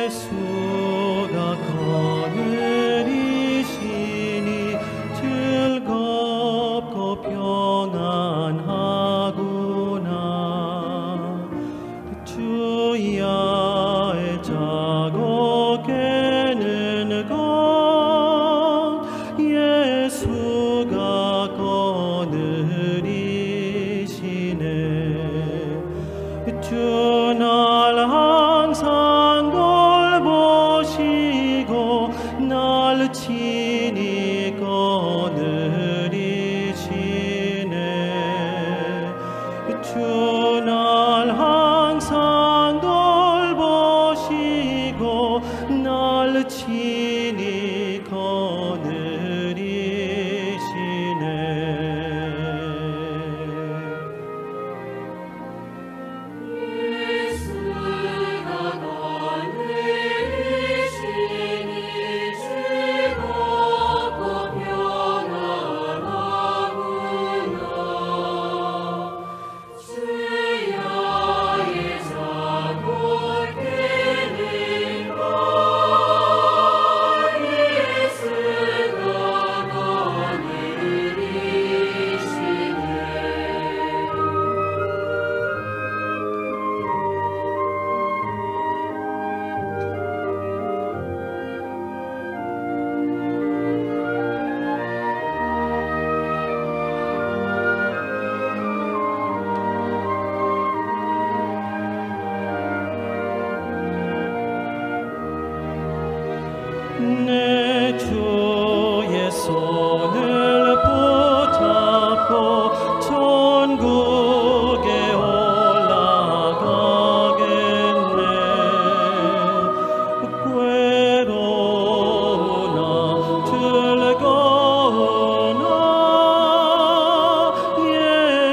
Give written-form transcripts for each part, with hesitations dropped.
예수가 거느리시니 즐겁고 평안하구나. 주야의 자고 깨는 것 예수가 거느리시네. 주 날 항상 돌보 친히 거느리시네. 내 주의 손을 붙잡고 천국에 올라가겠네. 괴로우나 즐거우나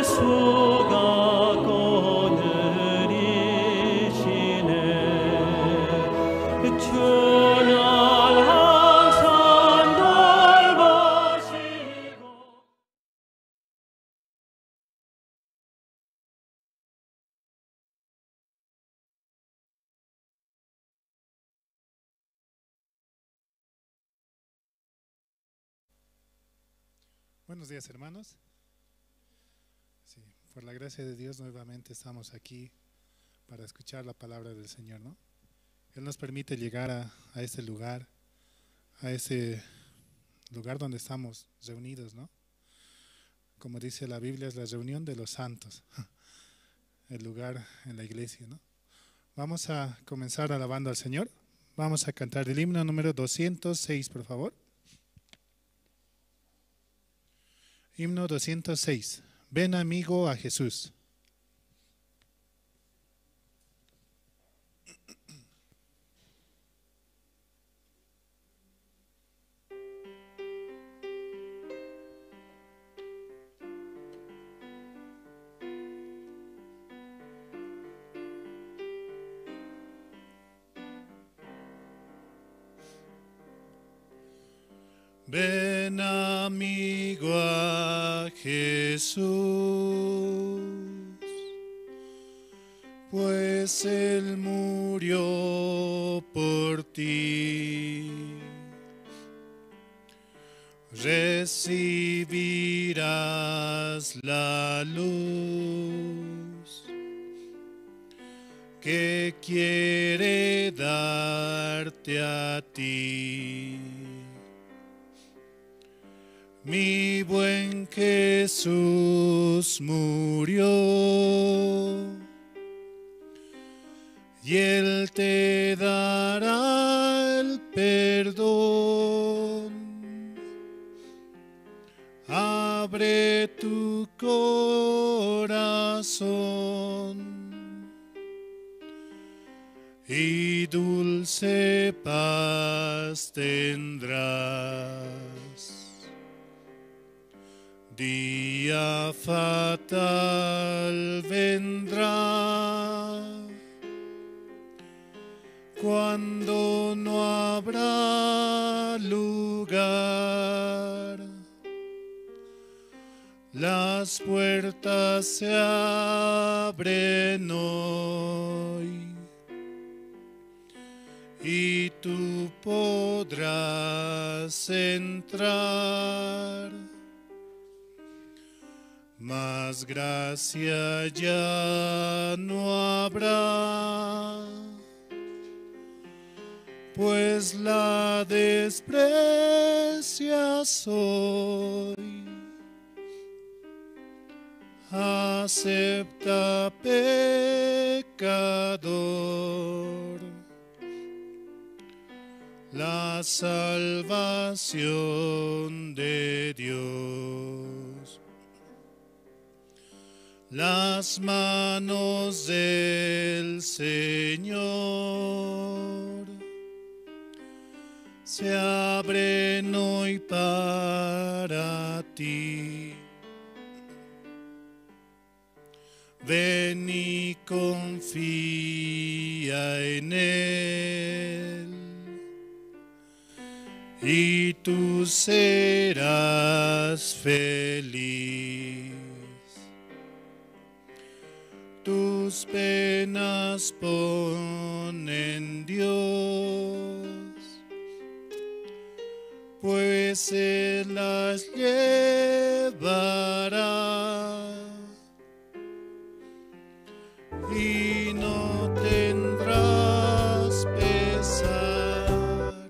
예수가 거느리시네. 주는 Buenos días, hermanos. Sí, por la gracia de Dios nuevamente estamos aquí para escuchar la palabra del Señor, ¿no? Él nos permite llegar a este lugar, donde estamos reunidos, ¿no? Como dice la Biblia, es la reunión de los santos, el lugar en la iglesia, ¿no? Vamos a comenzar alabando al Señor. Vamos a cantar el himno número 206, por favor. Himno 206. Ven amigo a Jesús. Ven amigo a Jesús, pues Él murió por ti. Recibirás la luz que quiere darte a ti. Mi buen Jesús murió y Él te dará el perdón. Abre tu corazón y dulce paz tendrás. Día fatal vendrá cuando no habrá lugar. Las puertas se abren hoy y tú podrás entrar. Más gracia ya no habrá, pues la desprecias hoy. Acepta, pecador, la salvación de Dios. Las manos del Señor se abren hoy para ti. Ven y confía en Él, y tú serás feliz. Tus penas pon en Dios, pues Él las llevará. Y no tendrás pesar,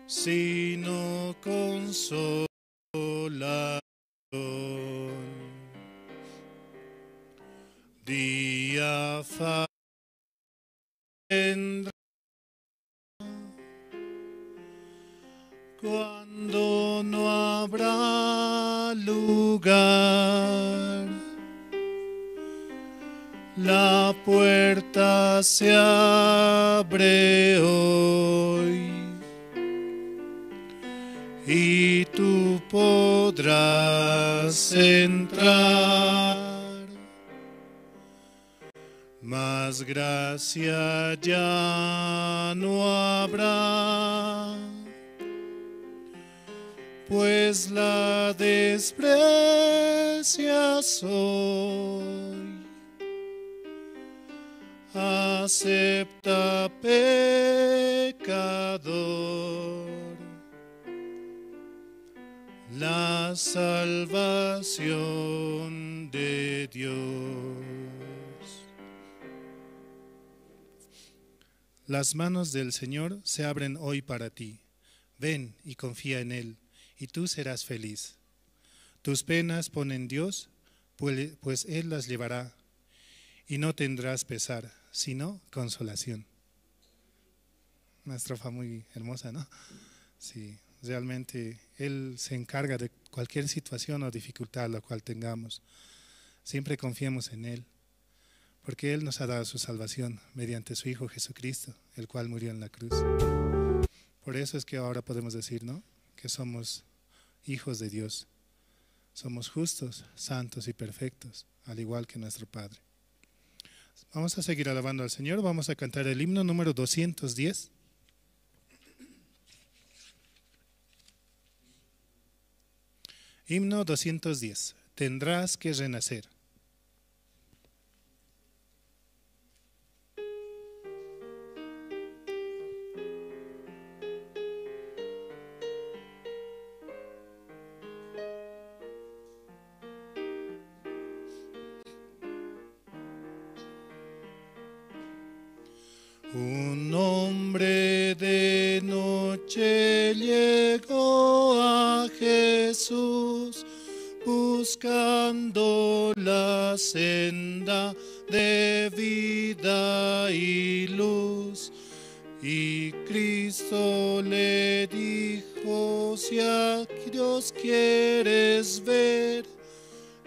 sino consolación. Día vendrá cuando no habrá lugar. La puerta se abre hoy y tú podrás entrar, mas gracia ya no habrá, pues la desprecias hoy. Acepta, pecador, la salvación de Dios. Las manos del Señor se abren hoy para ti. Ven y confía en Él, y tú serás feliz. Tus penas pon en Dios, pues Él las llevará, y no tendrás pesar, sino consolación. Una estrofa muy hermosa, ¿no? Sí, realmente Él se encarga de cualquier situación o dificultad la cual tengamos. Siempre confiemos en Él, porque Él nos ha dado su salvación mediante su Hijo Jesucristo, el cual murió en la cruz. Por eso es que ahora podemos decir, ¿no?, que somos hijos de Dios. Somos justos, santos y perfectos, al igual que nuestro Padre. Vamos a seguir alabando al Señor. Vamos a cantar el himno número 210. Himno 210. Tendrás que renacer. Un hombre de noche llegó a Jesús, buscando la senda de vida y luz. Y Cristo le dijo: si a Dios quieres ver,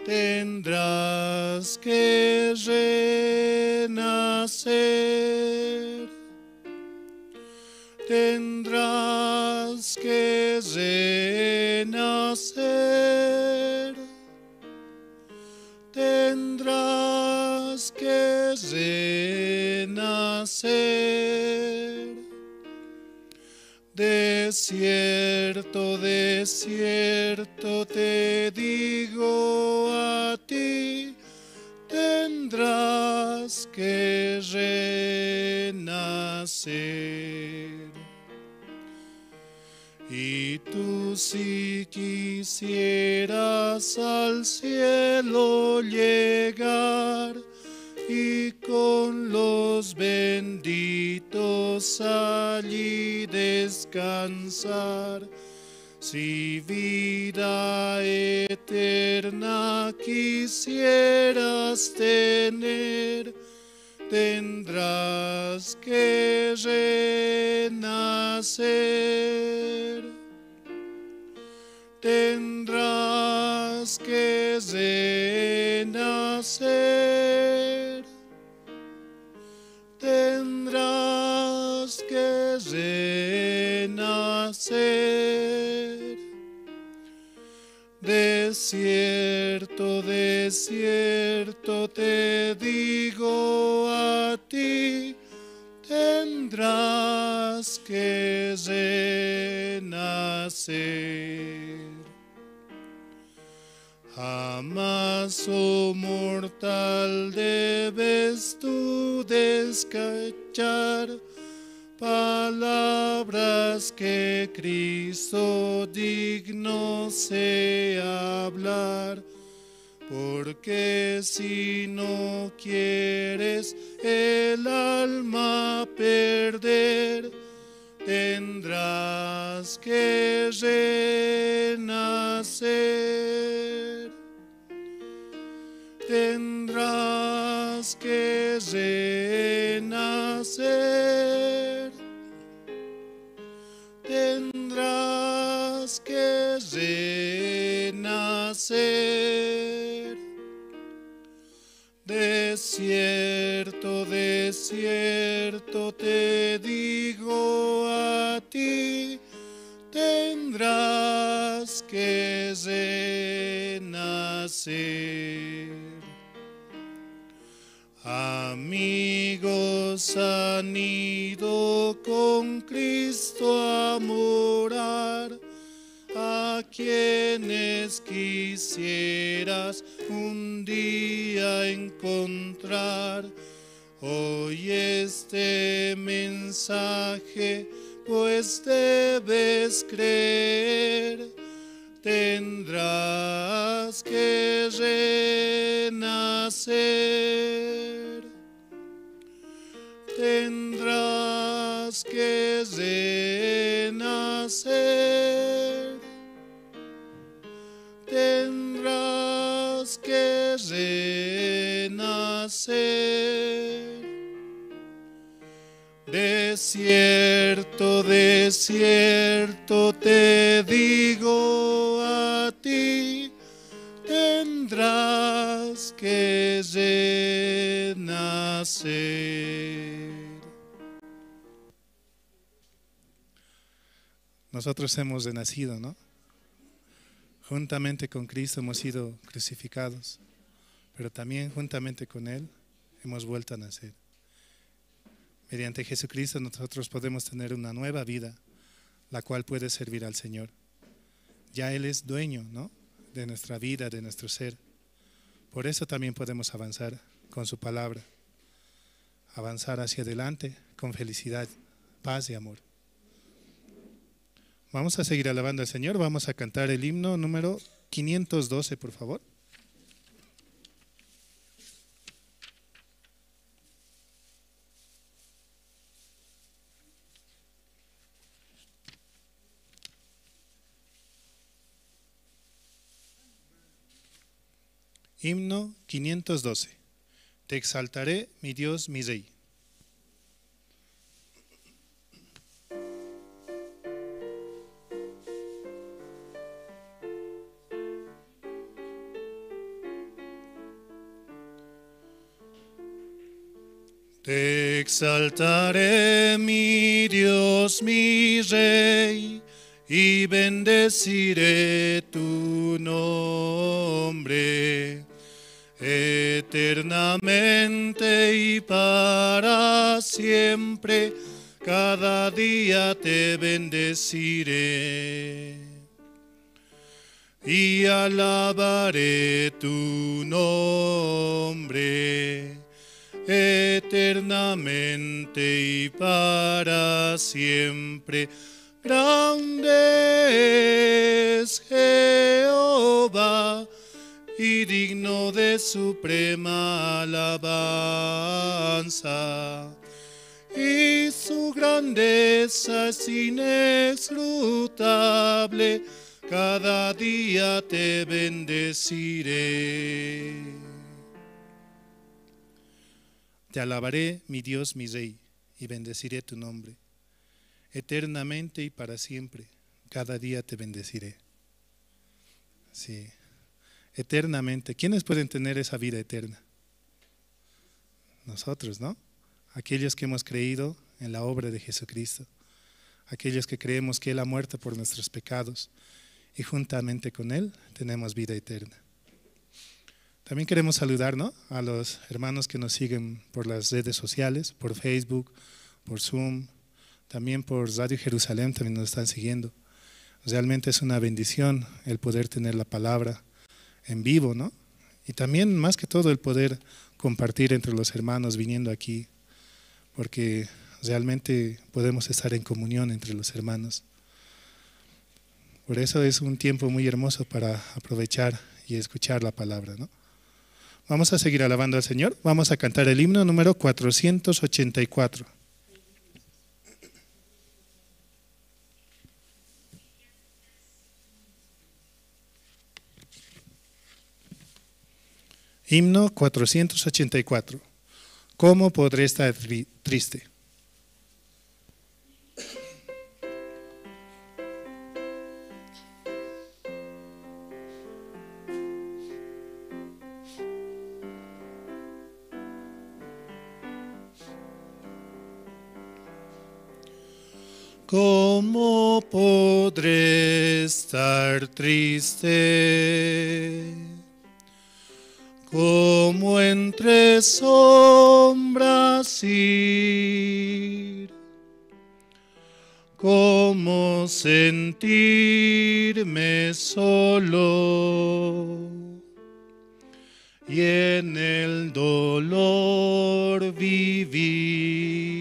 tendrás que renacer. Tendrás que renacer. Tendrás que renacer. De cierto, de cierto te digo a ti, tendrás que renacer. Y tú, si quisieras al cielo llegar y con los benditos allí descansar, si vida eterna quisieras tener, tendrás que renacer. Tendrás que renacer. Tendrás que renacer. De cierto, de cierto te digo a ti, tendrás que renacer. Jamás, oh mortal, debes tú descachar palabras que Cristo digno sea hablar, porque si no quieres el alma perder, tendrás que renacer. Tendrás que renacer. Tendrás que renacer. De cierto te digo a ti, tendrás que renacer. Amigos han ido con Cristo a morar, a quienes quisieras un día encontrar. Hoy este mensaje pues debes creer, tendrás que renacer. Tendrás que renacer. Tendrás que renacer. De cierto te digo a ti, tendrás que renacer. Nosotros hemos renacido, ¿no? Juntamente con Cristo hemos sido crucificados, pero también juntamente con Él hemos vuelto a nacer. Mediante Jesucristo nosotros podemos tener una nueva vida, la cual puede servir al Señor. Ya Él es dueño, ¿no?, de nuestra vida, de nuestro ser. Por eso también podemos avanzar con su palabra, avanzar hacia adelante con felicidad, paz y amor. Vamos a seguir alabando al Señor. Vamos a cantar el himno número 512, por favor. Himno 512. Te exaltaré, mi Dios, mi Rey. Te exaltaré, mi Dios, mi Rey, y bendeciré tu nombre. Eternamente y para siempre, cada día te bendeciré. Y alabaré tu nombre, eternamente y para siempre. Grande es Jehová y digno de suprema alabanza, y su grandeza es inescrutable. Cada día te bendeciré. Te alabaré, mi Dios, mi Rey, y bendeciré tu nombre. Eternamente y para siempre, cada día te bendeciré. Sí, eternamente. ¿Quiénes pueden tener esa vida eterna? Nosotros, ¿no? Aquellos que hemos creído en la obra de Jesucristo, aquellos que creemos que Él ha muerto por nuestros pecados y juntamente con Él tenemos vida eterna. También queremos saludar, ¿no?, a los hermanos que nos siguen por las redes sociales, por Facebook, por Zoom, también por Radio Jerusalén, también nos están siguiendo. Realmente es una bendición el poder tener la palabra en vivo, ¿no? Y también, más que todo, el poder compartir entre los hermanos viniendo aquí, porque realmente podemos estar en comunión entre los hermanos. Por eso es un tiempo muy hermoso para aprovechar y escuchar la palabra, ¿no? Vamos a seguir alabando al Señor. Vamos a cantar el himno número 484. Himno 484. ¿Cómo podré estar triste? ¿Cómo podré estar triste? Como entre sombras ir, cómo sentirme solo y en el dolor vivir.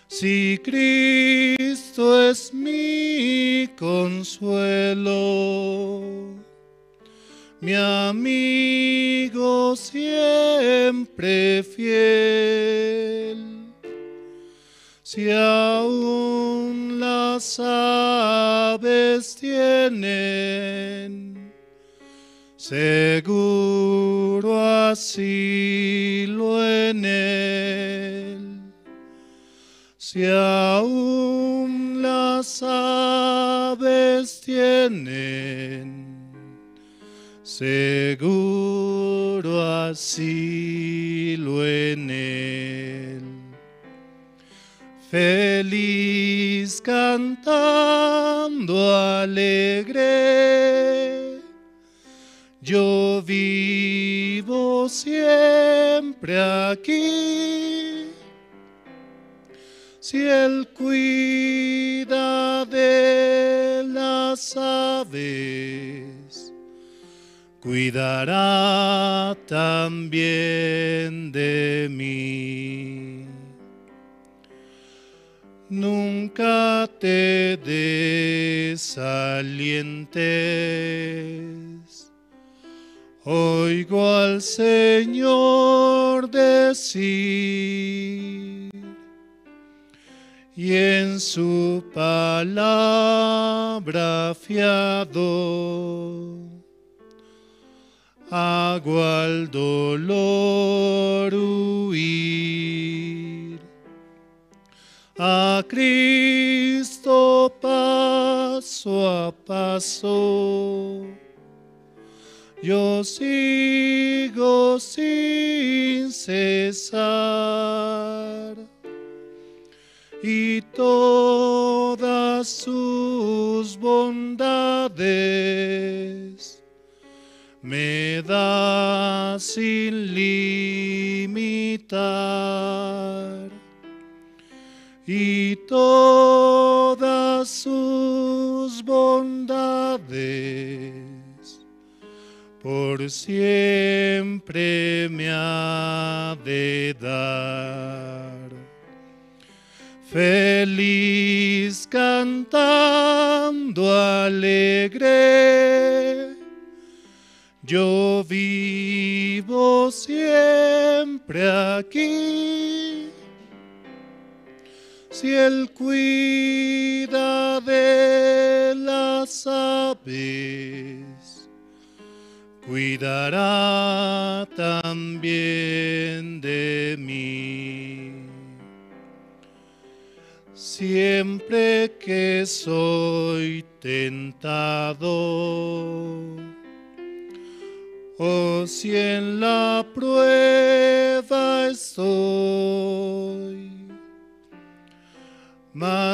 Si Cristo es mi consuelo, mi amigo siempre fiel, si aún las aves tienen seguro asilo en él, si aún las aves tienen seguro asilo en él. Feliz cantando alegre, yo vivo siempre aquí. Si Él cuida de las aves, cuidará también de mí. Nunca te desalientes, oigo al Señor decir, y en su palabra fiado hago al dolor huir. A Cristo paso a paso yo sigo sin cesar, y todas sus bondades me da sin limitar, y todas sus bondades por siempre me ha de dar. Feliz cantando alegre, yo vivo siempre aquí. Si Él cuida de las aves, cuidará también de mí. Siempre que soy tentado, o si en la prueba estoy,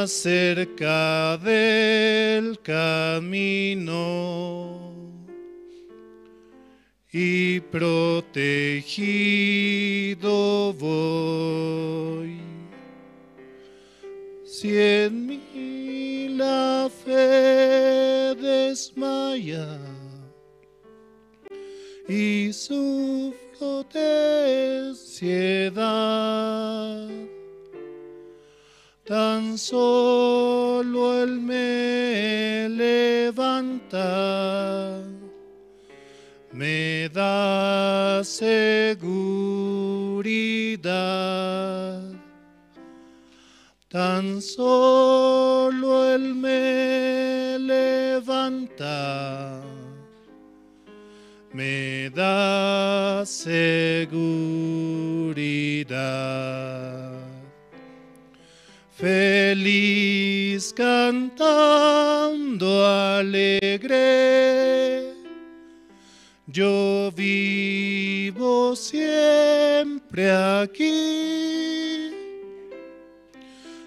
cerca del camino y protegido voy. Si en mí la fe desmaya y sufro de ansiedad, tan solo Él me levanta, me da seguridad. Tan solo Él me levanta, me da seguridad. Feliz cantando alegre, yo vivo siempre aquí.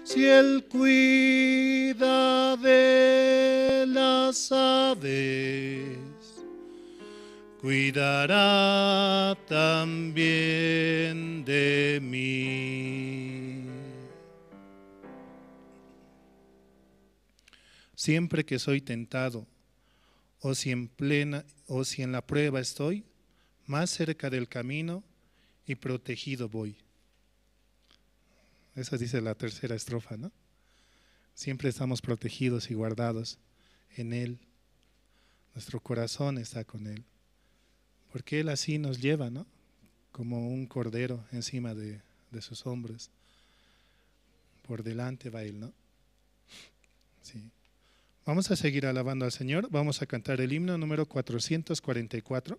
Si Él cuida de las aves, cuidará también de mí. Siempre que soy tentado, o si en la prueba estoy, más cerca del camino y protegido voy. Esa dice la tercera estrofa, ¿no? Siempre estamos protegidos y guardados en Él. Nuestro corazón está con Él. Porque Él así nos lleva, ¿no? Como un cordero encima de sus hombros. Por delante va Él, ¿no? Sí. Vamos a seguir alabando al Señor. Vamos a cantar el himno número 444.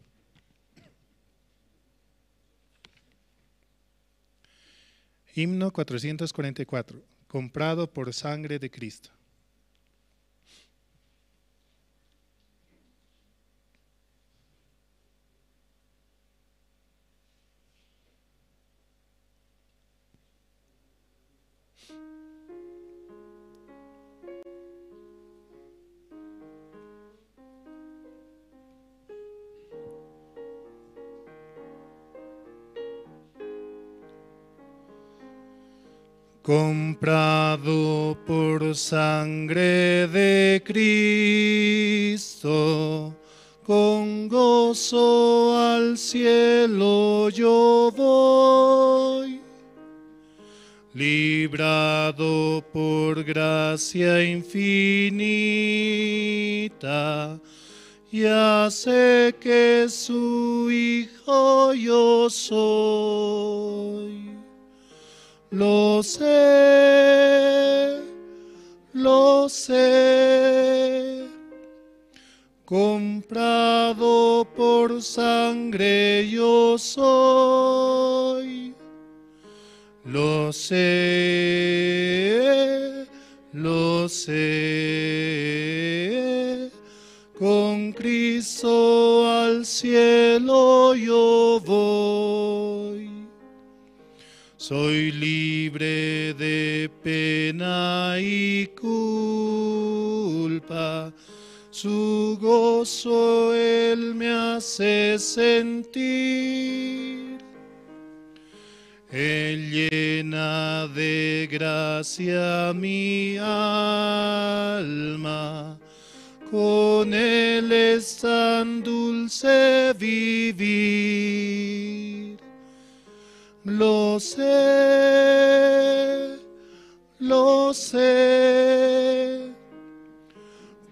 Himno 444. Comprado por sangre de Cristo. Comprado por sangre de Cristo, con gozo al cielo yo voy. Librado por gracia infinita, ya sé que su hijo yo soy. Lo sé, comprado por sangre yo soy. Lo sé, con Cristo al cielo yo voy. Soy libre de pena y culpa, su gozo Él me hace sentir. Él llena de gracia mi alma, con Él es tan dulce vivir. Lo sé,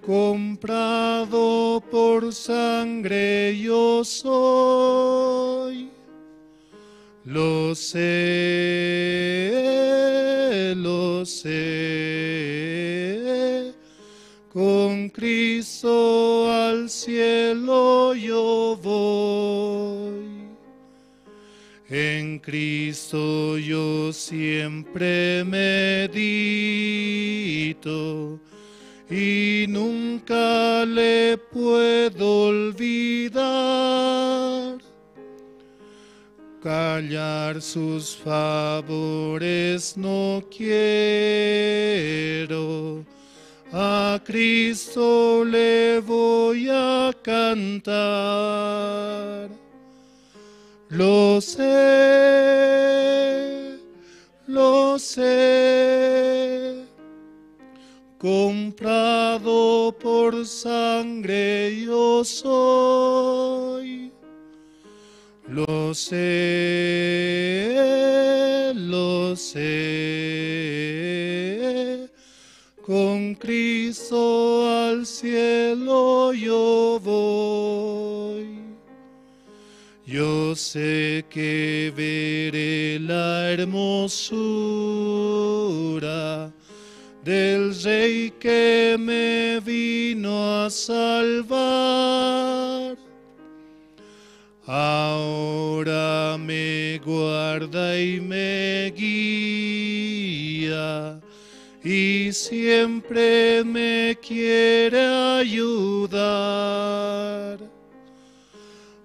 comprado por sangre yo soy. Lo sé, con Cristo al cielo yo voy. En Cristo yo siempre medito y nunca le puedo olvidar. callar sus favores no quiero. A Cristo le voy a cantar. Lo sé, comprado por sangre yo soy. Lo sé, con Cristo al cielo yo voy. Yo sé que veré la hermosura del Rey que me vino a salvar. Ahora me guarda y me guía y siempre me quiere ayudar.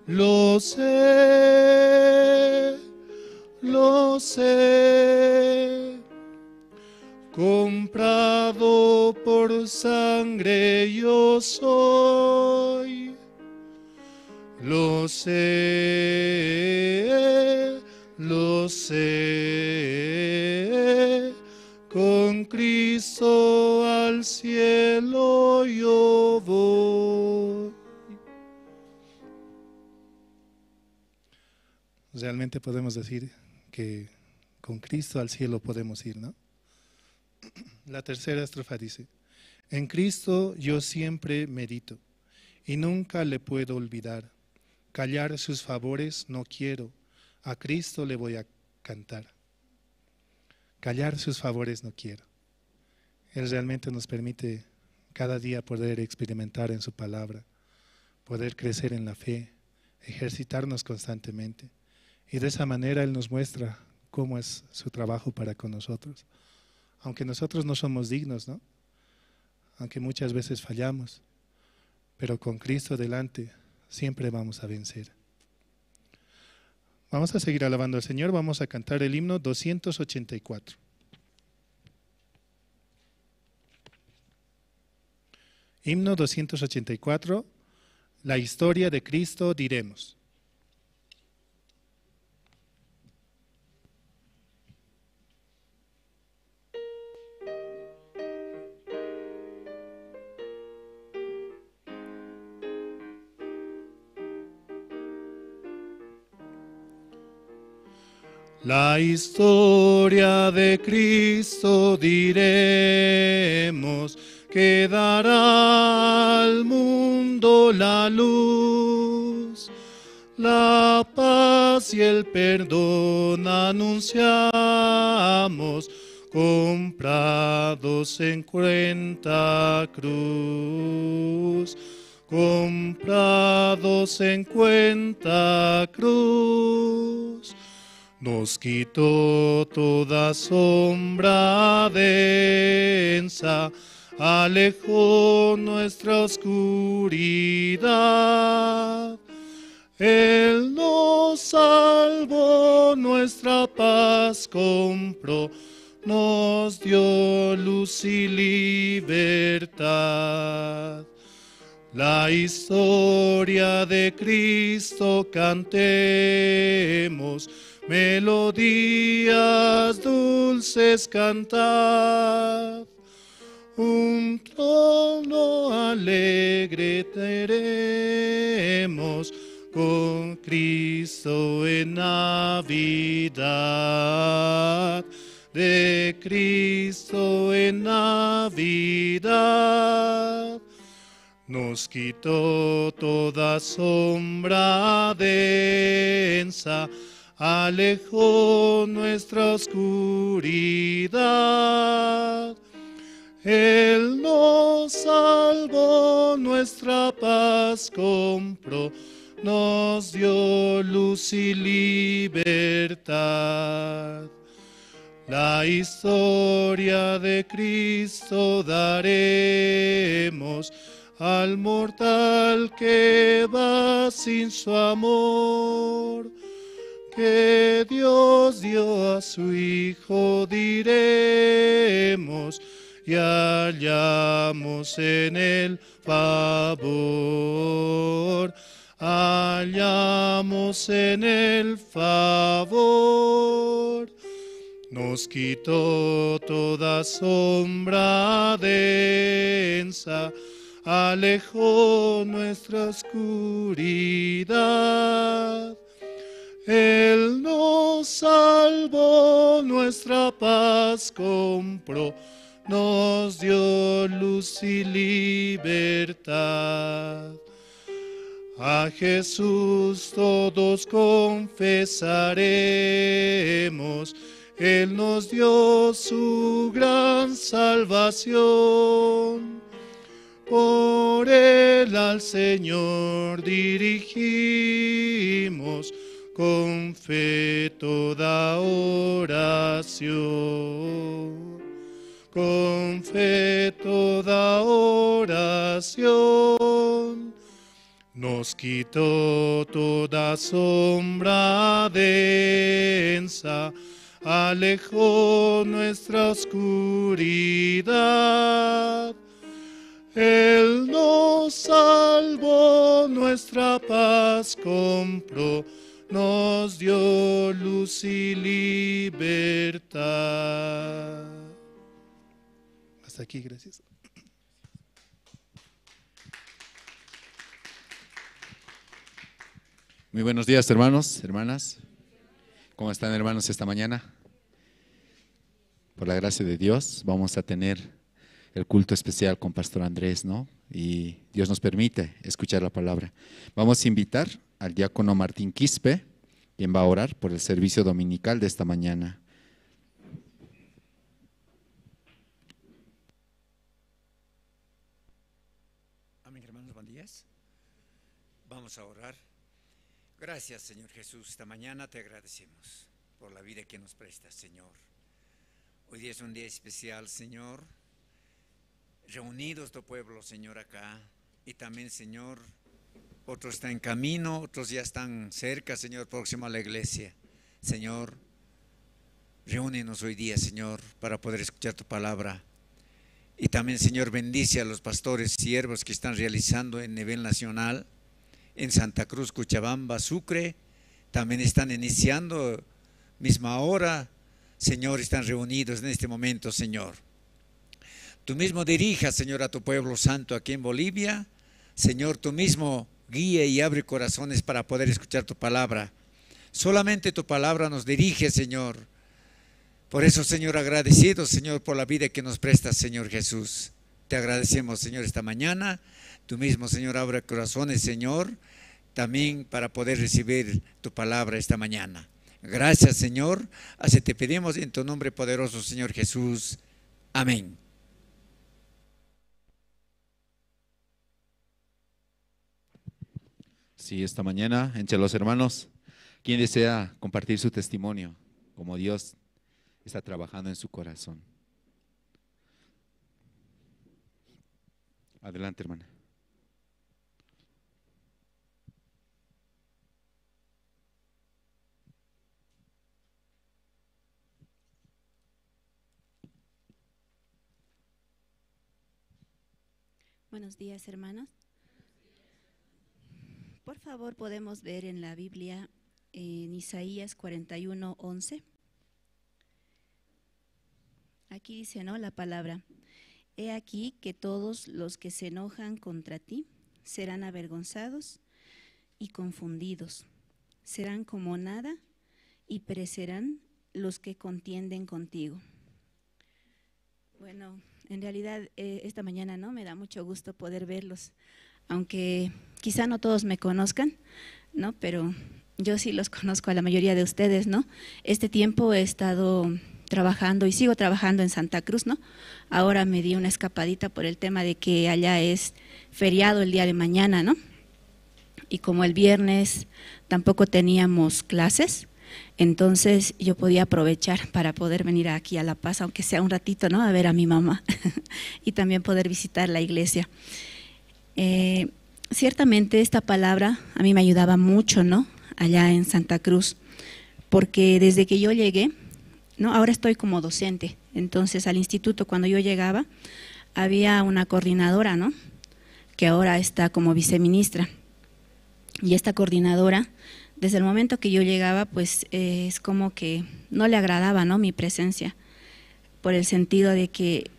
Lo sé, comprado por sangre yo soy. Lo sé, con Cristo al cielo yo voy. Realmente podemos decir que con Cristo al cielo podemos ir, ¿no? La tercera estrofa dice: en Cristo yo siempre medito y nunca le puedo olvidar. Callar sus favores no quiero, a Cristo le voy a cantar. Callar sus favores no quiero. Él realmente nos permite cada día poder experimentar en su palabra, poder crecer en la fe, ejercitarnos constantemente. Y de esa manera Él nos muestra cómo es su trabajo para con nosotros. Aunque nosotros no somos dignos, ¿no? Aunque muchas veces fallamos, pero con Cristo delante siempre vamos a vencer. Vamos a seguir alabando al Señor, vamos a cantar el himno 284. Himno 284, la historia de Cristo diremos. La historia de Cristo diremos, que dará al mundo la luz, la paz y el perdón anunciamos, comprados en cuenta cruz, comprados en cuenta cruz. Nos quitó toda sombra densa, alejó nuestra oscuridad. Él nos salvó, nuestra paz compró, nos dio luz y libertad. La historia de Cristo cantemos, melodías dulces cantad. Un trono alegre tenemos con Cristo en Navidad. De Cristo en Navidad. Nos quitó toda sombra densa, alejó nuestra oscuridad. Él nos salvó, nuestra paz compró, nos dio luz y libertad. La historia de Cristo daremos al mortal que va sin su amor, que Dios dio a su Hijo diremos y hallamos en él favor. Hallamos en él favor. Nos quitó toda sombra densa, alejó nuestra oscuridad. Él nos salvó, nuestra paz compró, nos dio luz y libertad. A Jesús todos confesaremos, Él nos dio su gran salvación. Por Él al Señor dirigimos con fe toda oración. Con fe toda oración. Nos quitó toda sombra densa, alejó nuestra oscuridad. Él nos salvó, nuestra paz compró, nos dio luz y libertad. Hasta aquí, gracias. Muy buenos días, hermanos, hermanas. ¿Cómo están, hermanos, esta mañana? Por la gracia de Dios vamos a tener el culto especial con Pastor Andrés, ¿no? Y Dios nos permite escuchar la palabra. Vamos a invitar al diácono Martín Quispe, quien va a orar por el servicio dominical de esta mañana. Amén, hermanos, buenos días. Vamos a orar. Gracias, Señor Jesús. Esta mañana te agradecemos por la vida que nos prestas, Señor. Hoy día es un día especial, Señor. Reunidos tu pueblo, Señor, acá. Y también, Señor, otros están en camino, otros ya están cerca, Señor, próximo a la iglesia. Señor, reúnenos hoy día, Señor, para poder escuchar tu palabra. Y también, Señor, bendice a los pastores siervos que están realizando en nivel nacional, en Santa Cruz, Cochabamba, Sucre. También están iniciando misma hora, Señor, están reunidos en este momento, Señor. Tú mismo dirijas, Señor, a tu pueblo santo aquí en Bolivia. Señor, tú mismo guía y abre corazones para poder escuchar tu palabra. Solamente tu palabra nos dirige, Señor. Por eso, Señor, agradecidos, Señor, por la vida que nos prestas, Señor Jesús. Te agradecemos, Señor, esta mañana. Tú mismo, Señor, abre corazones, Señor, también para poder recibir tu palabra esta mañana. Gracias, Señor. Así te pedimos en tu nombre poderoso, Señor Jesús. Amén. Sí, esta mañana, entre los hermanos, ¿quién desea compartir su testimonio? Como Dios está trabajando en su corazón. Adelante, hermana. Buenos días, hermanos. Por favor, podemos ver en la Biblia, en Isaías 41:11. Aquí dice, ¿no?, la palabra: he aquí que todos los que se enojan contra ti serán avergonzados y confundidos. Serán como nada y perecerán los que contienden contigo. Bueno, en realidad esta mañana, ¿no?, me da mucho gusto poder verlos, aunque quizá no todos me conozcan, ¿no?, pero yo sí los conozco a la mayoría de ustedes, ¿no? Este tiempo he estado trabajando y sigo trabajando en Santa Cruz, ¿no? Ahora me di una escapadita por el tema de que allá es feriado el día de mañana, ¿no? Y como el viernes tampoco teníamos clases, entonces yo podía aprovechar para poder venir aquí a La Paz, aunque sea un ratito, ¿no?, a ver a mi mamá y también poder visitar la iglesia. Ciertamente esta palabra a mí me ayudaba mucho, ¿no?, allá en Santa Cruz, porque desde que yo llegué, ¿no? Ahora estoy como docente, entonces al instituto cuando yo llegaba había una coordinadora, ¿no? Que ahora está como viceministra, y esta coordinadora, desde el momento que yo llegaba, pues es como que no le agradaba, ¿no? Mi presencia, por el sentido de que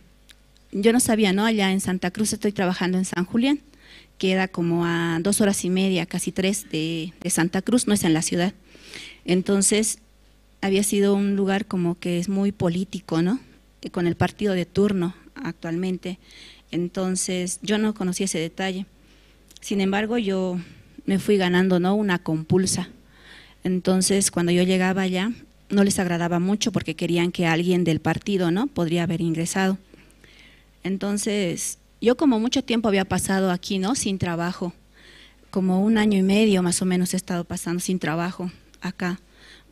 yo no sabía, ¿no? Allá en Santa Cruz estoy trabajando en San Julián, queda como a 2 horas y media, casi 3 de Santa Cruz, no es en la ciudad. Entonces, había sido un lugar como que es muy político, ¿no? Con el partido de turno actualmente. Entonces, yo no conocía ese detalle. Sin embargo, yo me fui ganando, ¿no? Una compulsa. Entonces, cuando yo llegaba allá, no les agradaba mucho porque querían que alguien del partido, ¿no? Podría haber ingresado. Entonces, yo como mucho tiempo había pasado aquí, ¿no? Sin trabajo, como 1 año y medio más o menos he estado pasando sin trabajo acá.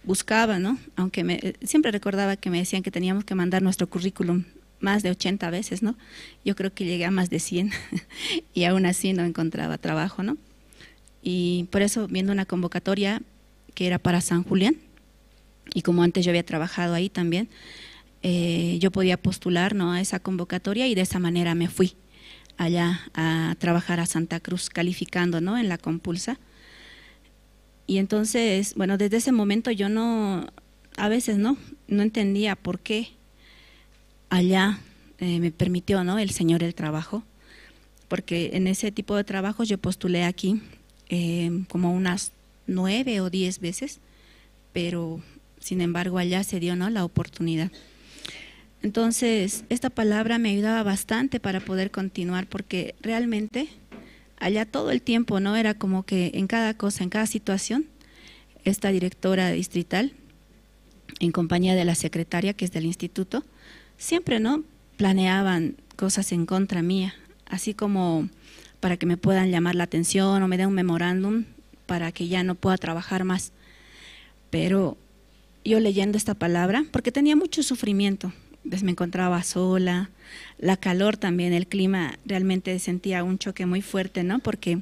Buscaba, ¿no? Aunque siempre recordaba que me decían que teníamos que mandar nuestro currículum más de 80 veces, ¿no? Yo creo que llegué a más de 100 y aún así no encontraba trabajo, ¿no? Y por eso, viendo una convocatoria que era para San Julián, y como antes yo había trabajado ahí también, yo podía postular, ¿no? A esa convocatoria, y de esa manera me fui allá a trabajar a Santa Cruz, calificando, ¿no? En la compulsa. Y entonces, bueno, desde ese momento yo a veces no entendía por qué allá me permitió, ¿no? El Señor el trabajo, porque en ese tipo de trabajos yo postulé aquí como unas 9 o 10 veces, pero sin embargo allá se dio, ¿no? La oportunidad. Entonces, esta palabra me ayudaba bastante para poder continuar, porque realmente allá todo el tiempo, ¿no? Era como que en cada cosa, en cada situación, esta directora distrital, en compañía de la secretaria, que es del instituto, siempre, ¿no? Planeaban cosas en contra mía, así como para que me puedan llamar la atención o me den un memorándum para que ya no pueda trabajar más. Pero yo leyendo esta palabra, porque tenía mucho sufrimiento, pues me encontraba sola, la calor también, el clima, realmente sentía un choque muy fuerte, ¿no? Porque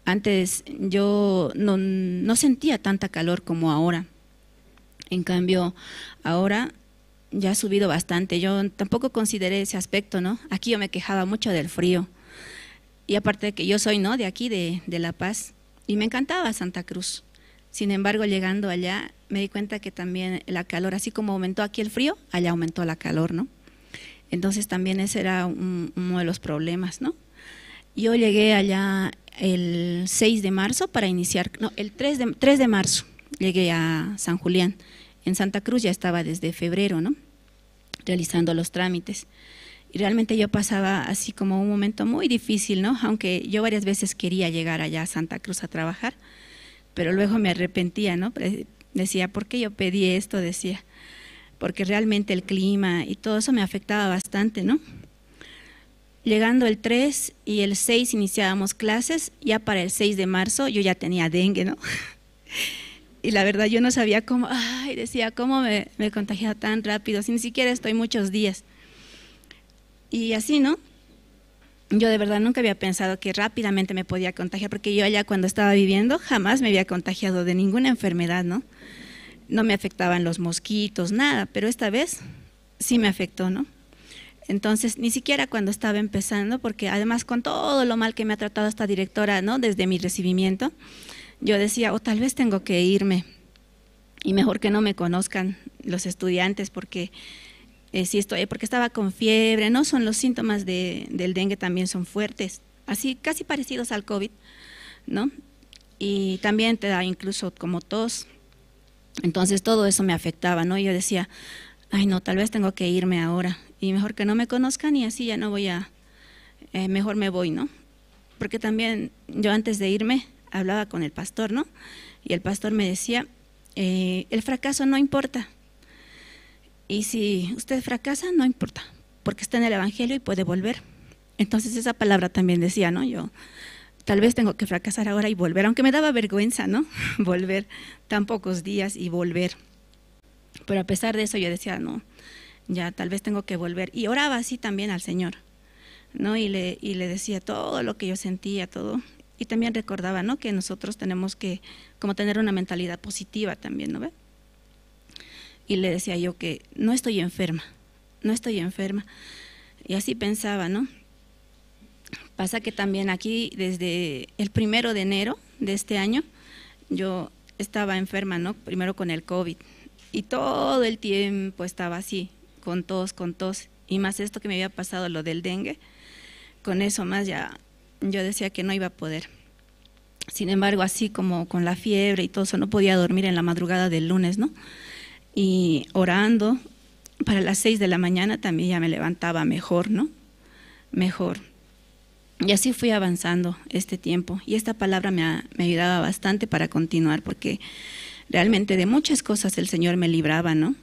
antes yo no sentía tanta calor como ahora. En cambio, ahora ya ha subido bastante. Yo tampoco consideré ese aspecto, ¿no? Aquí yo me quejaba mucho del frío. Y aparte de que yo soy, ¿no? De aquí, de La Paz, y me encantaba Santa Cruz. Sin embargo, llegando allá, me di cuenta que también la calor, así como aumentó aquí el frío, allá aumentó la calor, ¿no? Entonces también ese era uno de los problemas, ¿no? Yo llegué allá el 6 de marzo para iniciar, no, el 3 de marzo llegué a San Julián. En Santa Cruz ya estaba desde febrero, ¿no? Realizando los trámites. Y realmente yo pasaba así como un momento muy difícil, ¿no? Aunque yo varias veces quería llegar allá a Santa Cruz a trabajar, pero luego me arrepentía, ¿no? Decía, ¿por qué yo pedí esto? Decía, porque realmente el clima y todo eso me afectaba bastante, ¿no? Llegando el 3 y el 6 iniciábamos clases, ya para el 6 de marzo yo ya tenía dengue, ¿no? Y la verdad yo no sabía cómo, decía, ¿cómo me he contagiado tan rápido? Si ni siquiera estoy muchos días. Y así, ¿no? Yo de verdad nunca había pensado que rápidamente me podía contagiar, porque yo allá cuando estaba viviendo jamás me había contagiado de ninguna enfermedad, ¿no? No me afectaban los mosquitos, nada, pero esta vez sí me afectó, ¿no? Entonces, ni siquiera cuando estaba empezando, porque además con todo lo mal que me ha tratado esta directora, ¿no? Desde mi recibimiento, yo decía, tal vez tengo que irme, y mejor que no me conozcan los estudiantes, porque porque estaba con fiebre, ¿no? Son los síntomas del dengue, también son fuertes, así casi parecidos al COVID, ¿no? Y también te da incluso como tos. Entonces todo eso me afectaba, ¿no? Y yo decía, no, tal vez tengo que irme ahora, y mejor que no me conozcan, y así ya no voy mejor me voy, ¿no? Porque también yo antes de irme hablaba con el pastor, ¿no? Y el pastor me decía, el fracaso no importa. Y si usted fracasa, no importa, porque está en el Evangelio y puede volver. Entonces esa palabra también decía, ¿no? Yo tal vez tengo que fracasar ahora y volver, aunque me daba vergüenza, ¿no? Volver tan pocos días y volver. Pero a pesar de eso yo decía, no, ya tal vez tengo que volver. Y oraba así también al Señor, ¿no? Y le decía todo lo que yo sentía, todo. Y también recordaba, ¿no? Que nosotros tenemos que como tener una mentalidad positiva también, ¿no ve? y le decía yo que no estoy enferma, no estoy enferma. Y así pensaba, ¿no? Pasa que también aquí, desde el 1 de enero de este año, yo estaba enferma, ¿no? Primero con el COVID, y todo el tiempo estaba así, con tos, y más esto que me había pasado, lo del dengue, con eso más ya yo decía que no iba a poder. Sin embargo, así como con la fiebre y todo eso, no podía dormir en la madrugada del lunes, ¿no? Y orando, para las 6 de la mañana también ya me levantaba mejor, ¿no? Mejor. Y así fui avanzando este tiempo. Y esta palabra me ayudaba bastante para continuar, porque realmente de muchas cosas el Señor me libraba, ¿no?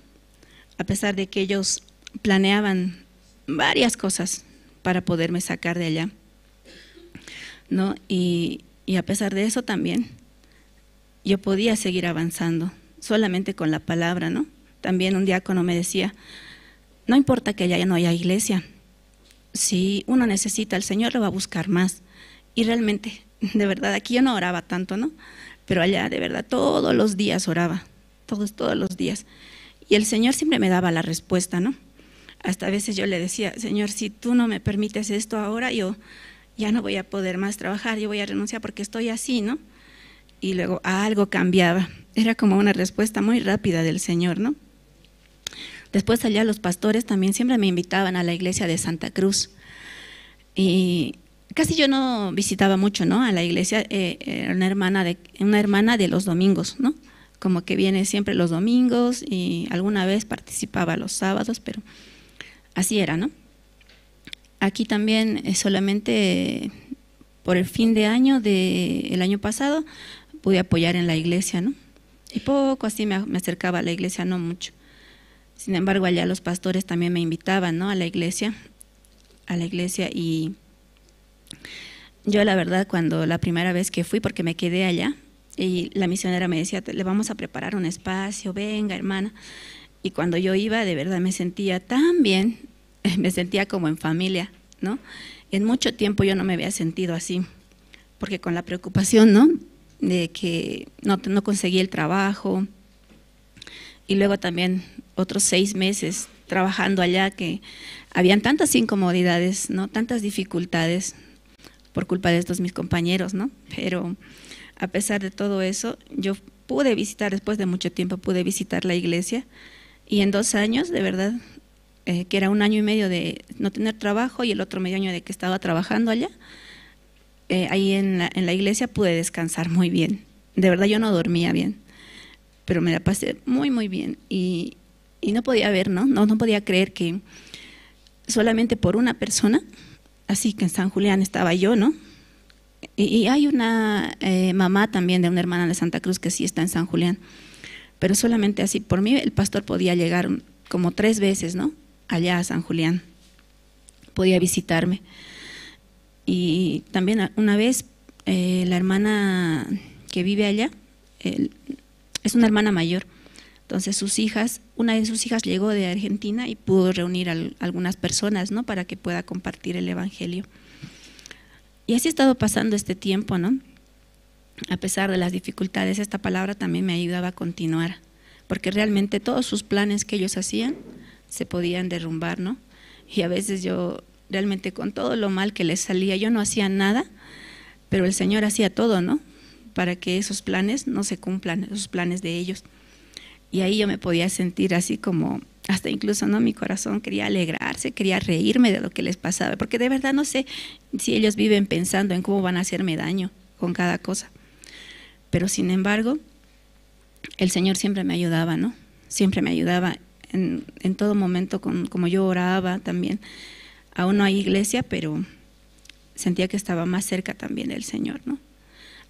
A pesar de que ellos planeaban varias cosas para poderme sacar de allá, ¿no? Y a pesar de eso también yo podía seguir avanzando, solamente con la palabra, ¿no? También un diácono me decía, no importa que allá no haya iglesia, si uno necesita al Señor lo va a buscar más. Y realmente, de verdad, aquí yo no oraba tanto, ¿no? Pero allá de verdad todos los días oraba, todos los días. Y el Señor siempre me daba la respuesta, ¿no? Hasta a veces yo le decía, Señor, si tú no me permites esto ahora, yo ya no voy a poder más trabajar, yo voy a renunciar porque estoy así, ¿no? Y luego algo cambiaba. Era como una respuesta muy rápida del Señor, ¿no? Después allá los pastores también siempre me invitaban a la iglesia de Santa Cruz. Y casi yo no visitaba mucho, ¿no? A la iglesia, era una hermana de los domingos, ¿no? Como que viene siempre los domingos y alguna vez participaba los sábados, pero así era, ¿no? Aquí también solamente por el fin de año del año pasado pude apoyar en la iglesia, ¿no? Y poco así me acercaba a la iglesia, no mucho. Sin embargo, allá los pastores también me invitaban, ¿no? A la iglesia, y yo la verdad cuando la primera vez que fui, porque me quedé allá, y la misionera me decía, le vamos a preparar un espacio, venga hermana, y cuando yo iba de verdad me sentía tan bien, me sentía como en familia, ¿no? En mucho tiempo yo no me había sentido así, porque con la preocupación, ¿no? De que no conseguí el trabajo, y luego también otros 6 meses trabajando allá, que habían tantas incomodidades, ¿no? Tantas dificultades por culpa de estos mis compañeros, ¿no? Pero a pesar de todo eso, yo pude visitar, después de mucho tiempo, pude visitar la iglesia, y en 2 años, de verdad, que era 1 año y medio de no tener trabajo y el otro medio año de que estaba trabajando allá, ahí en la iglesia pude descansar muy bien. De verdad yo no dormía bien, pero me la pasé muy, muy bien. Y no podía ver, ¿no? No podía creer que solamente por una persona, así que en San Julián estaba yo, ¿no? Y hay una mamá también de una hermana de Santa Cruz que sí está en San Julián, pero solamente así, por mí el pastor podía llegar como 3 veces, ¿no? Allá a San Julián, podía visitarme. Y también una vez la hermana que vive allá, es una hermana mayor, entonces una de sus hijas llegó de Argentina y pudo reunir a algunas personas, ¿no? Para que pueda compartir el evangelio. Y así ha estado pasando este tiempo, ¿no? A pesar de las dificultades, esta palabra también me ayudaba a continuar, porque realmente todos sus planes que ellos hacían se podían derrumbar, ¿no? Y a veces yo realmente con todo lo mal que les salía, yo no hacía nada, pero el Señor hacía todo, ¿no? Para que esos planes no se cumplan, esos planes de ellos. Y ahí yo me podía sentir así como, hasta incluso, ¿no? Mi corazón quería alegrarse, quería reírme de lo que les pasaba, porque de verdad no sé si ellos viven pensando en cómo van a hacerme daño con cada cosa. Pero sin embargo, el Señor siempre me ayudaba, ¿no? Siempre me ayudaba en todo momento, como yo oraba también. Aún no hay iglesia, pero sentía que estaba más cerca también del Señor, ¿no?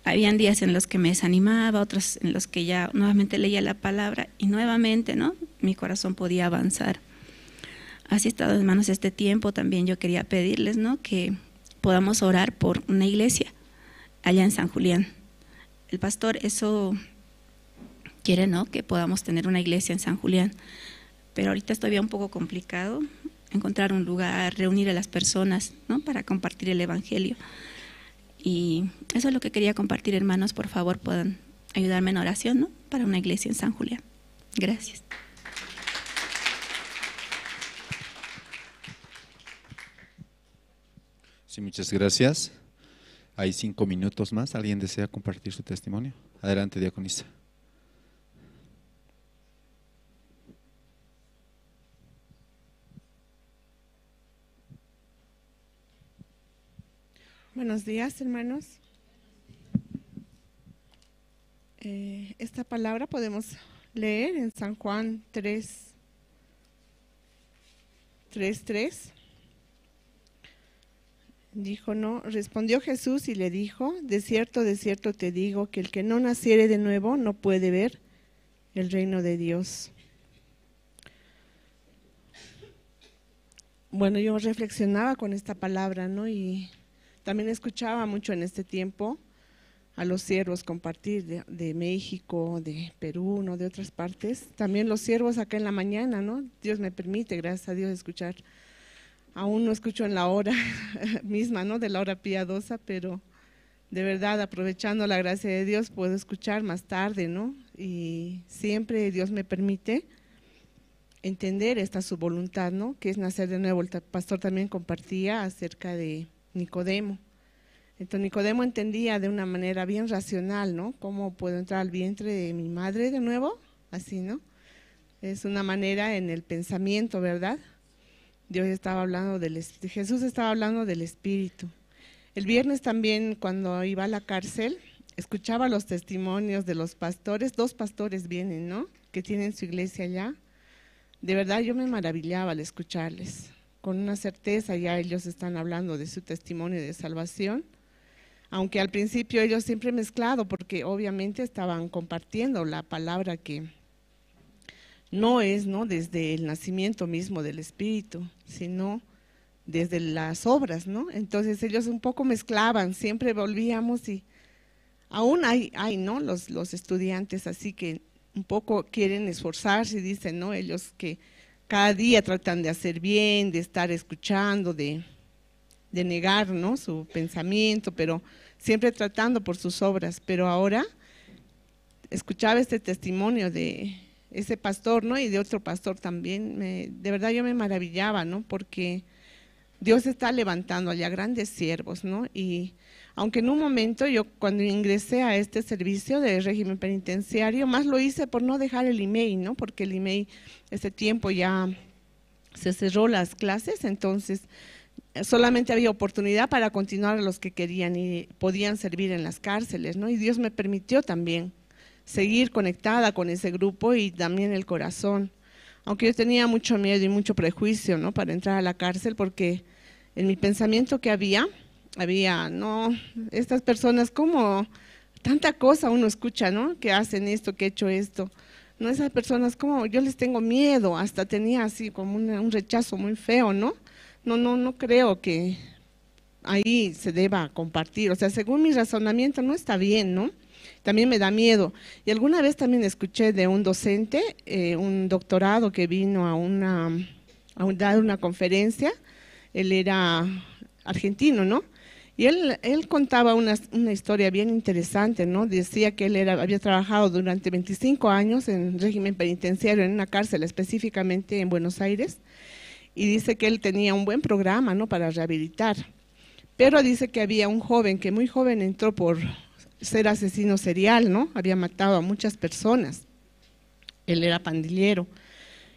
Habían días en los que me desanimaba, otros en los que ya nuevamente leía la palabra y nuevamente, ¿no? Mi corazón podía avanzar. Así he estado, hermanos, este tiempo. También yo quería pedirles, ¿no? Que podamos orar por una iglesia allá en San Julián. El pastor eso quiere, ¿no? Que podamos tener una iglesia en San Julián, pero ahorita es todavía un poco complicado encontrar un lugar, reunir a las personas, ¿no? Para compartir el evangelio. Y eso es lo que quería compartir, hermanos. Por favor, puedan ayudarme en oración, ¿no? Para una iglesia en San Julián. Gracias. Sí, muchas gracias. Hay 5 minutos más. ¿Alguien desea compartir su testimonio? Adelante, diaconisa. Buenos días, hermanos. Esta palabra podemos leer en San Juan 3:3. Dijo, no, respondió Jesús y le dijo, de cierto te digo que el que no naciere de nuevo no puede ver el reino de Dios. Bueno, yo reflexionaba con esta palabra, ¿no? Y también escuchaba mucho en este tiempo a los siervos compartir de México, de Perú, ¿no? De otras partes. También los siervos acá en la mañana, ¿no? Dios me permite, gracias a Dios, escuchar. Aún no escucho en la hora misma, ¿no? De la hora piadosa, pero de verdad, aprovechando la gracia de Dios, puedo escuchar más tarde, ¿no? Y siempre Dios me permite entender esta su voluntad, ¿no? Que es nacer de nuevo. El pastor también compartía acerca de Nicodemo. Entonces Nicodemo entendía de una manera bien racional, ¿no? ¿Cómo puedo entrar al vientre de mi madre de nuevo? Así, ¿no? Es una manera en el pensamiento, ¿verdad? Jesús estaba hablando del Espíritu. El viernes también, cuando iba a la cárcel, escuchaba los testimonios de los pastores. 2 pastores vienen, ¿no? Que tienen su iglesia allá. De verdad yo me maravillaba al escucharles. Con una certeza ya ellos están hablando de su testimonio de salvación. Aunque al principio ellos siempre mezclado, porque obviamente estaban compartiendo la palabra que no es, ¿no? Desde el nacimiento mismo del Espíritu, sino desde las obras, ¿no? Entonces ellos un poco mezclaban, siempre volvíamos y aún hay ¿no? Los estudiantes así que un poco quieren esforzarse y dicen, ¿no? Ellos que cada día tratan de hacer bien, de estar escuchando, de negar, ¿no? Su pensamiento, pero siempre tratando por sus obras. Pero ahora escuchaba este testimonio de ese pastor, ¿no? Y de otro pastor también. De verdad yo me maravillaba, ¿no? Porque Dios está levantando allá grandes siervos, ¿no? Y aunque en un momento yo cuando ingresé a este servicio de régimen penitenciario, más lo hice por no dejar el email, ¿no? Porque el email, ese tiempo ya se cerró las clases, entonces solamente había oportunidad para continuar a los que querían y podían servir en las cárceles, ¿no? Y Dios me permitió también seguir conectada con ese grupo y también el corazón. Aunque yo tenía mucho miedo y mucho prejuicio, ¿no? Para entrar a la cárcel, porque en mi pensamiento que había, no, estas personas como tanta cosa uno escucha, ¿no? Que hacen esto, que he hecho esto. No, esas personas como yo les tengo miedo, hasta tenía así como un rechazo muy feo, ¿no? No creo que ahí se deba compartir. O sea, según mi razonamiento no está bien, ¿no? También me da miedo. Y alguna vez también escuché de un docente, un doctorado que vino a dar una conferencia. Él era argentino, ¿no? Y él contaba una historia bien interesante, ¿no? Decía que él había trabajado durante 25 años en régimen penitenciario, en una cárcel específicamente en Buenos Aires, y dice que él tenía un buen programa, ¿no? Para rehabilitar. Pero dice que había un joven que muy joven entró por ser asesino serial, ¿no? Había matado a muchas personas. Él era pandillero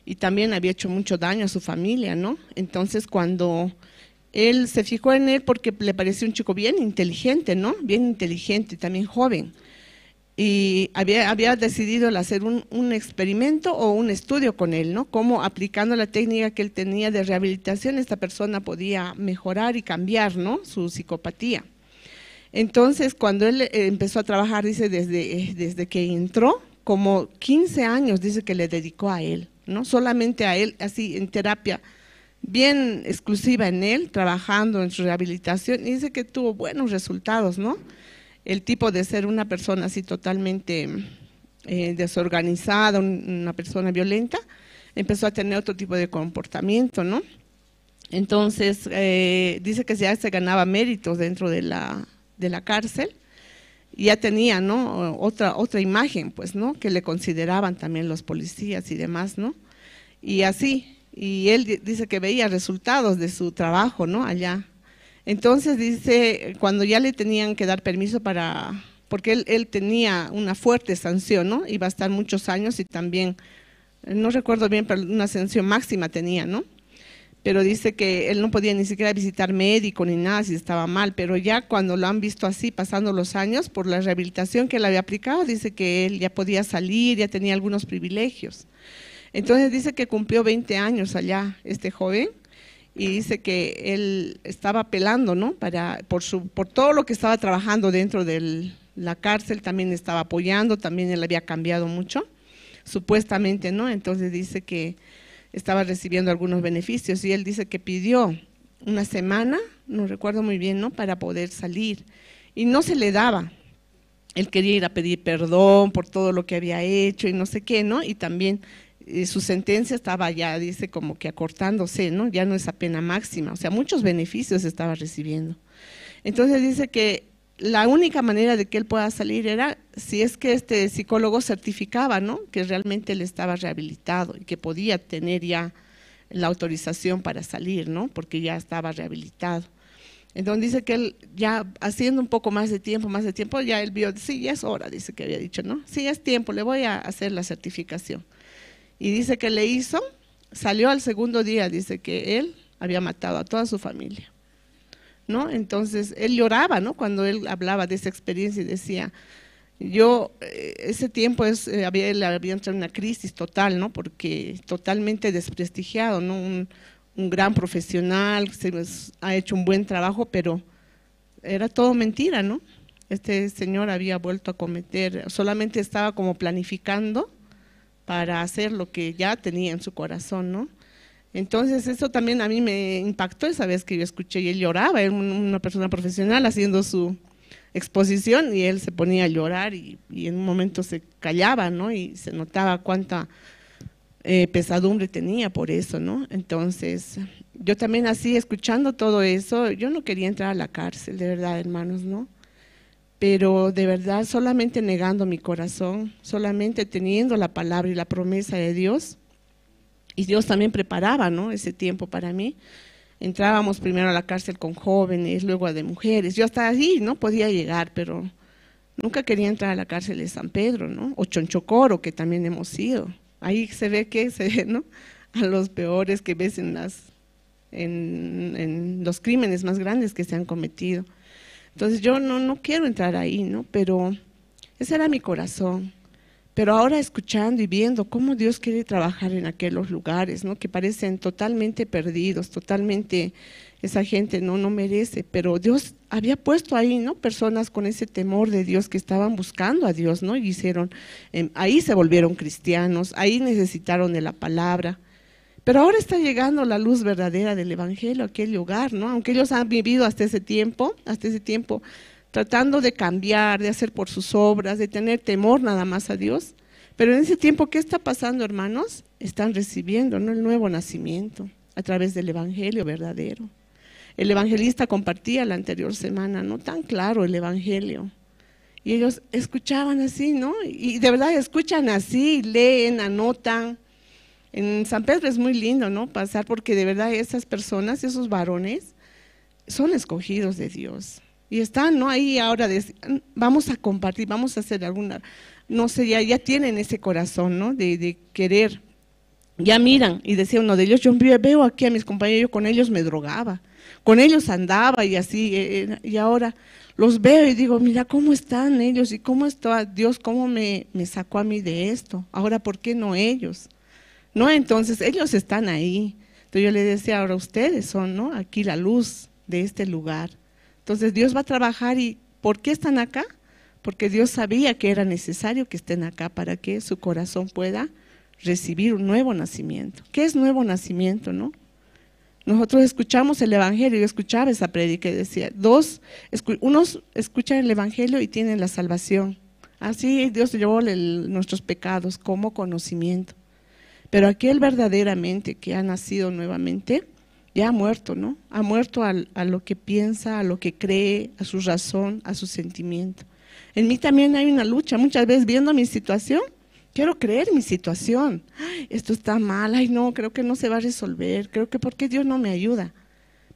y también había hecho mucho daño a su familia, ¿no? Entonces cuando él se fijó en él porque le pareció un chico bien inteligente, ¿no? Bien inteligente y también joven. Y había decidido hacer un experimento o un estudio con él, ¿no? Cómo aplicando la técnica que él tenía de rehabilitación, esta persona podía mejorar y cambiar, ¿no? Su psicopatía. Entonces, cuando él empezó a trabajar, dice, desde que entró, como 15 años, dice que le dedicó a él, ¿no? Solamente a él, así en terapia bien exclusiva en él, trabajando en su rehabilitación, y dice que tuvo buenos resultados, ¿no? El tipo de ser una persona así totalmente desorganizada, una persona violenta, empezó a tener otro tipo de comportamiento, ¿no? Entonces, dice que ya se ganaba méritos dentro de la cárcel, y ya tenía, ¿no? Otra imagen, pues, ¿no? Que le consideraban también los policías y demás, ¿no? Y así, y él dice que veía resultados de su trabajo, ¿no? Allá. Entonces dice, cuando ya le tenían que dar permiso para, porque él tenía una fuerte sanción, ¿no? Iba a estar muchos años y también, no recuerdo bien, pero una sanción máxima tenía, ¿no? Pero dice que él no podía ni siquiera visitar médico ni nada si estaba mal, pero ya cuando lo han visto así, pasando los años, por la rehabilitación que él había aplicado, dice que él ya podía salir, ya tenía algunos privilegios. Entonces dice que cumplió 20 años allá este joven y dice que él estaba apelando, ¿no? Por todo lo que estaba trabajando dentro de la cárcel, también estaba apoyando, también él había cambiado mucho, supuestamente, ¿no? Entonces dice que estaba recibiendo algunos beneficios y él dice que pidió una semana, no recuerdo muy bien, ¿no? Para poder salir y no se le daba. Él quería ir a pedir perdón por todo lo que había hecho y no sé qué, ¿no? Y también su sentencia estaba ya, dice, como que acortándose, ¿no? Ya no esa pena máxima, o sea, muchos beneficios estaba recibiendo. Entonces dice que la única manera de que él pueda salir era si es que este psicólogo certificaba, ¿no? Que realmente él estaba rehabilitado y que podía tener ya la autorización para salir, ¿no? Porque ya estaba rehabilitado. Entonces dice que él ya haciendo un poco más de tiempo, ya él vio, sí, ya es hora, dice que había dicho, ¿no? Sí, es tiempo, le voy a hacer la certificación. Y dice que le hizo, salió al segundo día, dice que él había matado a toda su familia, ¿no? Entonces él lloraba, ¿no? Cuando él hablaba de esa experiencia y decía, ese tiempo él había entrado en una crisis total, ¿no? Porque totalmente desprestigiado, ¿no? Un gran profesional, ha hecho un buen trabajo, pero era todo mentira, ¿no? Este señor había vuelto a cometer, solamente estaba como planificando para hacer lo que ya tenía en su corazón, ¿no? Entonces eso también a mí me impactó esa vez que yo escuché y él lloraba, era una persona profesional haciendo su exposición y él se ponía a llorar y en un momento se callaba, ¿no? Y se notaba cuánta pesadumbre tenía por eso, ¿no? Entonces yo también así escuchando todo eso, yo no quería entrar a la cárcel, de verdad, hermanos, ¿no? Pero de verdad solamente negando mi corazón, solamente teniendo la palabra y la promesa de Dios, y Dios también preparaba, ¿no? Ese tiempo para mí. Entrábamos primero a la cárcel con jóvenes, luego a de mujeres, yo hasta allí no podía llegar, pero nunca quería entrar a la cárcel de San Pedro, ¿no? O Chonchocoro, que también hemos ido, ahí se ve, ¿no? A los peores que ves en los crímenes más grandes que se han cometido. Entonces yo no quiero entrar ahí, ¿no? Pero ese era mi corazón. Pero ahora escuchando y viendo cómo Dios quiere trabajar en aquellos lugares, ¿no? Que parecen totalmente perdidos, totalmente, esa gente no merece, pero Dios había puesto ahí, ¿no? Personas con ese temor de Dios que estaban buscando a Dios, ¿no? Y ahí se volvieron cristianos, ahí necesitaron de la palabra. Pero ahora está llegando la luz verdadera del Evangelio a aquel lugar, ¿no? Aunque ellos han vivido hasta ese tiempo, tratando de cambiar, de hacer por sus obras, de tener temor nada más a Dios. Pero en ese tiempo, ¿qué está pasando, hermanos? Están recibiendo, ¿no? El nuevo nacimiento a través del Evangelio verdadero. El evangelista compartía la anterior semana, ¿no? Tan claro el Evangelio. Y ellos escuchaban así, ¿no? Y de verdad escuchan así, leen, anotan. En San Pedro es muy lindo, ¿no? Pasar, porque de verdad esas personas, esos varones, son escogidos de Dios. Y están, ¿no? Ahí ahora, vamos a compartir, vamos a hacer alguna, no sé, ya tienen ese corazón, ¿no? De querer. Ya miran, y decía uno de ellos, yo veo aquí a mis compañeros, yo con ellos me drogaba, con ellos andaba y así, y ahora los veo y digo, mira cómo están ellos y cómo está Dios, cómo me sacó a mí de esto, ahora ¿por qué no ellos? ¿No? Entonces ellos están ahí. Entonces yo le decía, ahora ustedes son, ¿no? Aquí la luz de este lugar. Entonces Dios va a trabajar. ¿Y por qué están acá? Porque Dios sabía que era necesario que estén acá para que su corazón pueda recibir un nuevo nacimiento. ¿Qué es nuevo nacimiento, no? Nosotros escuchamos el Evangelio, yo escuchaba esa prédica y decía, unos escuchan el Evangelio y tienen la salvación. Así Dios llevó nuestros pecados como conocimiento. Pero aquel verdaderamente que ha nacido nuevamente, ya ha muerto, ¿no? Ha muerto a lo que piensa, a lo que cree, a su razón, a su sentimiento. En mí también hay una lucha, muchas veces viendo mi situación, quiero creer mi situación. Ay, esto está mal, ay no, creo que no se va a resolver, creo que ¿por qué Dios no me ayuda?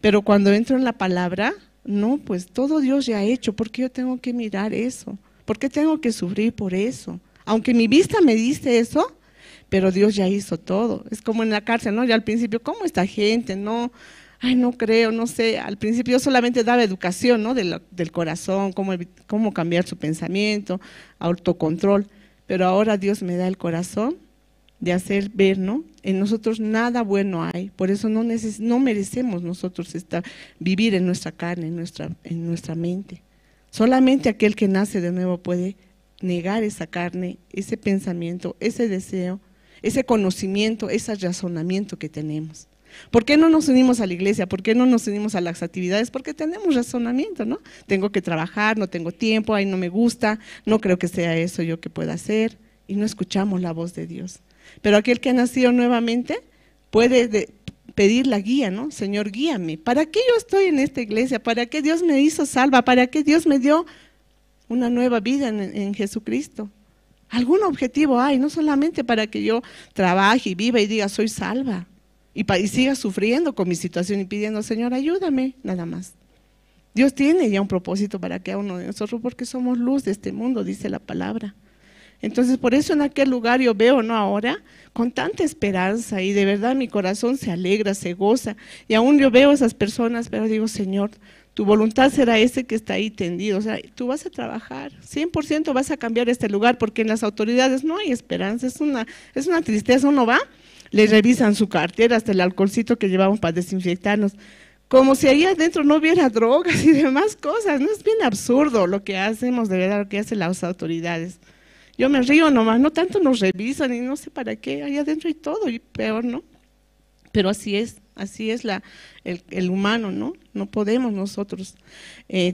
Pero cuando entro en la palabra, no, pues todo Dios ya ha hecho. ¿Por qué yo tengo que mirar eso? ¿Por qué tengo que sufrir por eso? Aunque mi vista me dice eso, pero Dios ya hizo todo. Es como en la cárcel, ¿no? Ya al principio, ¿cómo esta gente? No, ay, no creo, no sé. Al principio yo solamente daba educación, ¿no? Del corazón, cómo cambiar su pensamiento, autocontrol. Pero ahora Dios me da el corazón de hacer ver, ¿no? En nosotros nada bueno hay. Por eso no merecemos nosotros vivir en nuestra carne, en nuestra mente. Solamente aquel que nace de nuevo puede negar esa carne, ese pensamiento, ese deseo, ese conocimiento, ese razonamiento que tenemos. ¿Por qué no nos unimos a la iglesia? ¿Por qué no nos unimos a las actividades? Porque tenemos razonamiento, ¿no? Tengo que trabajar, no tengo tiempo, ahí no me gusta, no creo que sea eso yo que pueda hacer, y no escuchamos la voz de Dios. Pero aquel que ha nacido nuevamente puede pedir la guía, ¿no? Señor, guíame. ¿Para qué yo estoy en esta iglesia? ¿Para qué Dios me hizo salva? ¿Para qué Dios me dio una nueva vida en Jesucristo? Algún objetivo hay, no solamente para que yo trabaje y viva y diga soy salva y siga sufriendo con mi situación y pidiendo, Señor, ayúdame, nada más. Dios tiene ya un propósito para cada uno de nosotros porque somos luz de este mundo, dice la palabra. Entonces, por eso en aquel lugar yo veo, ¿no? Ahora, con tanta esperanza y de verdad mi corazón se alegra, se goza. Y aún yo veo a esas personas, pero digo, Señor, tu voluntad será ese que está ahí tendido. O sea, tú vas a trabajar, 100% vas a cambiar este lugar porque en las autoridades no hay esperanza. Es una tristeza. Uno va, le revisan su cartera, hasta el alcoholcito que llevamos para desinfectarnos. Como si ahí adentro no hubiera drogas y demás cosas. No, es bien absurdo lo que hacemos, de verdad, lo que hacen las autoridades. Yo me río nomás, no tanto nos revisan y no sé para qué, ahí adentro hay todo y peor, ¿no? Pero así es el humano, ¿no? No podemos nosotros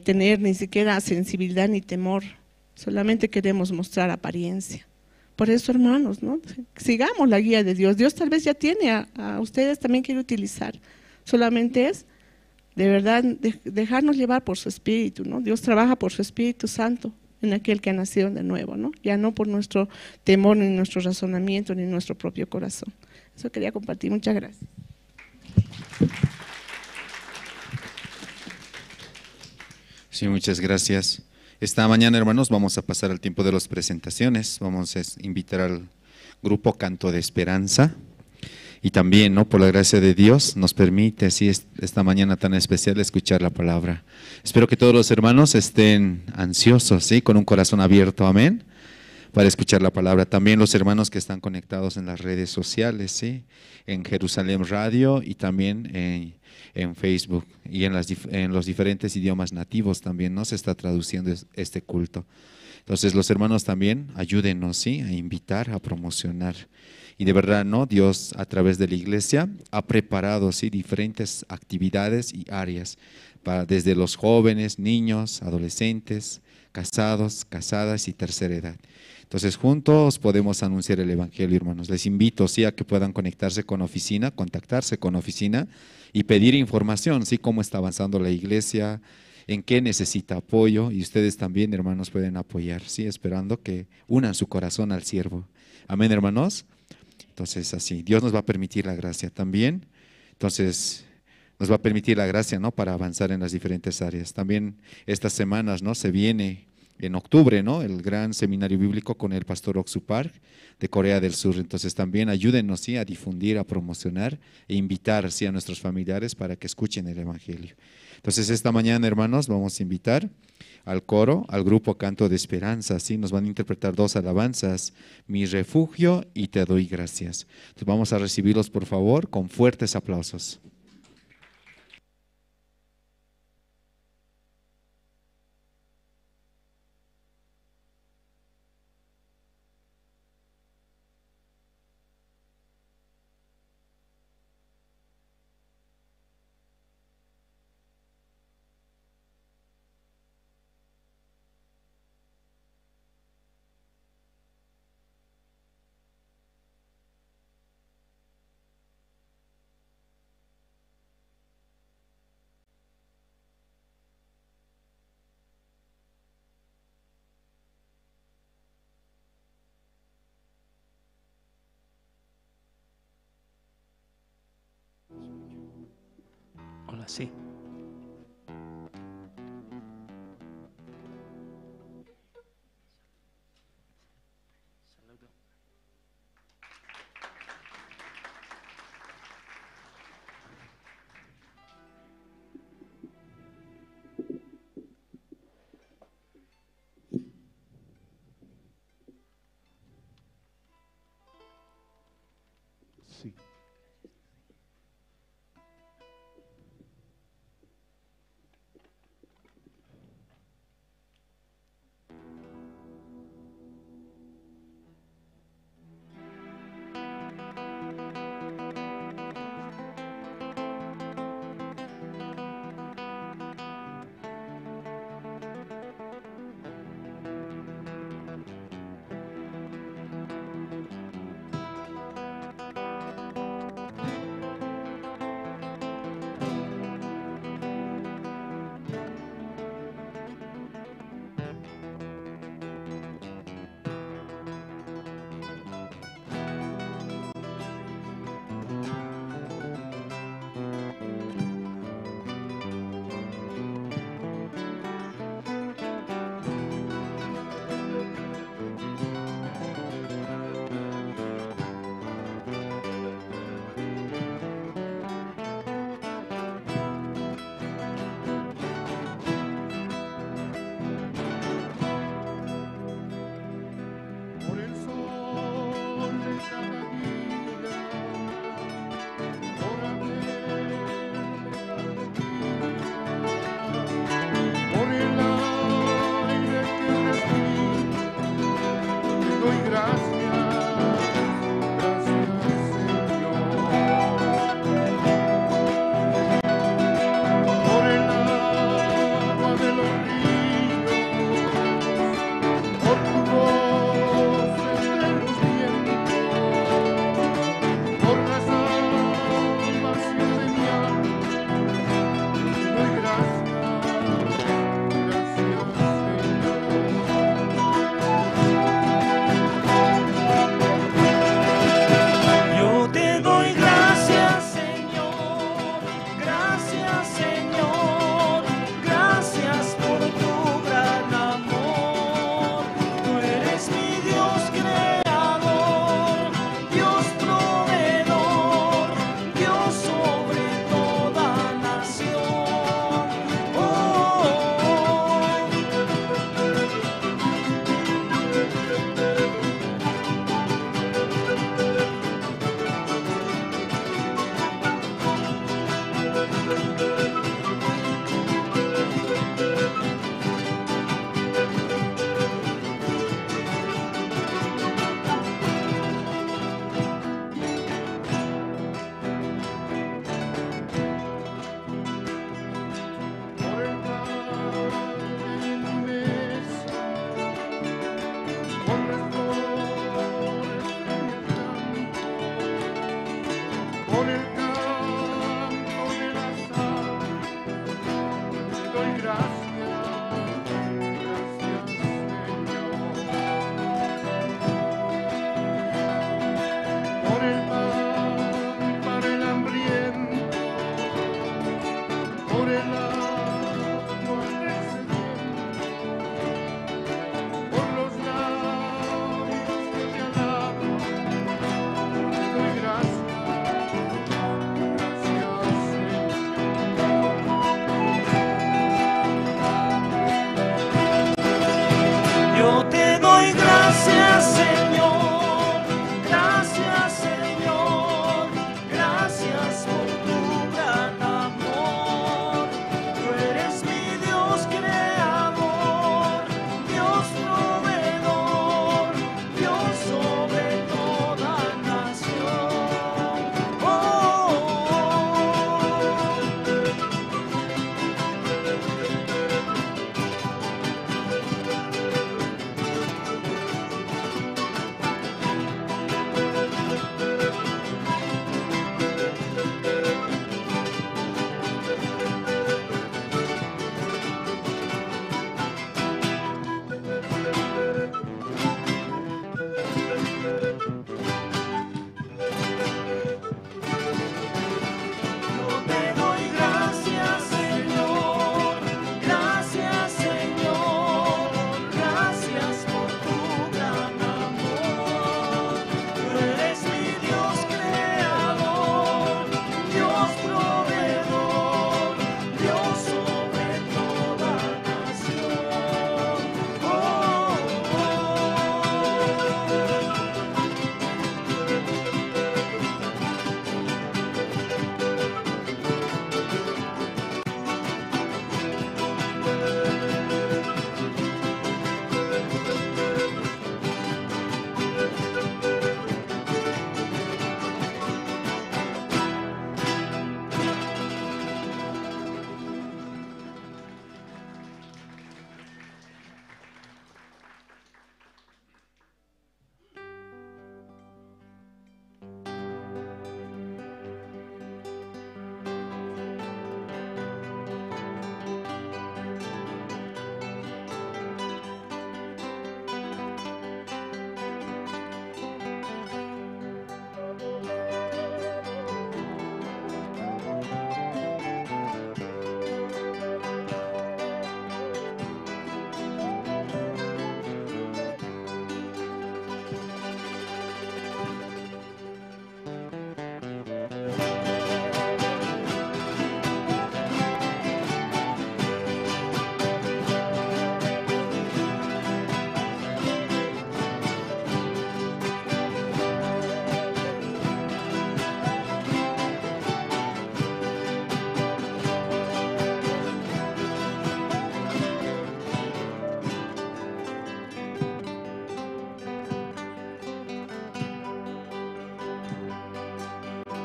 tener ni siquiera sensibilidad ni temor, solamente queremos mostrar apariencia. Por eso, hermanos, ¿no? Sigamos la guía de Dios. Dios tal vez ya tiene a ustedes, también quiere utilizar, solamente es de verdad dejarnos llevar por su Espíritu, ¿no? Dios trabaja por su Espíritu Santo en aquel que ha nacido de nuevo, ¿no? Ya no por nuestro temor, ni nuestro razonamiento, ni nuestro propio corazón. Eso quería compartir. Muchas gracias. Sí, muchas gracias. Esta mañana, hermanos, vamos a pasar al tiempo de las presentaciones. Vamos a invitar al grupo Canto de Esperanza. Y también, ¿no? Por la gracia de Dios, nos permite así esta mañana tan especial escuchar la palabra. Espero que todos los hermanos estén ansiosos, ¿sí? Con un corazón abierto, amén, para escuchar la palabra. También los hermanos que están conectados en las redes sociales, ¿sí? En Jerusalén Radio y también en Facebook y en los diferentes idiomas nativos también, ¿no? Se está traduciendo este culto. Entonces los hermanos también ayúdenos, ¿sí? A invitar, a promocionar. Y de verdad, ¿no? Dios a través de la iglesia ha preparado, ¿sí? Diferentes actividades y áreas desde los jóvenes, niños, adolescentes, casados, casadas y tercera edad. Entonces juntos podemos anunciar el evangelio, hermanos. Les invito, ¿sí? A que puedan conectarse con oficina, contactarse con oficina y pedir información, ¿sí? Cómo está avanzando la iglesia, en qué necesita apoyo, y ustedes también, hermanos, pueden apoyar, ¿sí? Esperando que unan su corazón al siervo. Amén, hermanos. Entonces, así, Dios nos va a permitir la gracia también. Entonces, nos va a permitir la gracia, ¿no? Para avanzar en las diferentes áreas. También estas semanas, ¿no? Se viene en octubre, ¿no? El gran seminario bíblico con el pastor Oksu Park de Corea del Sur. Entonces, también ayúdenos, ¿sí? A difundir, a promocionar e invitar, ¿sí? A nuestros familiares para que escuchen el evangelio. Entonces, esta mañana, hermanos, vamos a invitar al coro, al grupo Canto de Esperanza, ¿sí? Nos van a interpretar dos alabanzas, Mi refugio y Te doy gracias. Entonces vamos a recibirlos, por favor, con fuertes aplausos. Sí. Sí.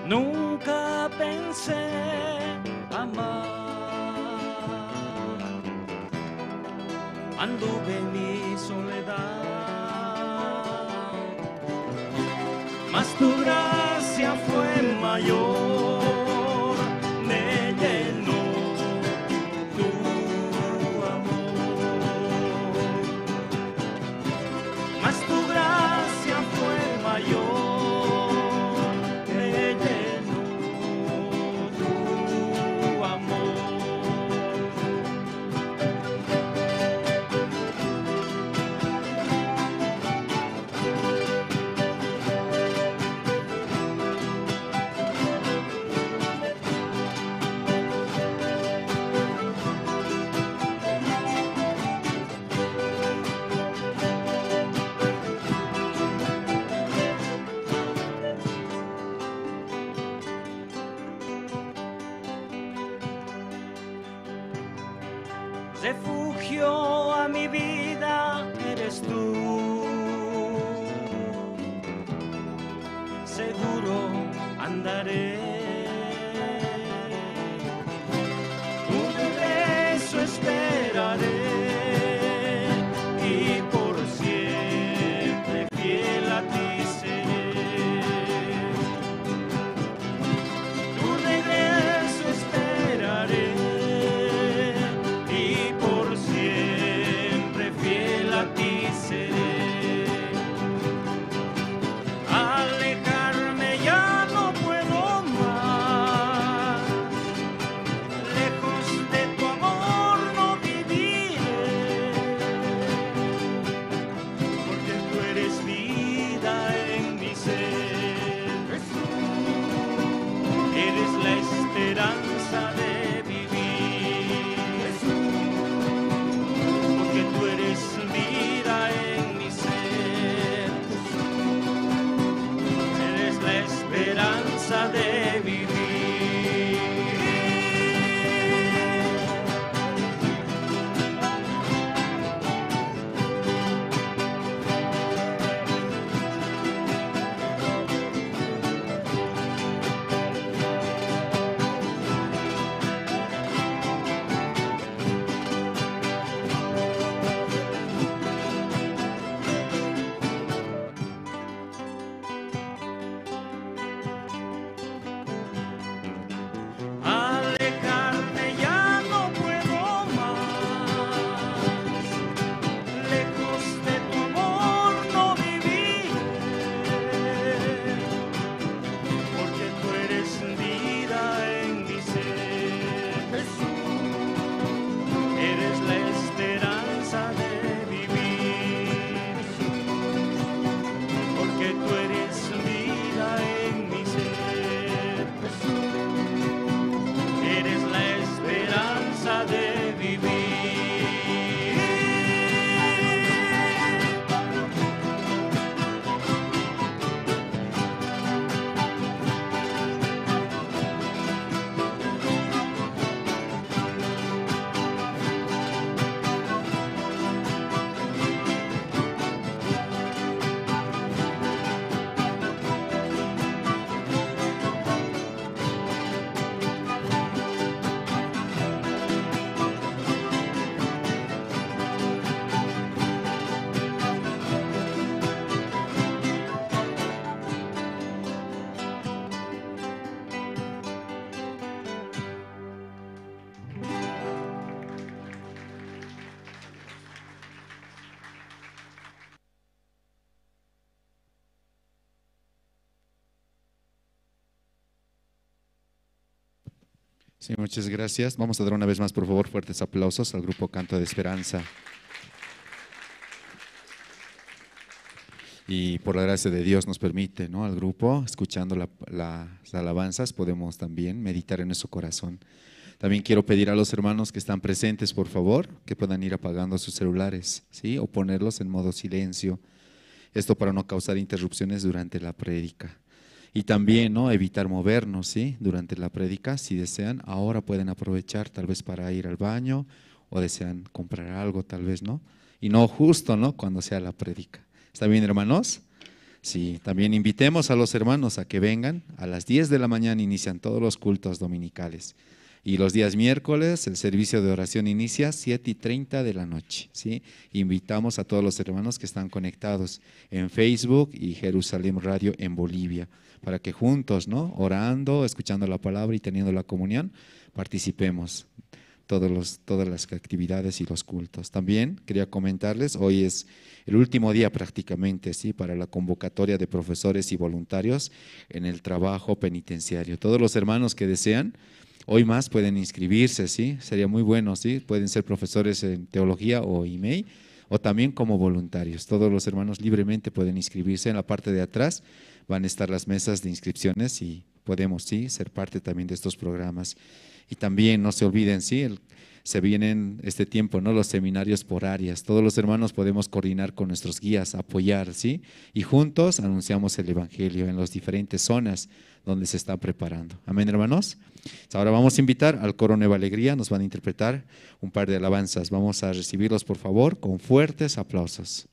Nunca pensé amar. Anduve en mi soledad, mas tu gracia fue mayor, me llenó tu amor. Mas tu gracia fue mayor, me llenó tu amor. Refugio a mi vida eres tú, seguro andaré, tu regreso esperaré y por siempre fiel a ti seré. Tu regreso esperaré y por siempre fiel a ti seré. Alejarme ya no puedo más, lejos de tu amor no viviré, porque tú eres vida en mi ser. Eres la esperanza de vivir, porque tú eres vida en mi ser. Eres la esperanza de vivir. Alejarme ya no puedo más, lejos de tu amor no viviré, porque tú eres vida en mi ser. Eres la esperanza de vivir, porque tú eres vida en mi ser. Eres la esperanza de vivir. Sí, muchas gracias. Vamos a dar una vez más, por favor, fuertes aplausos al grupo Canto de Esperanza. Y por la gracia de Dios nos permite, ¿no?, al grupo, escuchando las alabanzas, podemos también meditar en nuestro corazón. También quiero pedir a los hermanos que están presentes, por favor, que puedan ir apagando sus celulares, ¿sí?, o ponerlos en modo silencio. Esto para no causar interrupciones durante la prédica. Y también, ¿no?, evitar movernos, ¿sí?, durante la prédica. Si desean, ahora pueden aprovechar tal vez para ir al baño o desean comprar algo tal vez, ¿no? Y no justo, ¿no?, cuando sea la prédica. ¿Está bien, hermanos? Sí, también invitemos a los hermanos a que vengan. A las 10 de la mañana inician todos los cultos dominicales. Y los días miércoles el servicio de oración inicia 7:30 de la noche. ¿Sí? Invitamos a todos los hermanos que están conectados en Facebook y Jerusalén Radio en Bolivia, para que juntos, ¿no?, orando, escuchando la palabra y teniendo la comunión, participemos todas las actividades y los cultos. También quería comentarles, hoy es el último día prácticamente, ¿sí?, para la convocatoria de profesores y voluntarios en el trabajo penitenciario. Todos los hermanos que desean, hoy más pueden inscribirse, ¿sí? Sería muy bueno, ¿sí? Pueden ser profesores en teología o IMEI, o también como voluntarios. Todos los hermanos libremente pueden inscribirse. En la parte de atrás van a estar las mesas de inscripciones y podemos, ¿sí?, ser parte también de estos programas. Y también no se olviden, ¿sí?, se vienen este tiempo, ¿no?, los seminarios por áreas. Todos los hermanos podemos coordinar con nuestros guías, apoyar, ¿sí?, y juntos anunciamos el Evangelio en las diferentes zonas donde se está preparando. Amén, hermanos. Ahora vamos a invitar al coro Nueva Alegría, nos van a interpretar un par de alabanzas. Vamos a recibirlos, por favor, con fuertes aplausos.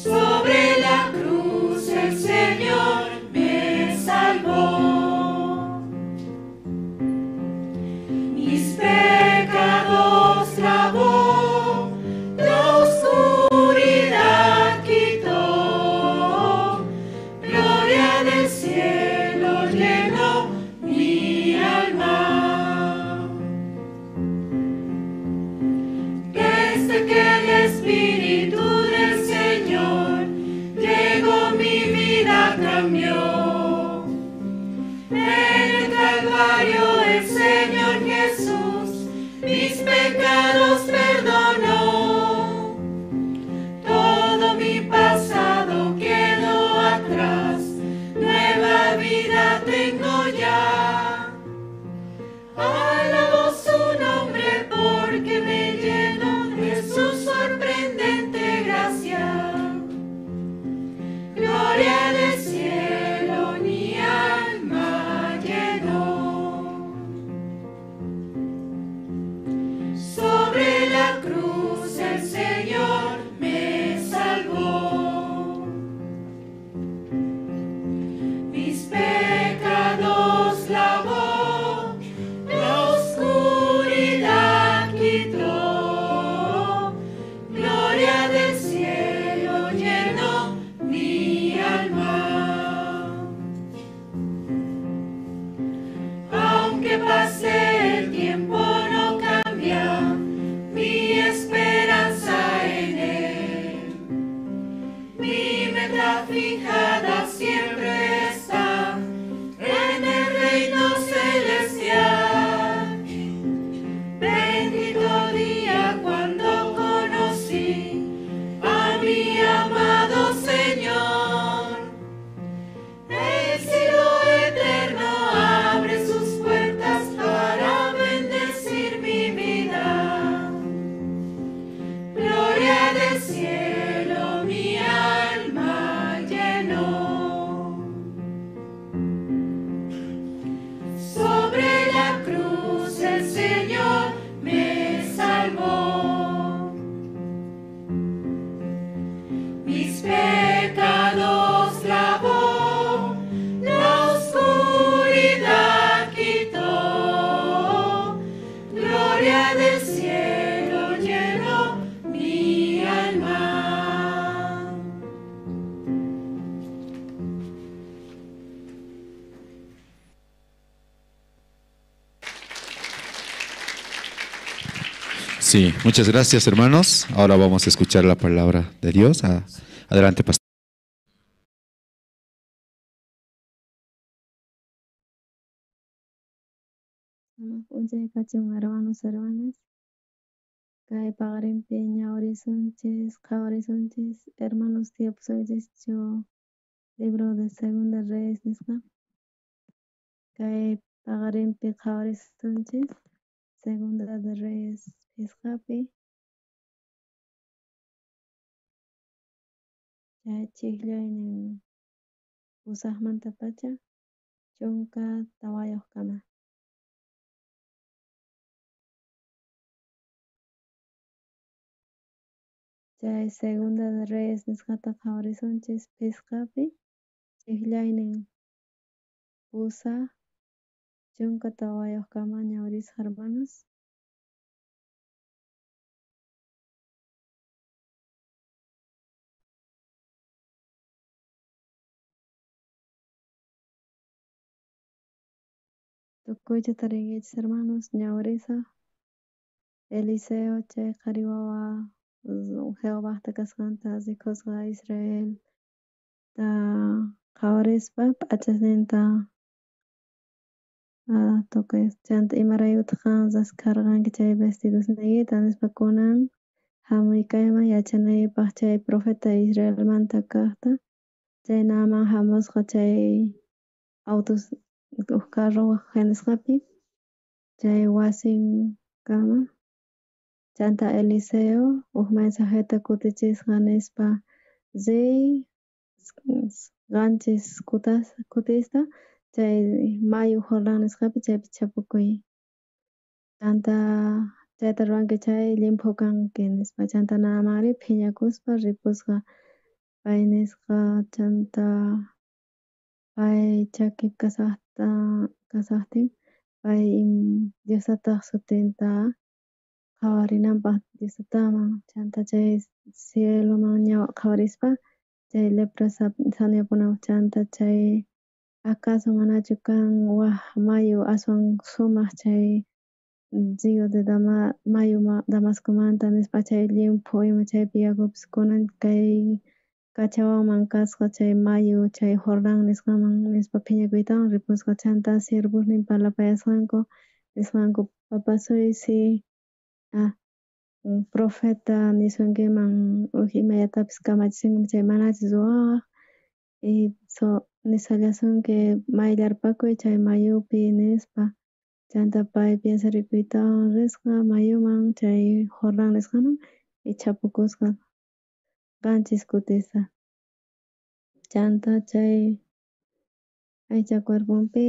Sobre la cruz el Señor me salvó. meta fijada siempre está en el reino celestial. Bendito día cuando conocí a mi amado Señor. El cielo eterno abre sus puertas para bendecir mi vida. Gloria del cielo mi alma llenó. Sobre la cruz el Señor me salvó. Mis pecados lavó, la oscuridad quitó. Gloria del cielo llenó mi alma. Sí, muchas gracias, hermanos. Ahora vamos a escuchar la palabra de Dios. Adelante, pastor. Hermanos, hermanas, Kay pagarin peña horizontes, horizontes, hermanos tiempos yo libro de Segunda Reyes, ¿no? Kay pagarin peca horizontes, Segunda de Reyes, escape, ya chiglia en usahman tapacha, chonka tawayo kama. Ya Segunda de Reyes, Niscata horizontes, escape, chiglia en usa, chonka tawayo kama, ñauris hermanos. Tukuy taringuich hermanos, ñaurisa, Eliseo, che Kariwawa, Jehová te cascanta, zikosga Israel, ta Kawarispa, pachasnenta, toque, chant imarayut khan, zaskargan, que chay vestidos negita, nispakunan, Hamikaima, yachanay, pachay, profeta Israel, manta kahta, chay nama, hamos, chay autos, carro, genescapi, chay wasin, kama. Chanta Eliseo, mensajeta kutichisqa nispa zey ganchis kutista chay mayu jordan nisqapi chaypi chapukuy. Chanta chayta ruranki chay limpu kanki nispa chanta namari phiñakuspa ripusqa pay nisqa chanta pay chaki kasaqtin pay Diosataq sutinta qhawarinanpaq Diosataman chanta chay cieloman ñawi qhawarispa chay lepra saneakunawan chanta chay acaso manachu kan waq mayu aswan sumaq chay río de Damascomanta nispa chay limpu ima chaypi yakupis kunan kay kachawanman kasqa chay mayu chay Jordan nisqaman nispa phiñakuytawan ripusqa chanta siervosnin palapayasqanku nisqanku papasuysi profeta nisunkiman imayatapis kamachisinku chay manachis wawaq y nisallasunki mayllarpakuy chay mayupi nispa chanta pay piensarikuytawan risqa mayuman chay Jordan nisqaman y chapukusqa qanchis kutista chanta chay aycha cuerpunpi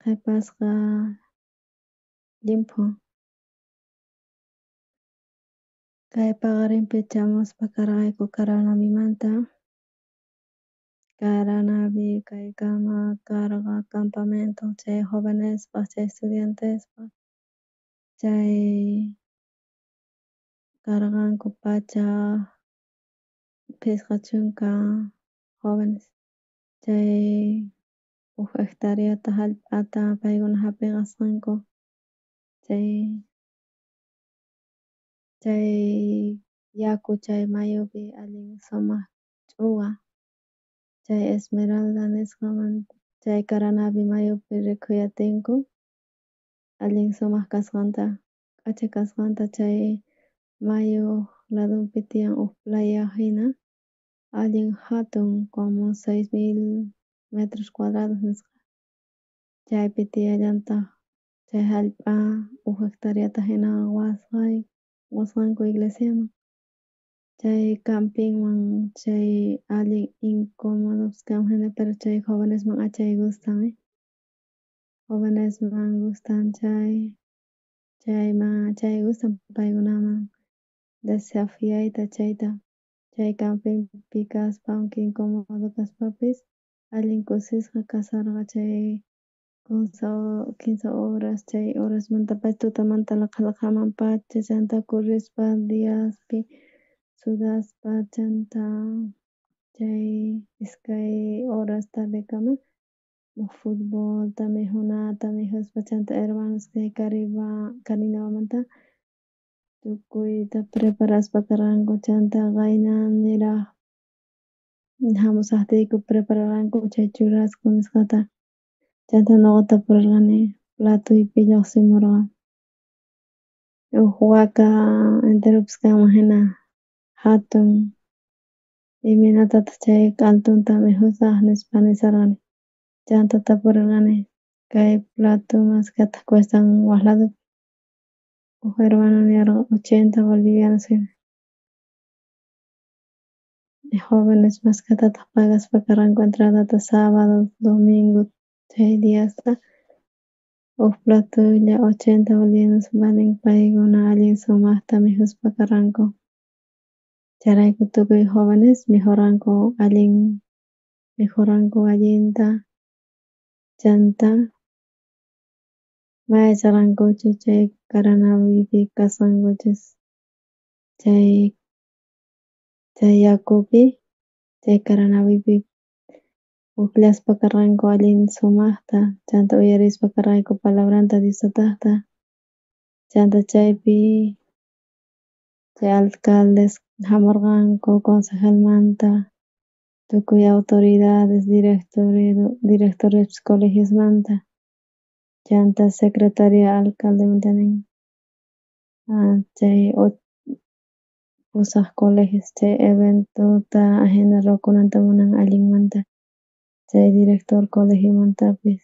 qhipasqa limpu kay pagarinpi chamuspa karayku Karanamimanta Karanapi kay kama karqa campamento chay jovenespa chay estudiantespa chay karqanku pacha pisqa chunka jóvenes chay hectareata hallp'ata paykuna hap'iqasqanku chay yaku chay mayupi allin sumaq uwa chay Esmeralda nisqaman chay Caranavi mayupi rikuyatinku allin sumaq kasqanta k'acha kasqanta chay mayu ladunpi tiyan huk playa hina allin hatun como 6000 metros cuadrados nisqa chaypi tiyallantaq chay hallp'a huk hectareata hina wasqanku iglesiaman chay campingman chay allin incómodos kan hina pero chay jóvenesman achay gustan jóvenesman gustan chay gustan paykunaman desafiayta chayta chay campingpi kaspa aunque incómodo kaspapis allin kusisqa kasharqa chay 15 horas chay horasmantapash tutamanta laqa laqaman pacha chanta correspa diaspi sudaspa chanta chay iskay horas tardekaman futbolta mijunata mijuspa chanta hermanos kay Carinawamanta tukuyta preparaspa karqanku chanta qayna niraq hamusaqtiyku prepararqanku chay churrasco nisqata chanta ñuqata purarqani platuypi lluqsimurqa huk waka enteropas kanman hina hatun iminatataq chay altunta mijusaq nispa nisarqani chantata purarqani kay plato maskata cuestan wak ladopi huk hermano niyarqa 80 bolivianos hina jóvenes maskatataq pagaspa karqanku entradata sábado, domingo chay diasta huk platolla 80 bolivianos valin paykuna allin sumaqta mijuspa karqanku chayrayku tukuy jóvenes mijuranku allinta chanta mayacharqankuchu chay Caranavipi kasqankuchus chay yakupi chay Caranavipi upyaspa karqanku allin sumaqta chanta uyarispa karqayku palabranta Diostataqta chanta chaypi chay alcaldes hamurqanku concejalmanta tukuy autoridades directores colegiosmanta chanta secretaria alcaldemanta nin chay pusaq colegios chay eventota agenda rukunanta munan allinmanta chay director colegiomantapis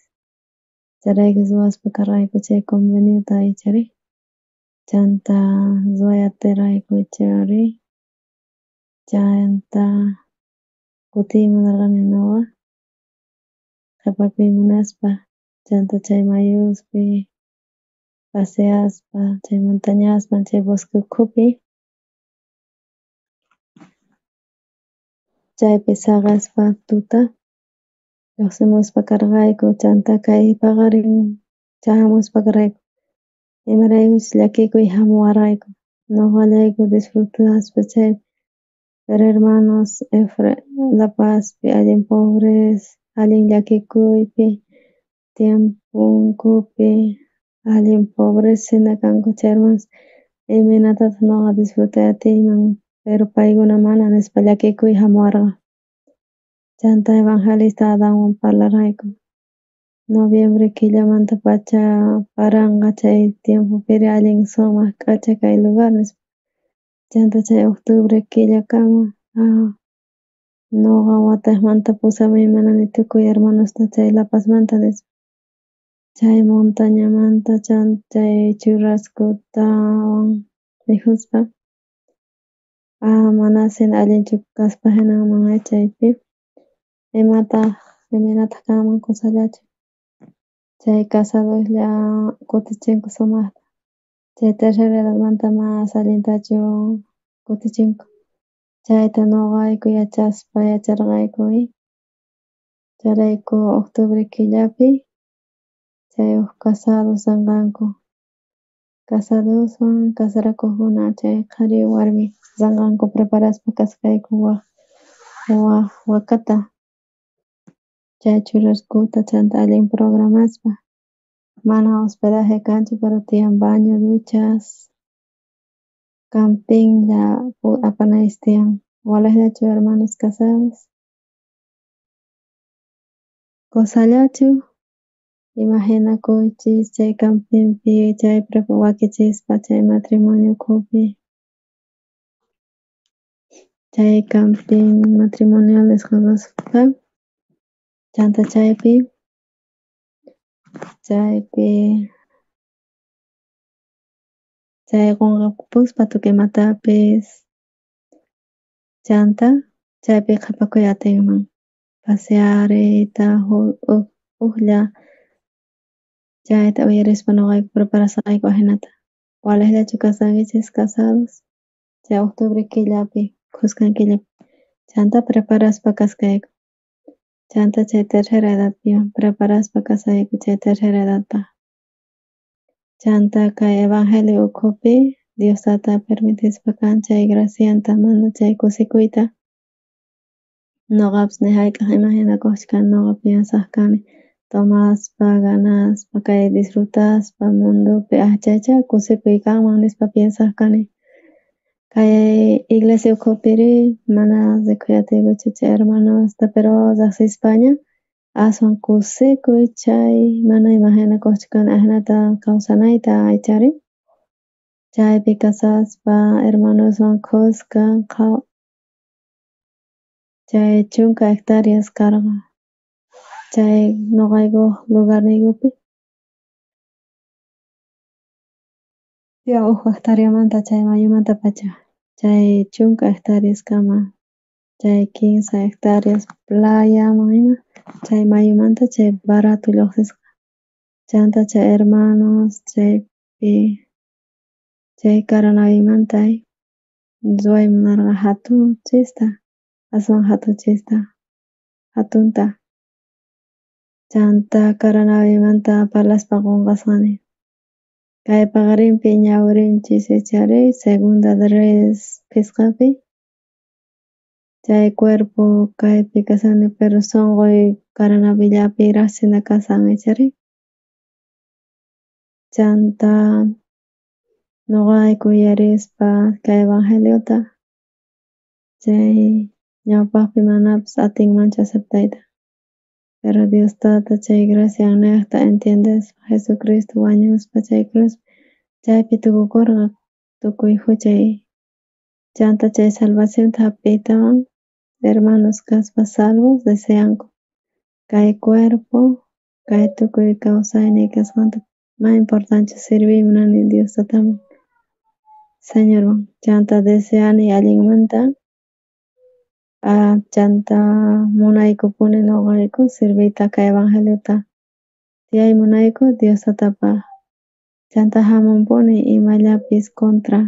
chayrayku suwaspa karqayku chay conveniota chariq chanta suwayatiraykuchari chanta kutiy munarqani ñuqa qhipapi munaspa chanta chay mayuspi paseaspa chay montañasman chay bosque ukhupi chaypi saqaspa tuta lluqsimuspa karqayku chanta kay paqarin chayamuspa karqayku imaraykuchus llakikuy hamuwarqayku ñuqallayku disfrutaspa chay hermanos La Pazpi allin pobres allin llakikuypi tiyan punkupi allin pobres shina kanku chay hermanos iminatataq ñuqa disfrutayatiyman pero paykuna mana nispa llakikuy hamuwarqa chanta evangelista Adanwan parlarqayku noviembre killamanta pacha paranqa chay tiempupiri allin sumaq k'acha kay lugar nispa chanta chay octubre killakaman ñuqa wataqmanta pusamunani tukuy hermanosta chay La Pazmanta nispa chay montañamanta chay churrascotawan mijuspa manasina allinchu kaspa hinaman chaypi iminataq kanman kusallachik chay casadoslla kutichinku sumaqta chay tercera edadmanta mas allintachu kutichinku chayta ñuqayku yacharqayku chayrayku octubre killapi chay huk casados llankanku casadoswan casarakuqkuna chay qhari warmi llankanku preparaspa kaskayku wakata chay churrascota chanta allin programaspa mana hospedaje kanchu pero tiyan baño, duchas, campinglla apanayush tiyan Walaslachu hermanos casados. Gozallachu. Imaginakuchis chay campinpi chay wakichispa chay matrimonio kupi. Chay camping matrimoniales Jospa. Chanta chaypi chay qunqapuspa tukuymantapis chanta chaypi qhapakuy atinman pasearita uqlla chayta uyarispa ñuqayku preparasaqayku ahinata walaslachu kasankichis casados chay octubre killapi qusqan killapi chanta preparaspa kaskayku chanta chay tercera edadpi preparaspa kasayku chay tercera edadpaq chanta kay evangelio ukhupi Diostata permitispa kan chay gracianta mana chay kusikuyta ñuqapish hayk'aq imaginakushka ñuqa piensaq kani tomaspa ganaspa kay disfrutaspa mundupi aychacha kusikuy kanman nispa piensaq kani kay iglesia ukhupiri mana rikuyatikuchu chay hermanosta pero riqsispaña aswan kusikuy chay mana imaginakushkani ahinata kawsanayta aycharin chaypi kasaspa hermanoswan kuska chay chunka hectáreas karqa chay ñuqayku lugarniykupi huk hectareamanta chay mayumanta pacha chay chunka hectáreas kama chay 15 hectáreas playaman ima chay mayumanta chay barato lluqsisqa chanta chay hermanos chaypi chay Caranavímanta Ruay munarqa hatuchista aswan hatuchista hatunta chanta Caranavímanta Palaspa qunqasqani kay paqarinpi ñawirinchis icharin segunda de Reyes pisqapi chay cuerpo kaypi kasani pero sunqoy Caranavillapi riqsina kasan icharin chanta ñuqayku uyarispa kay evangeliota chay ñawpaqpi manapas atinmanchu aceptayta pero Diostata chay gracian niqta entiendespa Jesucristo wañuspa chay cruzpi chaypi tukukurqa tukuy huchay chanta chay salvacionta hap'iytawan hermanos kaspa salvos deseanku kay cuerpo kay tukuy kawsayniy kasqanta mana importanchu sirvimunani Diostataman Señorwan chanta deseani allinmanta chanta munaykupuni ñuqayku sirviyta kay evangeliota tiyay munayku Diostatapaq chanta hamunpuni imallapis contra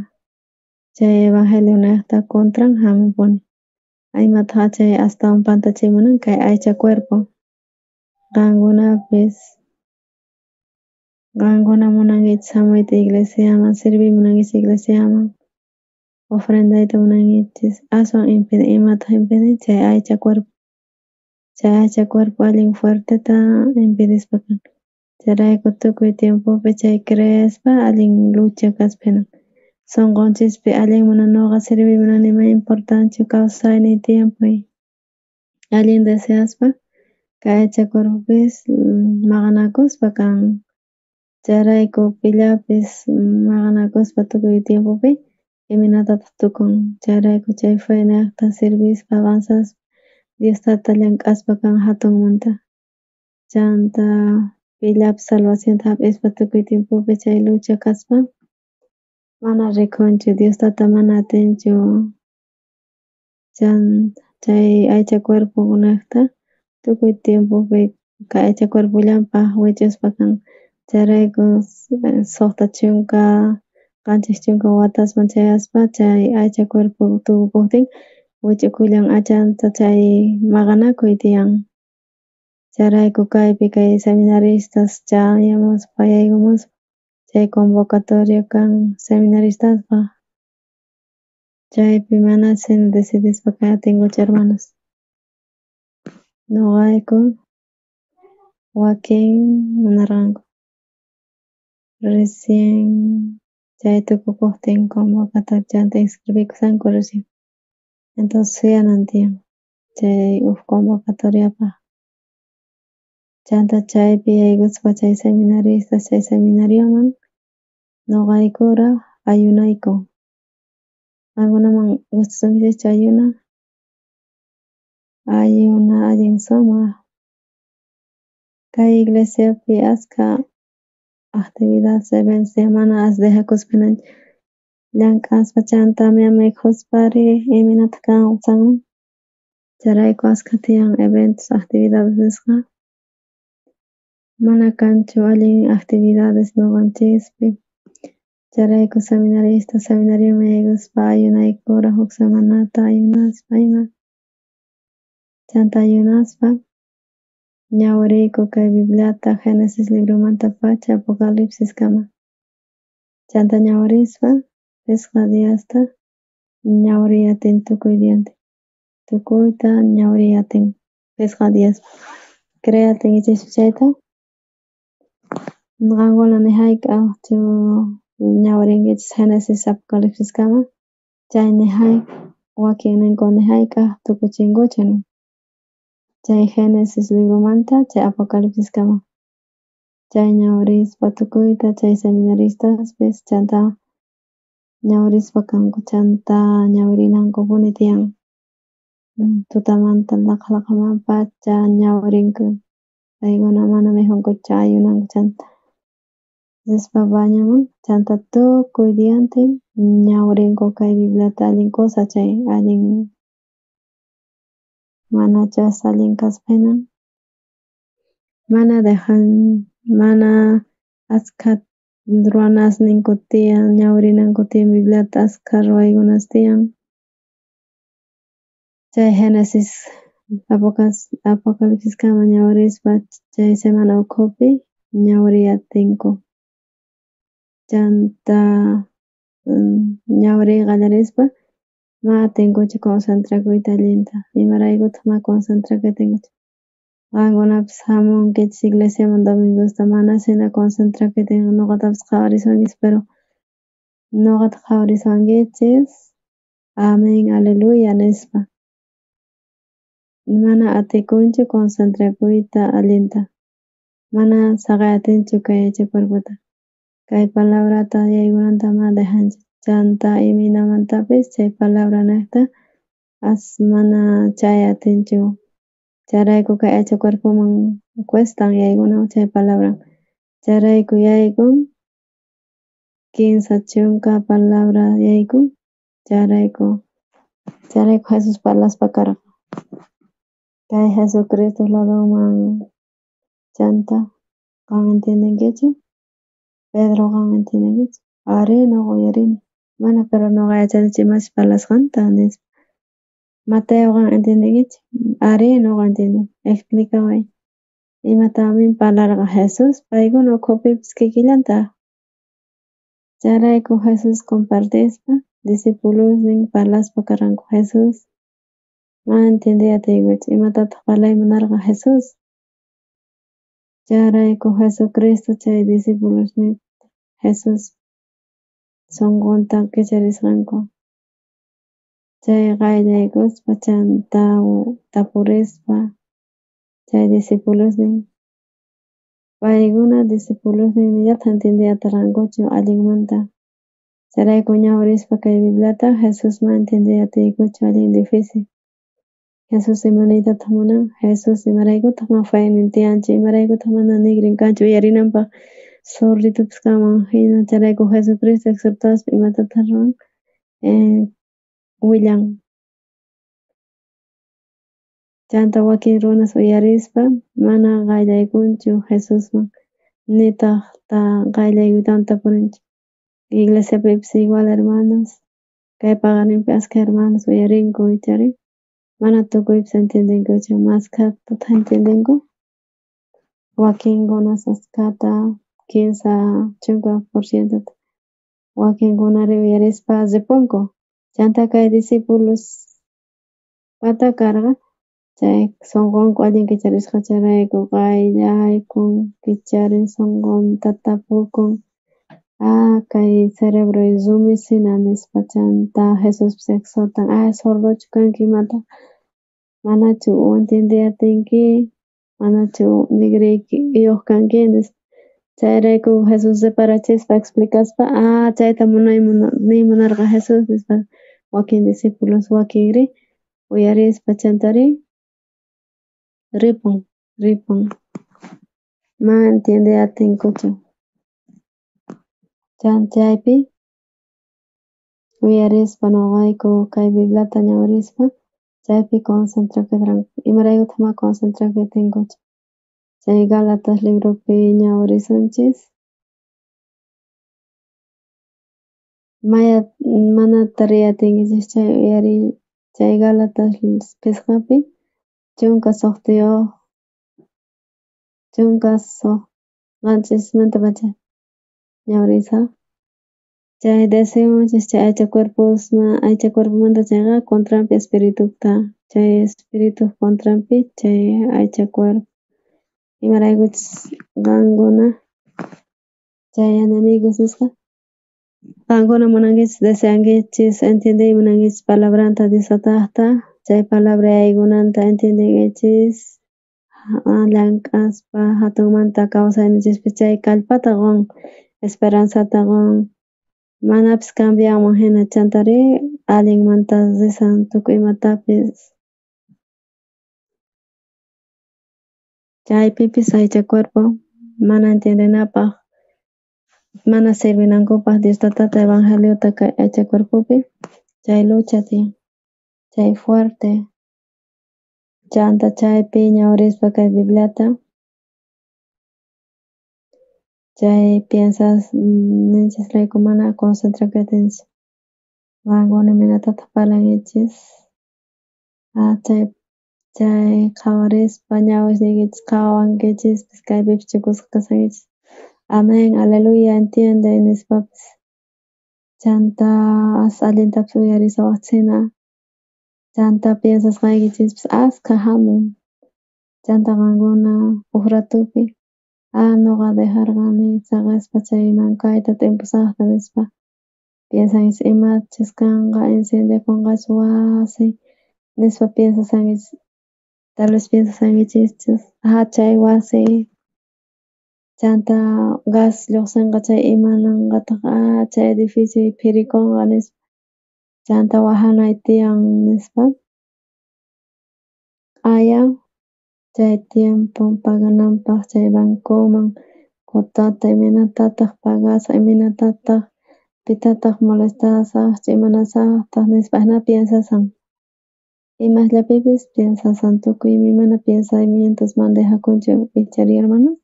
chay evangelio niqta contran hamunpuni imataq chay astawan pantachaymunan kay aycha cuerpo qankuna munankichis hamuyta iglesiaman sirvimunankichis iglesiaman ofrendayta munankichis aswan imataq impidin chay aycha cuerpo allin fuerteta impidispa kan chayrayku tukuy tiempopi chay creespa allin lucha kaspina sunqunchikpi allinmunani ñuqa sirvimunani mana importanchu kawsayniy tiempoy allin deseaspa kay aycha cuerpopis maqanakuspa kan chayrayku pillapis maqanakuspa tukuy tiempopi iminatataq tukun chayrayku chay fe niqta sirvispa avanzaspa Diostata llank'aspa kan hatunmanta chanta pillapi salvacionta hap'ispa tukuy tiempopi chay lucha kaspa mana rikunchu Diostata mana atinchu chay aycha cuerpo niqta tukuy tiempopi kay aycha cuerpollanpaq wichuspa kan chayrayku suqta chunka qanchis chunka watasman chayaspa chay aycha cuerpo tukupuktin wichukullan achanta chay maqanakuy tiyan chayrayku kaypi kay seminaristas chayamuspa yaykumuspa chay convocatoria kan seminaristaspa chaypi mana simi decidispa kay atinkuchu hermanos ñuqayku wakin munarqanku recién chay tukupuktin convocatoria chanta inscribikusanku recién Entonces suyanantiyan chay convocatoriapa. Chanta chaypi yaykuspa chay seminaristas chay seminarioman noqaykura ayunaykun. Algunaman gustunkichikchu ayuna allin sumaq. Kay iglesiapi ashka actividades eventos mana dejakuspinanchik llank'aspa chantami mikhusparin imanata kawsan. Chayrayku ashka tiyan eventos actividades nisqa mana kanchu allin actividades ñuqanchikpi. Chayrayku seminarista seminarioman yaykuspa ayunaykura huk semanata ayunaspa ima. Chanta ayunaspa ñawiriyku kay Bibliata Génesis libromanta pacha Apocalipsiskama. Chanta ñawirispa pisqa diasta ñawiriyatin tukuy dianta. Tukuyta ñawiriyatin pisqa días. Creatinkichikchu chayta? Qankuna nijayka ñawirinkichik Génesis Apocalipsiskama. Chay nijay wakin ninkuna nijayka tukuchinkuchu nin. Chay Génesis libromanta chay Apocalipsiskama. Chay ñawirispa tukuyta chay seminaristaspis chanta ñawirispa kanku chanta ñawirinankupuni tiyan. Tutamanta laqa laqamanpacha ñawirinku. Paykuna mana mikhunkuchu ayunanku chanta. Rispa bañoman chanta tukuy diantin ñawirinku kay Bibliata allin kusa chay allin manachas allin kaspina mana ashka ruanasninku tiyan ñawirinanku tiyan Bibliata ashka ruwaykunas tiyan. Chay Génesis Apocalipsiskama ñawirispa chay semana ukhupi ñawiriyatinku. Chanta ñawiri qallarispa ma atinkuchu concentrakuyta allinta imaraykutaq ma concentrakuyta atinkuchu. Qankunapish hamunkichik iglesiaman domingosta mana sina concentrakuyta ñuqatapish qhawarispankichik pero ñuqata qhawarispankichik amen aleluya nispa. Mana atikunchu concentrakuyta allinta. Mana saqay atinchu kay yachakurputa. Kay palabrata yaykunanta ma dejanchik. Chanta iminamantapish chay palabra niqta mana chay atinchu. Chayrayku kay aycha cuerpoman cuestan yaykunawan chay palabra. Chayrayku yaykun quinsa chunka palabra yaykun. Chayrayku Jesus parlaspa karqa. Kay Jesucristo ladoman chanta qan entendinkichu? Pedro qan entendinkichu? Ari ñuqa uyarini. Mana pero ñuqa yachani imashi parlasqanta nispa. Mateo qan entendinkichu? Ari ñuqa entendini. Explicaway. Imatami parlarqa Jesus paykuna ukhupipish kikillanta. Chayrayku Jesus compartispa discipulusnin parlaspa karqanku Jesus. Mana entendiyatiykuchu imatataq parlayman narqa Jesus. Chayrayku Jesucristo chay discipulusnin Jesus sunqunta kicharisqanku. Chay qayllaykuspa chanta tapurispa chay discipulusnin paykuna discipulusnin nillatak entendiyatarqankuchu allinmanta. Chayrayku ñawirispa kay Bibliata Jesus ma entendiyatiykuchu allin difícil. Jesus imaniytataq munan, Jesus imaraykutaq ma faynin tiyanchu, imaraykutaq mana nigrin kanchu uyarinanpaq sorditupish kanman hina chayrayku Jesucristo exhortashpa imatataq ruran willan. Chanta wakin runas uyarispa mana qayllaykunchu Jesusman nitaqta qayllaykuyta tapurinchu. Iglesiapipish igual hermanos, kay paganinpi ashka hermanos uyarinku wicharin mana tukuypish entendinkuchu maskhatata entendinku. Wakinkunas ashkata quinsa chunka porcientota wakinkunari uyarispa ripunku. Chanta kay discipulos pata karqa chay sunqunku allin kicharisqa chayrayku qayllaykun kicharin sunqunta tapukun kay cerebro y zumisinan nispachanta Jesús exhortan sordochu kanki mata manachu entendiatinki manachu nigriki yoq kanki chayrayku Jesús separachispa explicaspa chayta munarqa Jesús nispa wakin discípulos wakinri uyarispa chantari ripan ma entiendiatinkuchu chaypi uyarispa noqayku kay Bibliata ñawirispa chaypi concentrakedranku imaraykutaq ma concentrakitinkuchu chay Galatas libropi ñawirisunchis manata riyatinkichik chay chay Galatas pisqapi chunka suqtiyuq chunka suqanchikmantapacha ñawirisaq chay decimunchis chay aycha cuerpomanta chayqa contranpi espirituta chay espiritu contranpi chay aycha cuerpo imaraykuchus qankuna chay enemigos nisqa qankuna munankichis deseankichis entendey munankichis palabranta Diostataqta chay palabra yaykunanta entendikichis llank'aspa hatunmanta kawsayninchikpi chay kallpata qun esperanzata qun manapis cambianman hina chantari allinmanta risan tukuy imatapis chaypipis aycha cuerpo mana entiendinapaq mana sirvinankupaq Diostatata evangeliota kay aycha cuerpopi chay lucha tiyan chay fuerte chanta chaypi ñawirispa kay Bibliata chay piensas ninchisrayku mana concentrakitinchik qankuna imatataq parlankichis chay qawarispa ñawishnikichis qawankichispis kaypipish chukusqa kasankichis amen aleluya entiende nispapis chanta allintapish uyarisawaq china chanta piensasqaykichispis ashka hamun chanta qankuna huk ratupi ñuqa dejarqani chaqaspa chay mankayta timpusaqta nispa piensankichis imachis kanqa incendiakunqachu wasi nispa piensasankichis tal vez piensasankichis chay wasi chanta gas lluqsinqa chay imananqataq chay edificio phirikunqa nispa chanta wahanay tiyan nispa chay tiempo pagananpaq chay bancoman kutata iminatataq pagasaq iminatataq pitataq molestasaq imanasaqtaq nispa hina piensasan imashllapipas piensasan tukuymi mana pensamientos mana dejakunchu ichari hermanos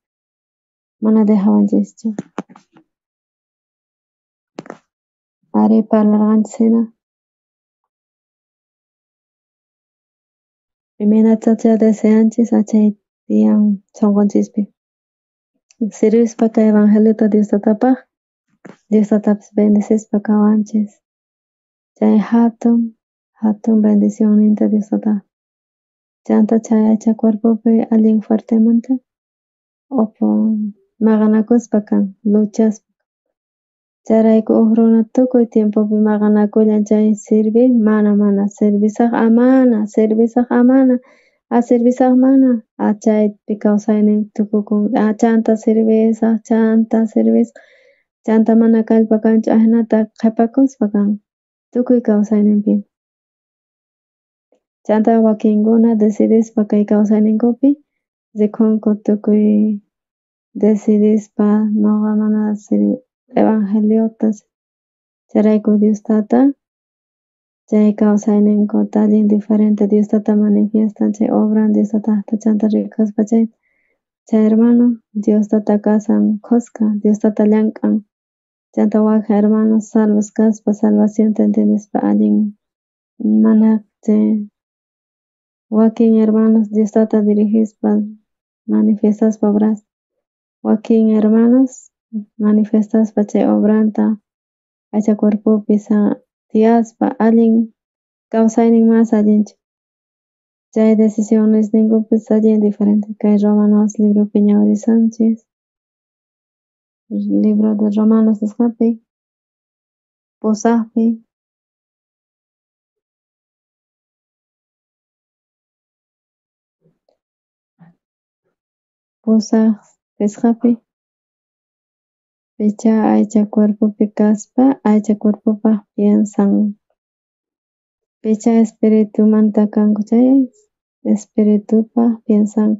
mana dejawanchikchu ari parlarqanchis hina imanatacha deseanchis chay tiyan sunqunchikpi sirvispa kay evangeliota Diostatapaq Diostatapis bendecespa kawanchis chay hatun bendición ninta Diostataq chanta chay aycha cuerpopi allin fuertemanta maqanakuspa kan luchaspa chayrayku huk runa tukuy tiempopi maqanakullan chay sirvi mana servisaq amana servisaq mana chaypi kawsaynin tukukun chanta servisaq chanta mana kallpa kanchu hinata qhipakuspa kan tukuy kawsayninpi chanta wakinkuna decidispa kay kawsayninkupi rikunku tukuy decidispa ñuqa mana evangeliota chayrayku Diostata chay kawsayninkuta allin diferente Diostata manifiestan chay obran Diostataqta chanta rikaspa chay hermano Diostata kasan qusqa Diostata llank'an chanta wakin hermanos salvos kaspa salvacionta entendispa allin mana chay wakin hermanos Diostata dirigispa manifestaspa obras wakin hermanos manifestaspa chay obranta aycha cuerpopi tiyaspa allin kawsaynin mas allinchik chay decisiones ninkupis allin diferente kay Romanos libropi ñawirisunchis libro de Romanos escape, posajpi, posaj escape, picha aycha cuerpo picaspa, aycha cuerpo pa piensan, picha espíritu manta kanko chay, espíritu pa piensan.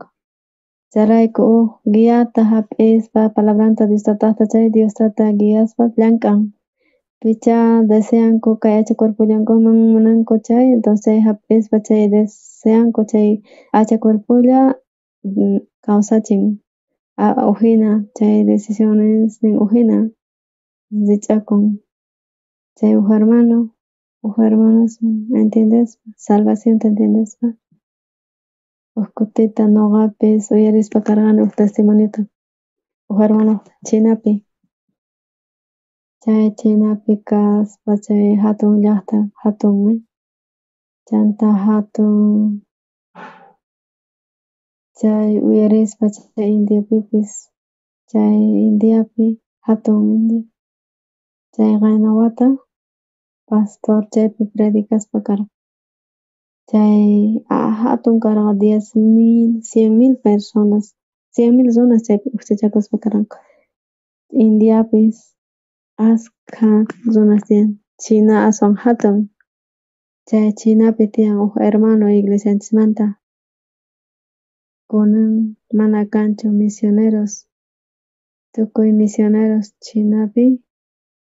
Charayku guiata hap'ispa palabranta Dios tatata chay Dios tata guiaspa llankan. Picha deseanku kay acha cuerpo llankuman munanku chay, entonces hap'ispa chay deseanku chay acha cuerpolla kawsachin. Ujina chay decisiones nin ujina dichakun. Chay hermanos, ¿me entiendes? Salvación, ¿te entiendes? Uskutita noqapis uyarispa karqani testimonito hermano Chinapi. Chay Chinapi kaspa chay hatun llaqta hatunmi. Chanta hatun chay uyarispa chay Indiapipis. Chay Indiapi hatun India. Chay qayna wata pastor chaypi predicaspa karqa. Chay hatun karqa 10,000, 100,000 personas, 100,000 zonas chaypi uchachakaspa karqanku. Indiapis ashka zonas tiyan. China aswan hatun. Chay Chinapi tiyan hermano iglesianchismanta. Kunan mana kanchu misioneros. Tukuy misioneros Chinapi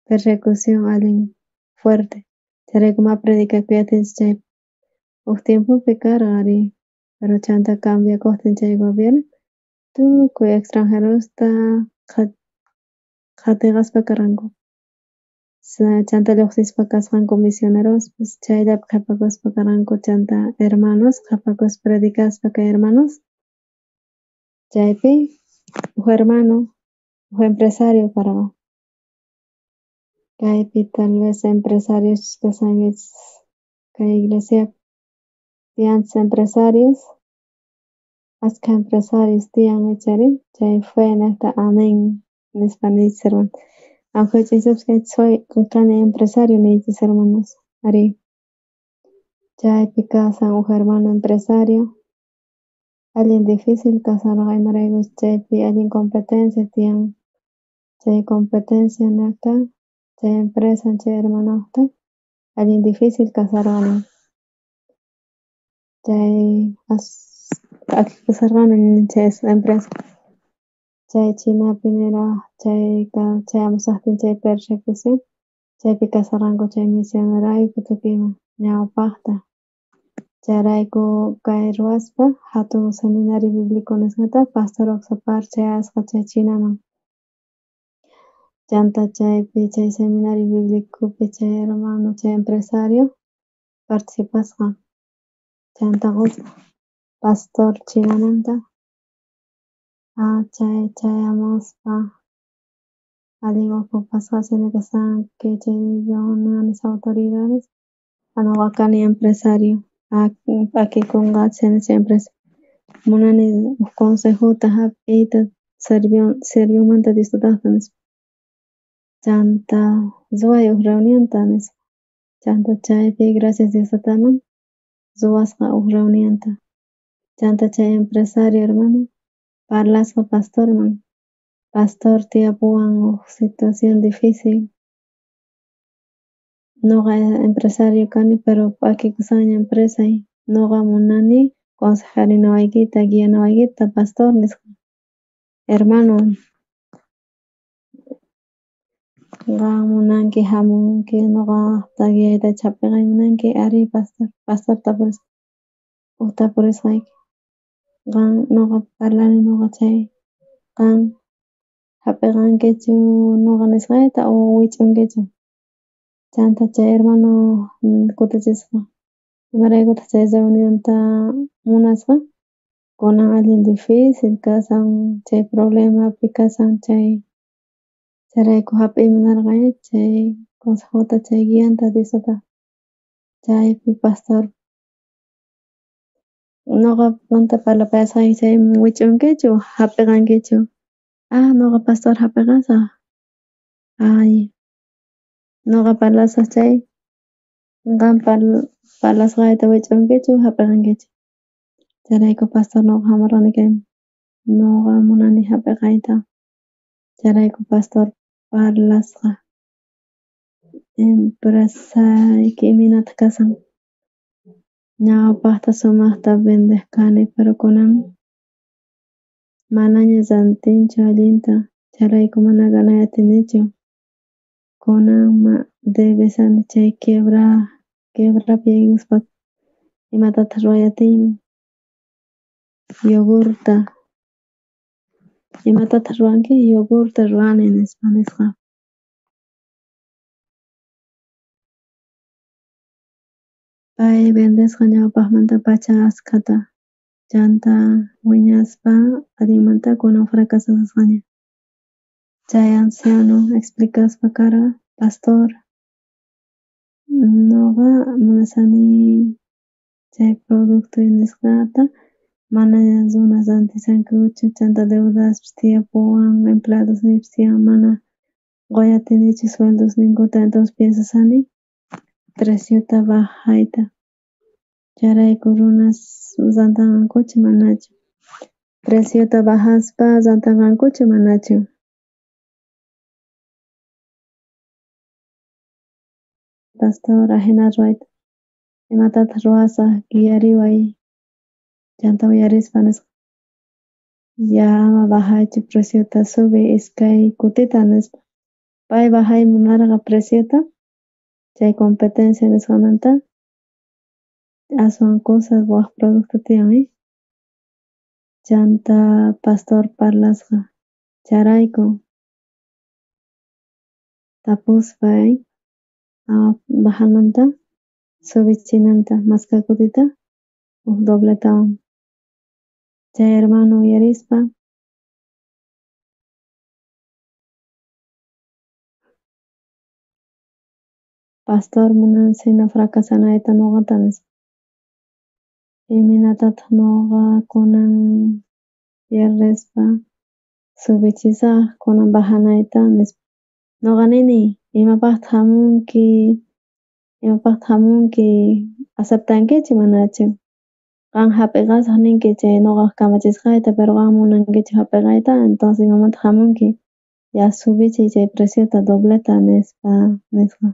persecución allin fuerte. Chayraykuma predicakuy atinchik chaypi. Tiempopi karqari, pero chanta cambiakuqtin chay gobierno tukuy extranjerosta qatiqaspa karqanku. Chanta lluqsispa kasqanku misionerospis chayllapi qhipakuspa karqanku chanta hermanos qhipakuspa predicaspa kay hermanos. Chaypi hermano empresario karqa. Kaypi tal vez empresarios kashanchis kay iglesiapi. Tiyanchis empresarios, ashka empresarios tiyan chari, chay fe niqta amén nispa ninchis hermano. Aunque chaypish soy kani empresario ninchis hermanos, ari. Chaypi kasan hermano empresario, allin difícil kasharqa imaraykuchus chaypi allin competencia tiyan. Chay competencia niqta, chay empresa chay hermanoqta allin difícil kasharqani. Chay kasharqani chay empresa. Chay Chinapi niraq chay amusaqtin chay persecución chaypi kasharqanku chay misionarayku tukuyman ñawpaqta. Chayrayku kay ruwaspa hatun seminario biblico nisqata pastor Oxapar chayasqa chay Chinaman. Chanta chaypi chay seminario biblicopi chay hermano chay empresario participasqa. Chanta pastor Chinamanta chayamuspa allin ocupasqa sinakusqanki chay reuniones autoridades nuqa kani empresario pakikunqa chay empresa munani consejota hap'iyta serviumanta Dios tataqta nispa. Chanta suway reunionta nispa. Chanta chaypi gracias Dios tataman suwasqa reunionta. Chanta chay empresario hermano parlasqa pastorman. Pastor tiyapuwan situación difícil. Nuqa empresario kani pero pakikusaqña empresa nuqa munani consejarinawayta guianawaykita pastor nisqa. Hermano qan munanki hamunki nuqaqta guiayta chapiqay munanki ari pastor tapurisqa tapurisqayki. Qan nuqa parlani nuqa chay qan hapiqankichu nuqa nisqayta o wich'unkichu. Chanta chay hermano kutachisqa imaraykutaq chay reunionta munasqa kunan allin difícil kasan chay problemapi kasan chayrayku hap'iyta munarqay chay consejota chay guianta Dios tataq. Chaypi pastor nuqapanta parlapayasqayki chay wich'unkichu hapiqankichu. Nuqa pastor hap'iqasaq Ay, noqa parlasa chay qan parlasqayta wich'unkichu hap'iqankichu. Chayraykun pastor noqa hamurini kayman. Noqa munani hap'iqayta. Chayraykun pastor parlasqa empresayki imanata kasan. Ñawpaqta sumaqta bendiq kani, pero kunan manaña llantinchu allinta. Chayrayku mana ganay atinichu. Kunanma debesani chay quebrapi nispa imatataq ruray atiyman. Yogurta, imatataq ruranki? Yogurta rurani nisqa. Pay bendisqa ñawpaqmanta pacha askata llanta wiñaspa allinmanta kunan fracasasasqaña. Chay anciano explicaspa karqa pastor, noqa munasani chay producto nisqata manaña runas llantisankuchu, chanta deudaspish tiyapuwan, empleadosnipish tiyan mana quy atinichu sueldosninkuta, entonces piensasani preciota bajayta. Chayrayku runas llantangankuchu manachu, preciota bajaspa llantangankuchu manachu. Pastor ahina rurayta, imatataq ruwasaq yuyariway, llanta uyarispa nisqa. Ya ama bajaychu preciota, subi iskay kutita nispa. Pay bajay munarqa preciota, chay competencia nisqamanta aswan cosas waq producto tiyan, chanta pastor parlasqa charayku tapuspay bajananta, subichinanta maska kutita dobletawan. Chay hermano uyarispa pastor munan sina fracasanayta noqata nispa. Iminatataq noqa kunan yarqispa subichisaq kunan bajanayta nispa. Noqa nini imapaqtaq hamunki aceptankichu manachu? Qan hap'iqasaq ninki chay noqaq kamachisqayta, pero qan munankichu hap'iqayta, entonces imamantaq hamunki ya subichiy chay preciota dobleta nispa.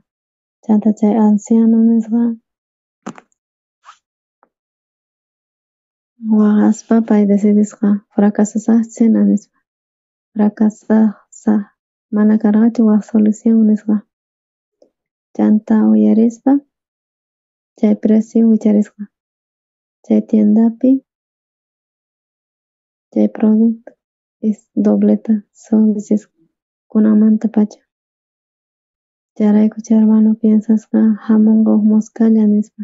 Chanta chay anciano nisqa waqaspa pay decidisqa fracasasaqchina nispa. Fracasasaq mana karqachu waq solución nisqa. Chanta uyarispa chay precio wicharisqa. Chay tiendapi chay producto dobleta subichisqa kunanmanta pacha. Chayrayku chay hermano piensasqa hamunqa huk moscalla nispa.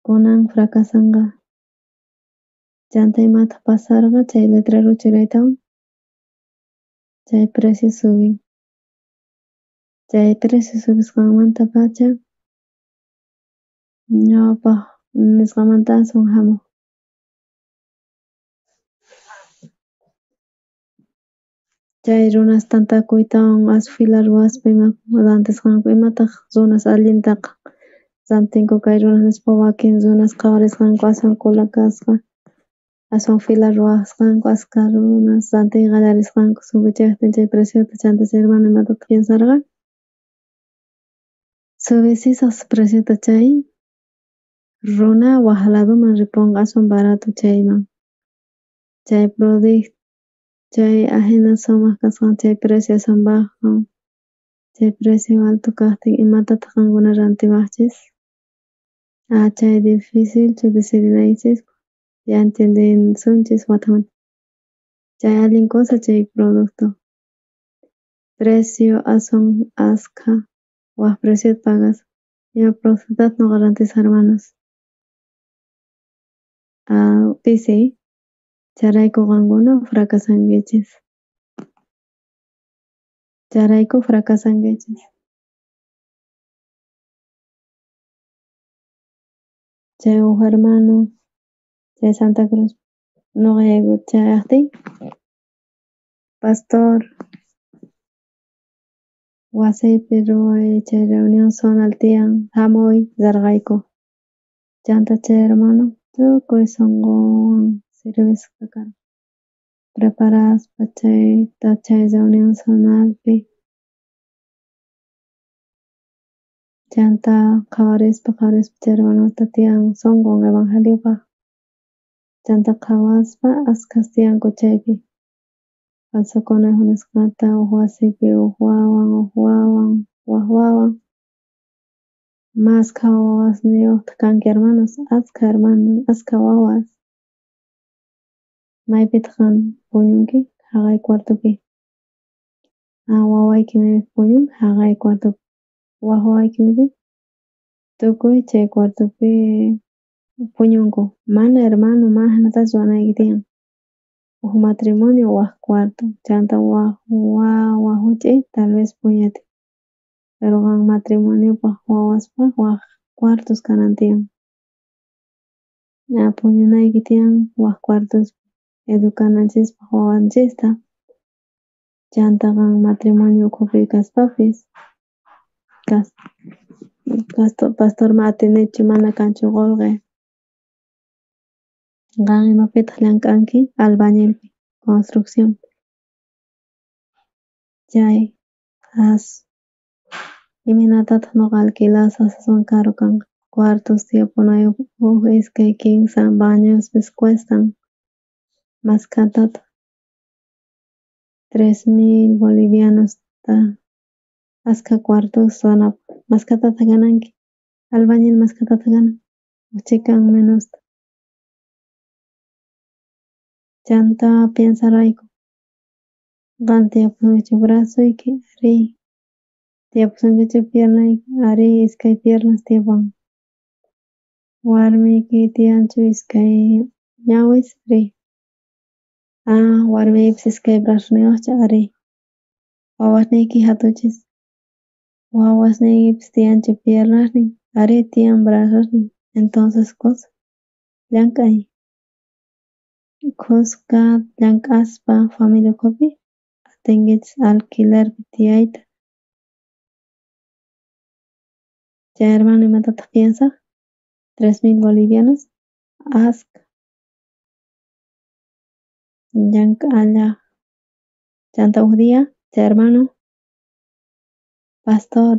Kunan fracasanqa chanta imataq pasarqa chay letrero churaytawan chay precio subin. Chay precio subisqanmanta pacha ñawpaq nisqamanta aswan hamuq. Chay runas tantakuytawan asfila ruwaspa ima rantisqanku, imataq runas allintaqa rantinku kay runas nispa wakin runas qawarisqanku aswan cola kasqa, aswan fila ruwasqanku, askha runas rantiyta qallarisqanku subichiyaptin chay preciota, chanta chay hermano imatataq pensarqa subichisaq preciota chay runa waq ladoman ripunqa aswan baratu chayman. Chay chay ajena sumaq kasqan chay precio aswan bajo, chay precio alto kaqtin imatataq qankuna rantiwaqchis? Chay dificilchu decidiraychis, ya entendisunchis watamanta. Chay allin cosa chay producto, precio aswan askha waq preciota pagasqa. Ima productotataq noqa rantisaq hermanos. Pisi chayrayku qankuna fracasankichis. Chayrayku fracasankichis. Chay huk hermano chay Santa Cruz noqa yaykut chayaqtiy pastor wasiypi chay reunión zonal tiyan hamuy llarqayku. Chanta chay hermano tukuy sunqunwan servisqa karqa. Preparaspa chay reunión zonalpi chanta qhawarispa chay hermanuta tiyan sunqun evangeliopaq. Chanta qhawaspa askhas tiyanku chaypi. Falso conejo nisqata huk wasipi huk wawan mas qhawa wasniyuqta kanki hermanos, askha wawas. Maypitaq puñunki? Haqay cuartopi. Wawayki maypi puñun? Haqay cuartopi. Waq wawaykimipi? Tukuy chay cuartopi puñunku. Mana hermano maqnatachu wanayki tiyan. Huk matrimonio waq cuarto. Chanta waq wawa huch'uy tal vez puñatin. Pero qan matrimoniopaq wawaspa waq cuartos kanan tiyan. Puñunayki tiyan waq cuartospi educananchispaq wawanchista. Chanta qan matrimonio ukhupi kaspapis pastorman atinichu mana kanchu qolqi. Qan imapitaq llamk'anki? Albañilpi, construccionpi. Chay iminatataq ñuqa alquilasaq aswan caro kanqa. Cuartos tiyapunayuq huk iskay kinsa bañospis cuestan maskhatatak 3.000 bolivianosta askha cuartos sunapaq. Maskhatata gananki, albañil maskhatata ganan, chikan menosta. Chanta piensarayku qan tiyapunkichu brazuyki? Ari. Tiyapusunkichu piernayki? Ari iskay piernas tiyapunki. Warmiyki tiyanchu iskay ñawis? Ari. Warmipis iskay brazoniyuqchu? Ari. Wawasniyki hatuchis? Wawasniykipis tiyanchu piernasnin? Ari tiyan brazosnin. Entonces kusa llank'ay. Kuska llank'aspa familia ukhupi atinkichis alquilerpi tiyayta. Chay hermano imatataq piensaq? 3.000 bolivianos askha. Llank'allaq. Chanta huk día chay hermano pastor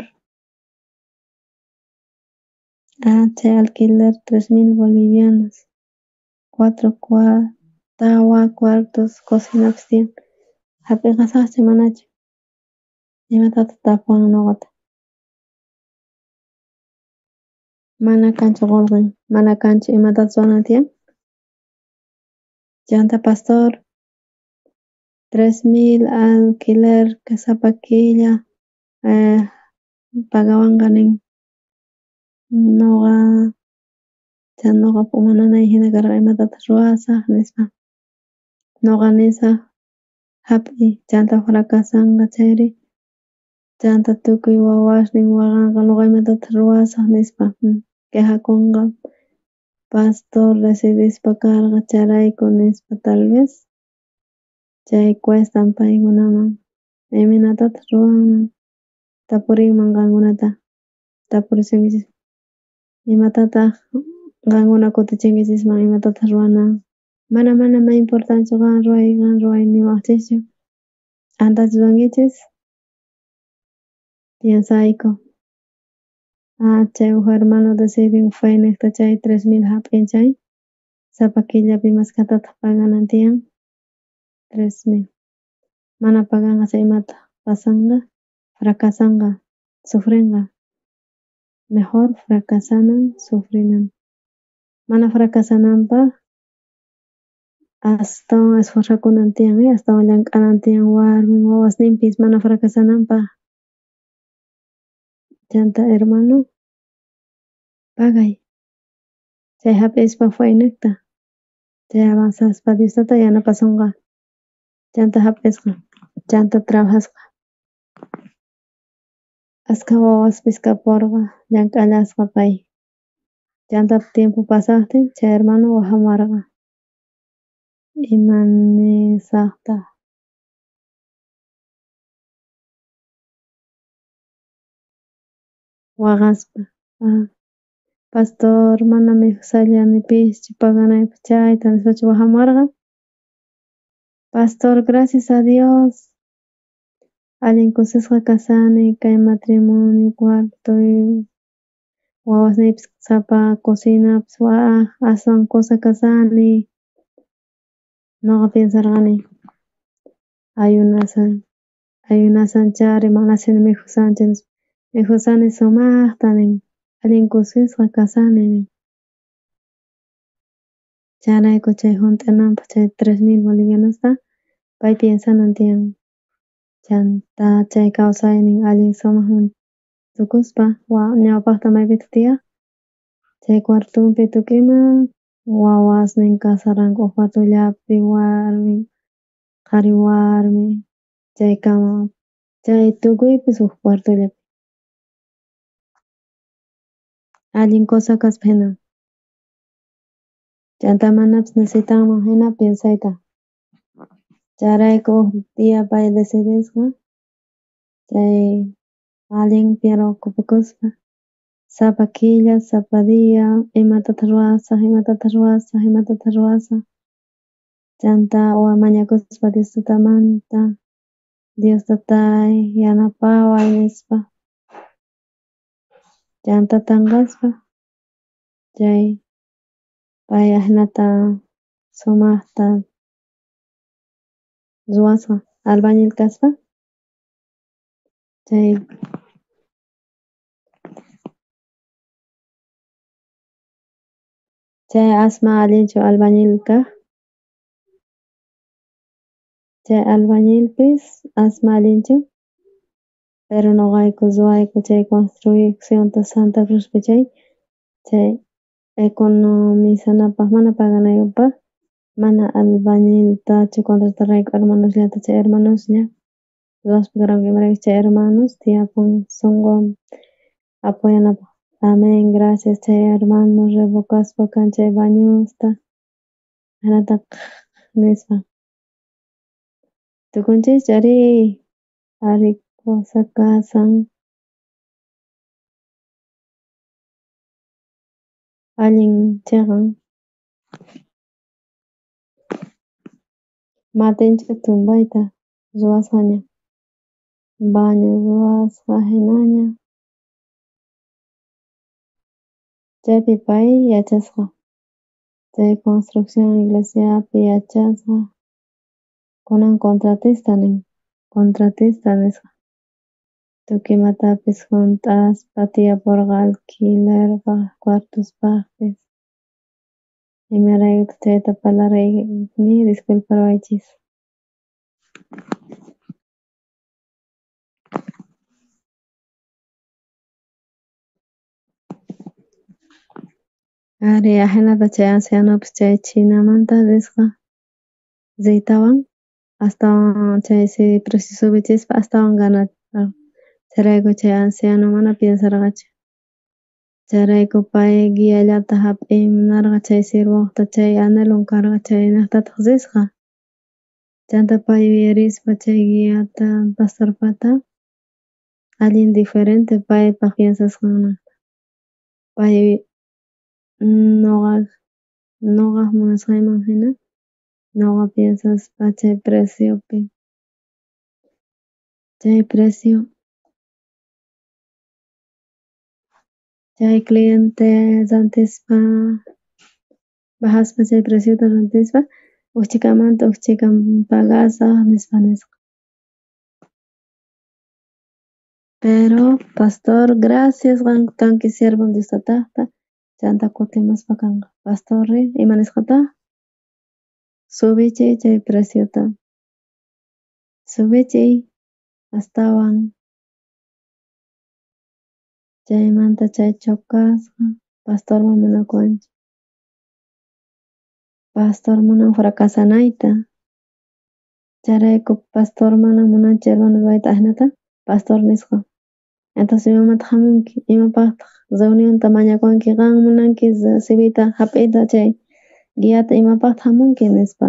chay alquiler 3.000 bolivianos. 4 tawa cuartos, cocinapis tiyan. Hapi qasaqchu manachu? Imatataq tapuwan ñuqata. Mana kanchu qolqin, mana kanchu imatataq ruana tiyan? Chanta pastor 3.000 alquiler sapa killa pagawanqa nin ñuqapuk munanay hina karqa imatataq ruwasaq nispa. Ñuqa nisaq hap'ikuy chanta fracasanqa chayri. Chanta tukuy wawasnin waqanqa ñuqa imatataq ruwasaq nispa quejakunqa. Pastor decidispa karqa chayrayku nispa tal vez chay cuestan paykunaman iminatataq ruwanman tapurinman qankunata. Tapurisunkichis imatataq qankuna kutichinkichisman imatataq ruwana. Mana importanchu qan ruway niwaqchischu. Antachu ruwankichis? Piensayku chay huk hermano decidin fayniqta chay 3.000 hap'inchay sapa killapi maskhatataq paganan tiyan 3.000. Mana paganqa chay imataq pasanqa? Fracasanqa, sufrinqa. Mejor fracasanan, sufrinan. Mana fracasananpaq astawan esforzakunan tiyan, astawan llank'anan tiyan warmin wawasninpis mana fracasananpaq. Chanta hermano pagay. Chay hap'ispa fayniqta. Chay avanzaspa Diostata yanapasunqa. Chanta hap'isqa, chanta trabajasqa. Askha wawaspis kapurqa llank'allasqa pay. Chantapi tiempo pasaqtin chay hermano wahamarqa. Imanisaqtaq. waqaspa. Pastor manami sayanipish paganaypaq chayta nispacha wahamarqa. Pastor, gracias a Dios. Allin kusisqa kasani kay matrimonio cuarto wawasniypis sapa cocinapas aswan kusa kasani. Noqa pensarqani ayunasan chari mana sini mijusanchi nispa. Mijusani sumaqta nin. Allin kusisqa kasani nin. Chayrayku chay hunt'ananpaq chay 3,000 bolivianosta pay piensanan tiyan chanta chay kawsaynin allin sumaqman tukuspa ñawpaqta maypitaq tiyaq chay cuartunpi tukima wawasnin kasaranku huk cuartullapi warmi qhari warmi chay kama chay tukuypis huk cuartullapi allin kusa kaspa hina chanta manapas necesitanman hina pensayta chayrayku huk día pay decidisqa chay allinpiwan ocupakuspa sapa killa sapa día imatataq ruwasaq chanta mañakuspa Dios tutamanta Dios tatay yanapaway nispa chanta tanqaspa chay pay hinata sumaqta ruwasqa albañil kaspa chay asma allinchu albañil kaq chay albañilpis asma allinchu pero nuqayku ruwayku chay construccionta Santa Cruzpi chay economizanapaq mana paganaypaq mana albañiltachu contratarayku hermanosllata chay hermanoslla ruwaspa karanku imaraykuchus chay hermanos tiyapun sunqun apoyanapaq amen gracias chay hermanos revocaspa kan chay bañusta hinata nispa tukunchis ari kusa kasan allin chiqan matinchik tumbayta ruwasqaña baño ruwasqa hinaña chaypi pay yachasqa chay construcción iglesiapi yachasqa kunan contratista nisqa tukimatapis junt'aspa tiyapurqa alquilerpaq cuartospaqpis imaraykutaq chayta parlarini disculparwaychis ari hinata chay ancianopis chay Chinamanta risqa Zeytawan astawan chay subichishpa astawan ganarqan chayrayku chay anciano mana pensarqachu chayrayku pay guiallata hap'iy munarqa chay sirwakuqta chay anhelon karqa chay llaqtataq risqa chanta pay yuyarispa chay guiata pastorpata allin diferente paypaq piensasqanmanta pay nuqaq munasqayman hina nuqa piensaspa chay precio chay cliente rantispa bajaspa chay preciota rantispa uch'ikamanta uch'ika pagasaq nisqa pero pastor gracias kanki siervo Dios tataqta chanta kutimuspa kanqa pastorri ima nisqataq subichiy chay preciota subichiy astawan chaymanta chay chukasqa pastorman munakuwanchik pastor munan fracasanayta chayrayku pastor mana munanchu hermano ruwayta hinata pastor nisqa entonces imamataq hamunki imapaqtaq reunionta mañakuwanki qan munanki CVta hap'iyta chay guiata imapaqtaq hamunki nispa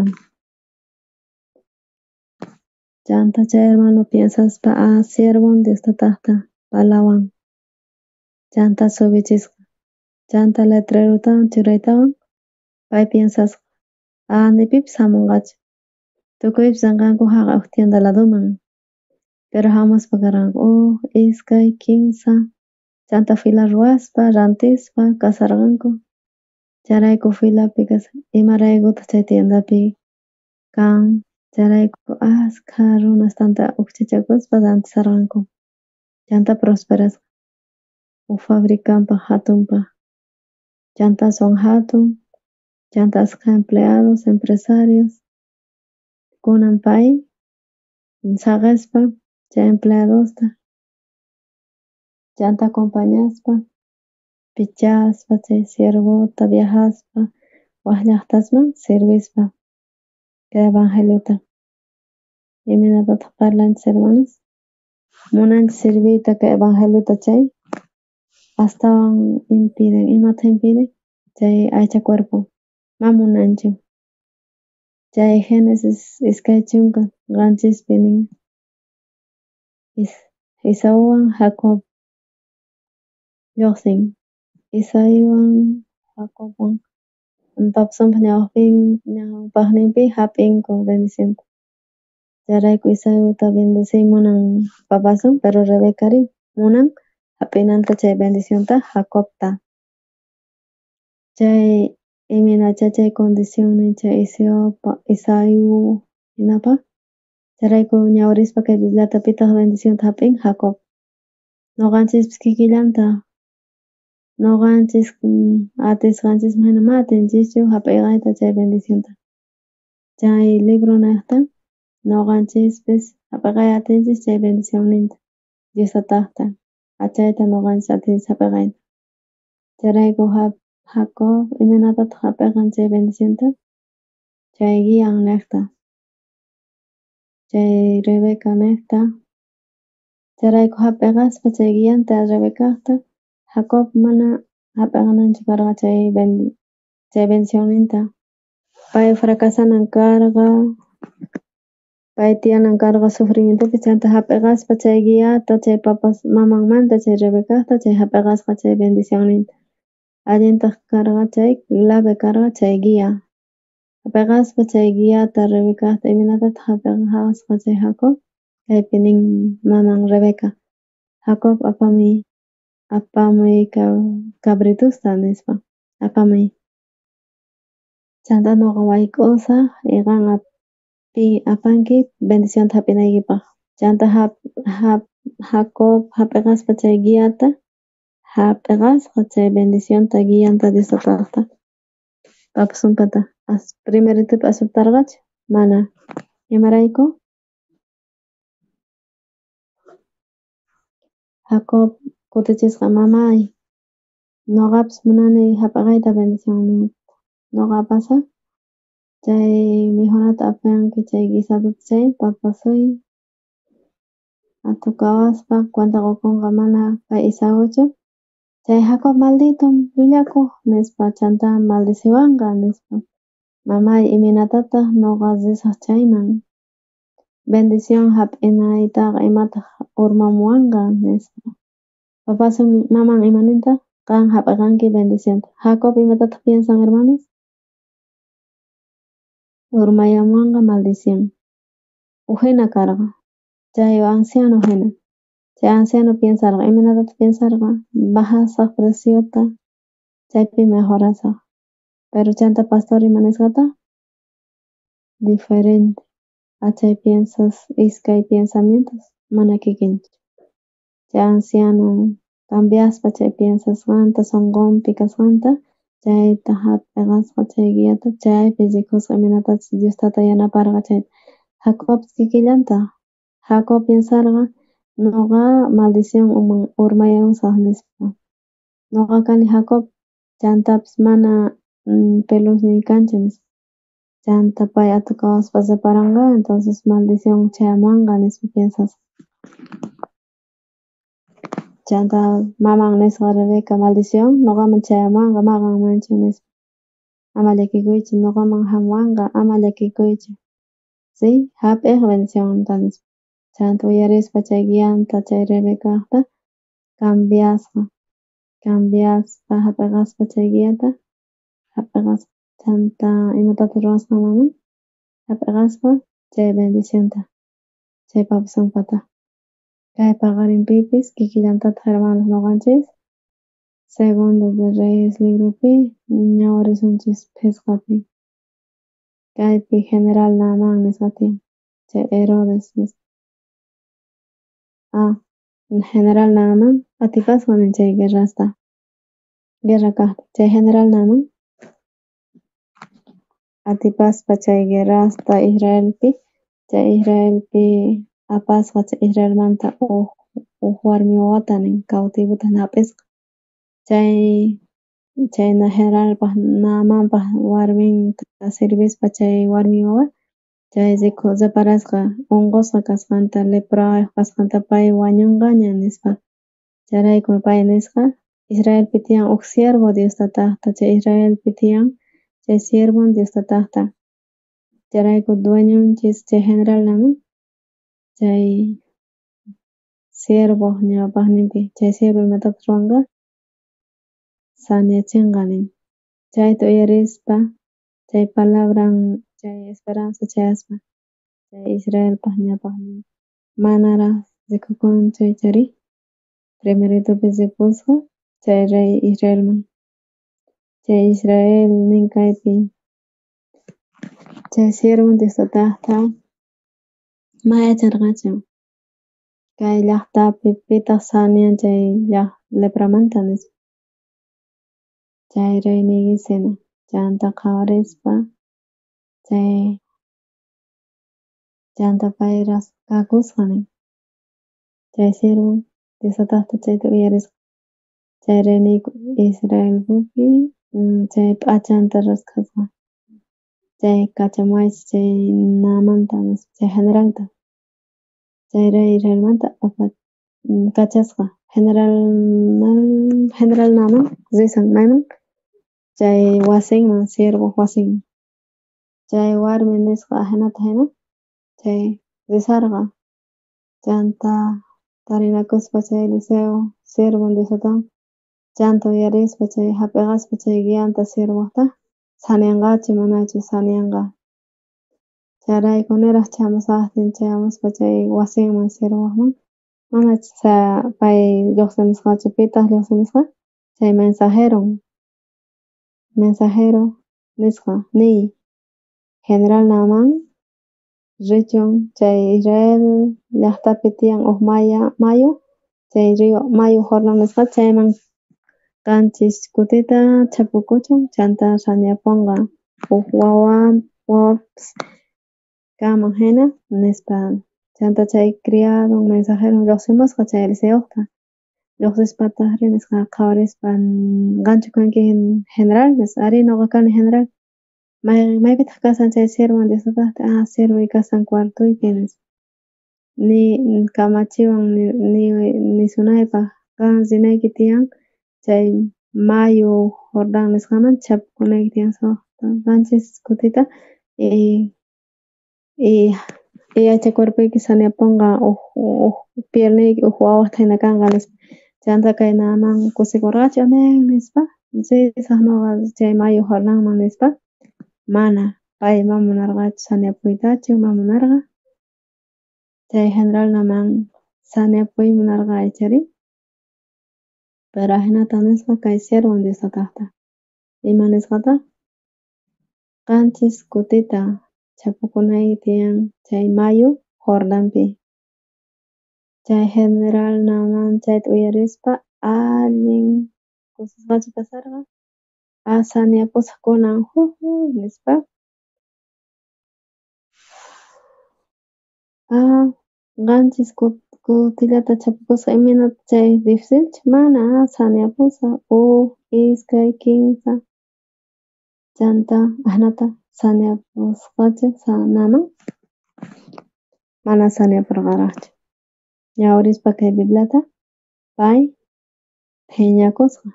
chanta chay hermano piensaspa siervon Dios tataqta alawan chanta subichisqa, chanta letrerutawan churaytawan pay piensasqa nipipas hamunqachu, tukuypas llanqanku haqa uq tienda ladoman, pero hamuspa karqanku iskay, kinsa, chanta fila ruwaspa, rantispa kasarqanku, charayku filapi imaraykutaq chay tiendapi kan, charayku ashkha runastanta ukchichakuspa rantisarqanku, chanta prosperasqa, fabricanpaq hatunpaq, chantasun hatun, chanta ashkha empleados, empresarios, kunan pay saqaspa chay empleadosta, chanta acompañaspa, pichaspa, chay siervota viajaspa, waq llaqtasman servispa kay evangeliota. Iminatataq parlanchis hermanos, munanchis sirviyta kay evangeliota chay astawan impiden, imata impiden, chay aycha cuerpo ma munanchu. Chay Génesis iskay chunka qanchispi nin Esauwan Jacob lluqsin, Esauwan Jacobwan papasunpaq ñawpaqninpi hap'inku bendicionta. Charayku Esauta bendiciy munan papasun, pero Rebecari munan hap'inanta chay bendicionta Jacobta. Chay iminacha chay condicionnin chay Esau hinapaq charayku ñawirispa kay Bibliata pitaq bendicionta hap'in Jacob. Nuqanchispis kikillanta nuqanchis atisqanchismi hina ma atinchikchu hap'iykayta chay bendicionta. Chay libro niqta nuqanchispis hap'iykay atinchis chay bendicionninta Diostataqta achayta nuqanchis atinchis hap'iykayta. Charayku Jacob iminatataq hap'iykhan chay bendicionta chay guian niqta, chay Rebeca niqta, charayku hap'iykaspa chay guianta Rebecaqta Jacob mana hap'iyknanchu karqa chay bendicionninta. Pay fracasanan karqa, pay tiyanan karqa sufrimientopi chanta hap'iykaspa chay guiata chay papas mamanmanta chay Rebecaqta chay hap'iykasqa chay bendicionninta. Allintaq karqa chay clave karqa chay guia. Hap'iykaspa chay guiata Rebecaqta iminatataq hap'iykasqa chay Jacob kaypi nin maman Rebeca, Jacob apamuy cabritusta nispa, apamuy. Chanta nuqa wayk'usaq y qan apanki bendicionta hap'inaykipaq. Chanta Jacob hap'iykaspa chay guiata, hap'iykasqa chay bendicionta guianta Diostataqta papasunpata primeritupi aceptarqachu mana. Imarayku Jacob kutichisqa mamay, nuqapas munani hap'iykayta bendicionninta. Nuqa apasaq chay mijunata apayanki chay guisaduta chay papasuy atukawaspa cuenta qukunqa mana kay Esauchu chay Jacob maldito llullakuq nispa chanta maldiciwanqa nispa. Mamay iminatataq nuqa risaq chayman, bendición hap'inaytaqa imataq urmamuwanqa nispa. Papasun maman imanintaq qan hap'iykangki bendicionta. Jacob imatataq piensan hermanos? Urmayamunqa maldición. Uhina karqa, chay anciano hina. Chay anciano piensarqa iminatataq piensarqa bajasaq preciota chaypi mejorasaq. Pero chanta pastor imanisqataq diferente. Chay iskay pensamientos mana kikinchu. Chay anciano cambiaspa chay piensasqanta sunqunpi kasqanta chayta hap'iykasqa chay guiata chaypi rikusqa imanatachus Diostata yanaparqa chayta. Jacob kikillanta Jacob piensarqa nuqa maldición urmayawsaq nispa. Nuqa kani Jacob chantapas mana pelusniy kanchu nispa. Chanta pay atukawaspa separanqa entonces maldición chayamunqa nispa piensasqa. Chanta maman nisqa Rebeca maldición nuqaman chayamunqa maqanmanchu nispa. Ama llakikuychu nuqaman hamuwanqa ama llakikuychu. Si hap'ik bendicionta nispa. Chanta uyarispa chay guianta chay Rebecaqta cambiasqa. cambiaspa hap'iqaspa chay guiata hap'iqaspa chanta imatata ruwasqanman hap'iqaspa chay bendicionta chay papa sumqata kay paqarinpipis kikillantata hermanos noqanchis Segundo de Reyes libropi ñawarisunchis Pisqapi kaypi general Naaman nisqa tiyan chay Herodes nisqa general Naaman atipasqa nin chay guerra kaqta chay general Naaman atipaspa chay guerrasta Israelpi chay Israelpi apasqa chay Israelmanta uq warmi wawata nin cautivuta hap'isqa chayna generalpaq Naamanpaq warminta sirvispa chay warmi wawa chay separasqa unqusqa kasqanta leprayuq kasqanta pay wañunqaña nispa chayrayku pay nisqa Israelpi tiyan uq siervo Diosta taqta chay Israelpi tiyan chay siervon Diosta taqta chayrayku dueñonchis chay general Naaman chay siervo ñawpaqninpi chay siervo imatata ruwanqa sañachinqa nin chayta uyarispa chay palabran chay esperanza chayaspa chay Israelpaq ñawpaqnin manaraq rikukunchay primeritupi ripusqa chay rey Israelman chay Israel nin kaypi chay siervo Diosta taqta mayacharqachu kay llaqtapi pitaq sañan chay lepramanta nispa chay rey nigusina chanta qawarispa chay chanta payras kakusqa nin chay siervo Diosta taqta chayta uyarisqa chay rey nigu Israelpipi chay p'achanta raskasqa chay kachamaychik chay Naamanta nispa chay generalta chay rey Israelmanta kachasqa general Naaman risan mayman chay wasinman siervo wasinman chay warmi nisqa Ajenata hina chay risarqa chanta tarinakuspa chay Eliseo siervon Diostawan chanta uyarispa chay hap'iqaspa chay guianta siervoqta saneanqachu manachu saneanqa chayrayku niraq chamusaqtin chayamuspa chay wasinman siervoqman manachu pay lluqsimusqachu pitaq lluqsimusqa chay mensajero nisqa niy general Naaman richun chay Israel llaqtapi tiyan uq mayu chay río mayu Jordan nisqa chayman qanchis kutita chapukuchun chanta sañapunqa uq wawapas kaman hina nispa chanta chay criado mensajero lluqsimusqa chay Eliseoqta lluqsispataqri nisqa qawarispa qanchu kanki general nispa ari ñuqa kani general maypitaq kasan chay siervon Diosta taqta siervoy kasan cuartoypi nispa ni kamachiwan nisunaypaq qan rinayki tiyan chay mayu Jordan nisqaman chapukunayki tiyan suqta qanchis kutita y yachakurpuyki sañapunqa uq pierniyki uq wawaqta hina kanqa nispa chanta kay Naaman kusikurqachu amén nispa risaq ñuqa chay mayu Jordanman nispa mana pay mana munarqachu sañapuytachu mana munarqa chay general Naaman sañapuy munarqa aychari pero Ajenata nisqa kay siervon Diosta taqta ima nisqataq qanchis kutita chapukunayki tiyan chay mayu Jordanpi chay general Naaman chayta uyarispa allin kusisqachu kasarqa sañapusaq kunan nispa qanchis kutillata chapukusqa imanata chay dificilchu mana sañapusaq iskay kinsa chanta Ajenata sañapusqachu Naaman mana sañapurqaraqchu yawarispa kay Bibliata pay phiñakusqa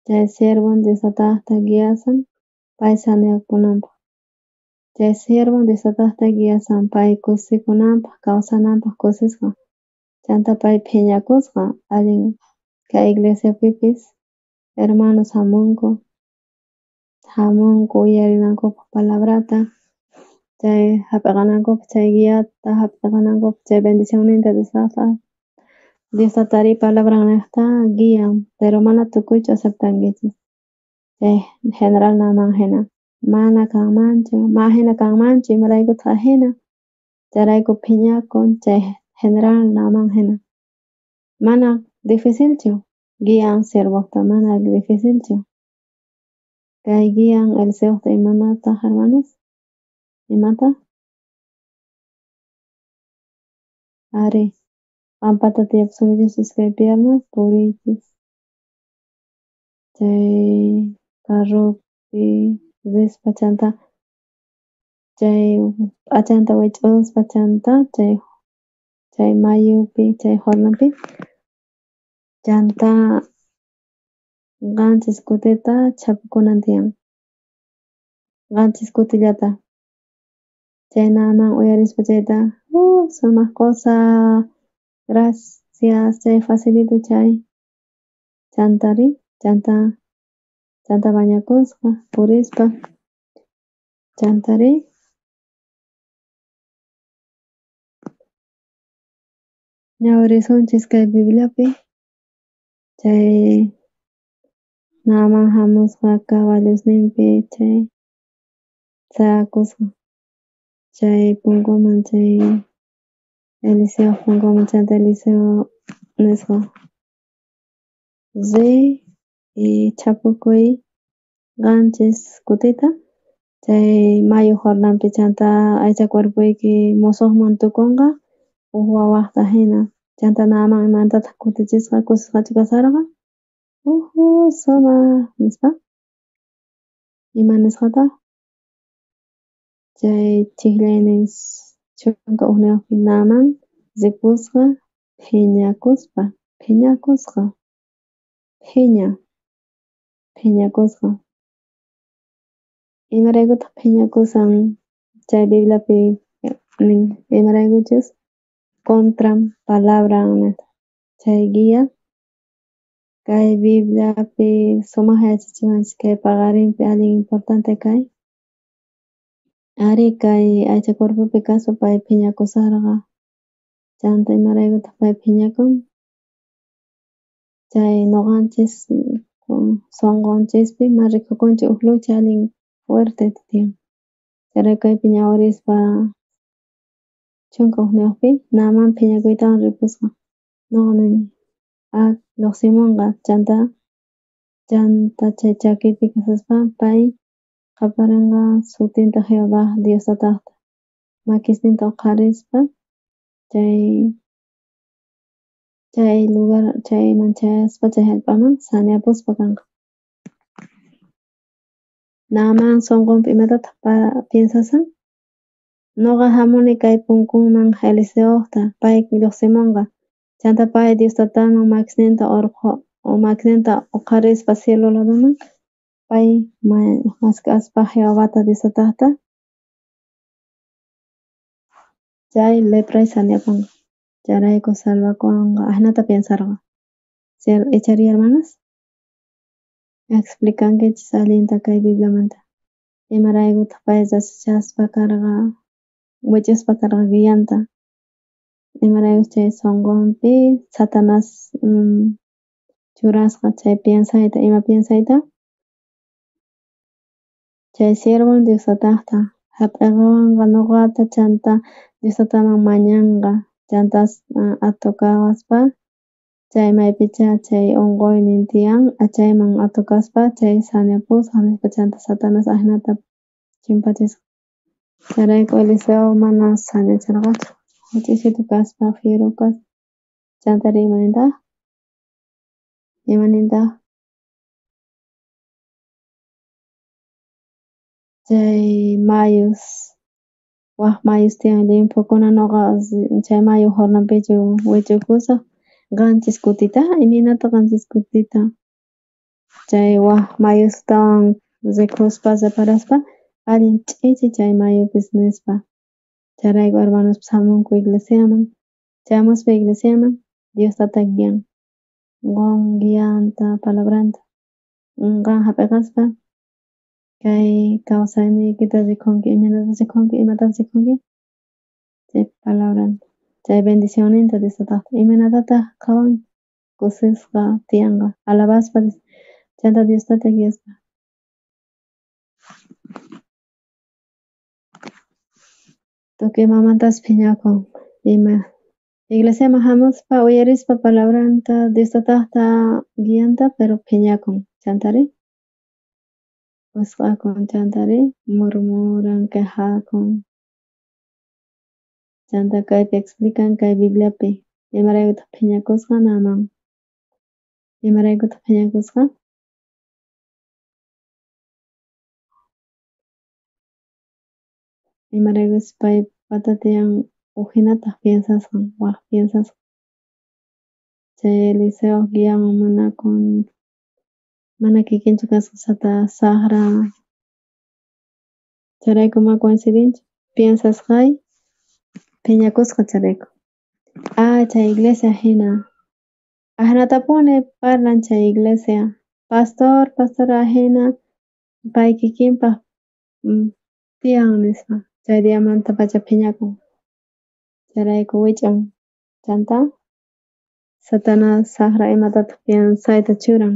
chay siervon Diosta taqta guiasan pay sañakunanpaq chay siervon Diosta taqta guiasan pay kusikunanpaq kawsananpaq kusisqa chanta pay phiñakusqa allin kay iglesiapipis hermanos hamunku uyarinakupaq palabrata chay hap'iqanakupaq chay guiata hap'iqanakupaq chay bendicionninta Dios tari palabra niqta guían pero mana tukuychu aceptankichis chay general naman hina mana kanmanchu ma hina kanmanchu imaraykutaq hina chayrayku phiñakun chay general naman hina mana dificilchu guían siervosta mana dificilchu kay guían Eliseosta imanataq hermanos imata ari Ampata tiyapusunkichis kay piernas puriychis chay carrupi rispa chanta chay p'achanta wich'uspa chanta chay mayupi chay hornopi chanta qanchis kutita chapukunan tiyan qanchis kutillata chaynaman uyarispa chayta sumaq cosa gracias chay facilito chay chantari chanta bañakusqa purispa chantari ñawirisunchis kay Bibliapi chay naman hamusqa caballusninpi chay saqakusqa chay punkuman chay Eliseo punkuman chanta Eliseo nisqa y chapukuy qanchis kutita chay mayu jornampi chanta aycha cuerpuyki musuqman tukunqa wawaqta hina chanta naman imantataq kutichisqa kusisqachu kasarqa sumaq nispa ima nisqataq chay chiqllaynin chunka ugniyuqpi naman ripusqa phiñakusqa imaraykutaq phiñakusan chay Bibliapi nin imaraykuchus contran palabran nisqa chay guía kay Bibliapi sumaq yachachiwanchis kay paqarinpi allin importante kay ari kay aycha cuerpupi caso pay phiñakusarqa chanta imaraykutaq pay phiñakun chay nuqanchis sunqunchispi ma rikukunchu uk lucha allin fuerteta tiyan chayrayku kaypi ñawirispa chunka ugniyuqpi naman phiñakuytawan ripusqa nuqa nini lluqsimunqa chanta chay chakipi kasaspa pay qaparinqa sutinta Jehová Diostataqta makisninta huqarispa chay lugar chayman chayaspa chay hallp'aman saneapuspa kanqa naman sunqunpi imatataq piensasan nuqa hamuni kay punkunman Eliseosta pay lluqsimunqa chanta pay Diostataman makisninta huqarispa cielo ladoman pay mask'aspa Jehovata Diostataqta chay lepray saneapanqa chayrayku salvakuwanqa ahnata pensarqa ichari hermanos explicankichis allinta kay Bibliamanta imaraykutaq pay yachachaspa karqa wich'uspa karqa guianta imaraykuchus chay sunqunpi Satanas churasqa chay piensayta ima piensayta chay siervun Diostataqta hap'iqwanqa nuqata chanta Diostataman mañanqa chanta atukawaspa chay maypicha chay unquynin tiyan chayman atukaspa chay saneapusqa nispa chanta Satanas ahnata chimpachisqa chayrayku Eliseo mana saneacharqachu uch'ishita kaspa fiero kaspa chantari imanintaq chay waq mayus tiyan limpukuna nuqa chay mayu jornampichu wichukusaq qanchis kutita imanata qanchis kutita chay waq mayustawan rikuspa separaspa allin ch'ichiy chay mayupis nispa chayrayku hermanospis hamunku iglesiaman Chayamuspa iglesiaman, Dios tata guian. Gon guianta palabranta. Gan hap'ikaspa kay kawsayniykita rikunki, imanata rikunki, imatata rikunki, chay palabranta. Chay bendicionninta Dios tataqta. Imanatataq qawan kusisqa tiyanqa, alabaspa chayta Dios tata guiaspa. Tukuy imamantas phiñakun, ima iglesiaman hamuspa uyarispa palabranta Dios tataqta guianta, pero phiñakun, chantari usqakun, chantari murmuran, quejakun. Chanta kaypi explican kay Bibliapi imaraykutaq phiñakusqa naman imaraykutaq phiñakusqa. Imaraykus pay patatiyan uhinataq piensasqan, waq piensasqan. Chay liceo guiawan mana kikinchu kasqa sata saqra. Chayrayku ma coincidinchu, piensasqay phiñakusqa charayku. Chay iglesia hina ahnatapuni parlan chay iglesia. Pastora hina pay kikinpaq tiyan nispa. Chay diamanta pacha phiñakun. Chayrayku wich'an chanta Satanas saqra imatataq piensayta churan.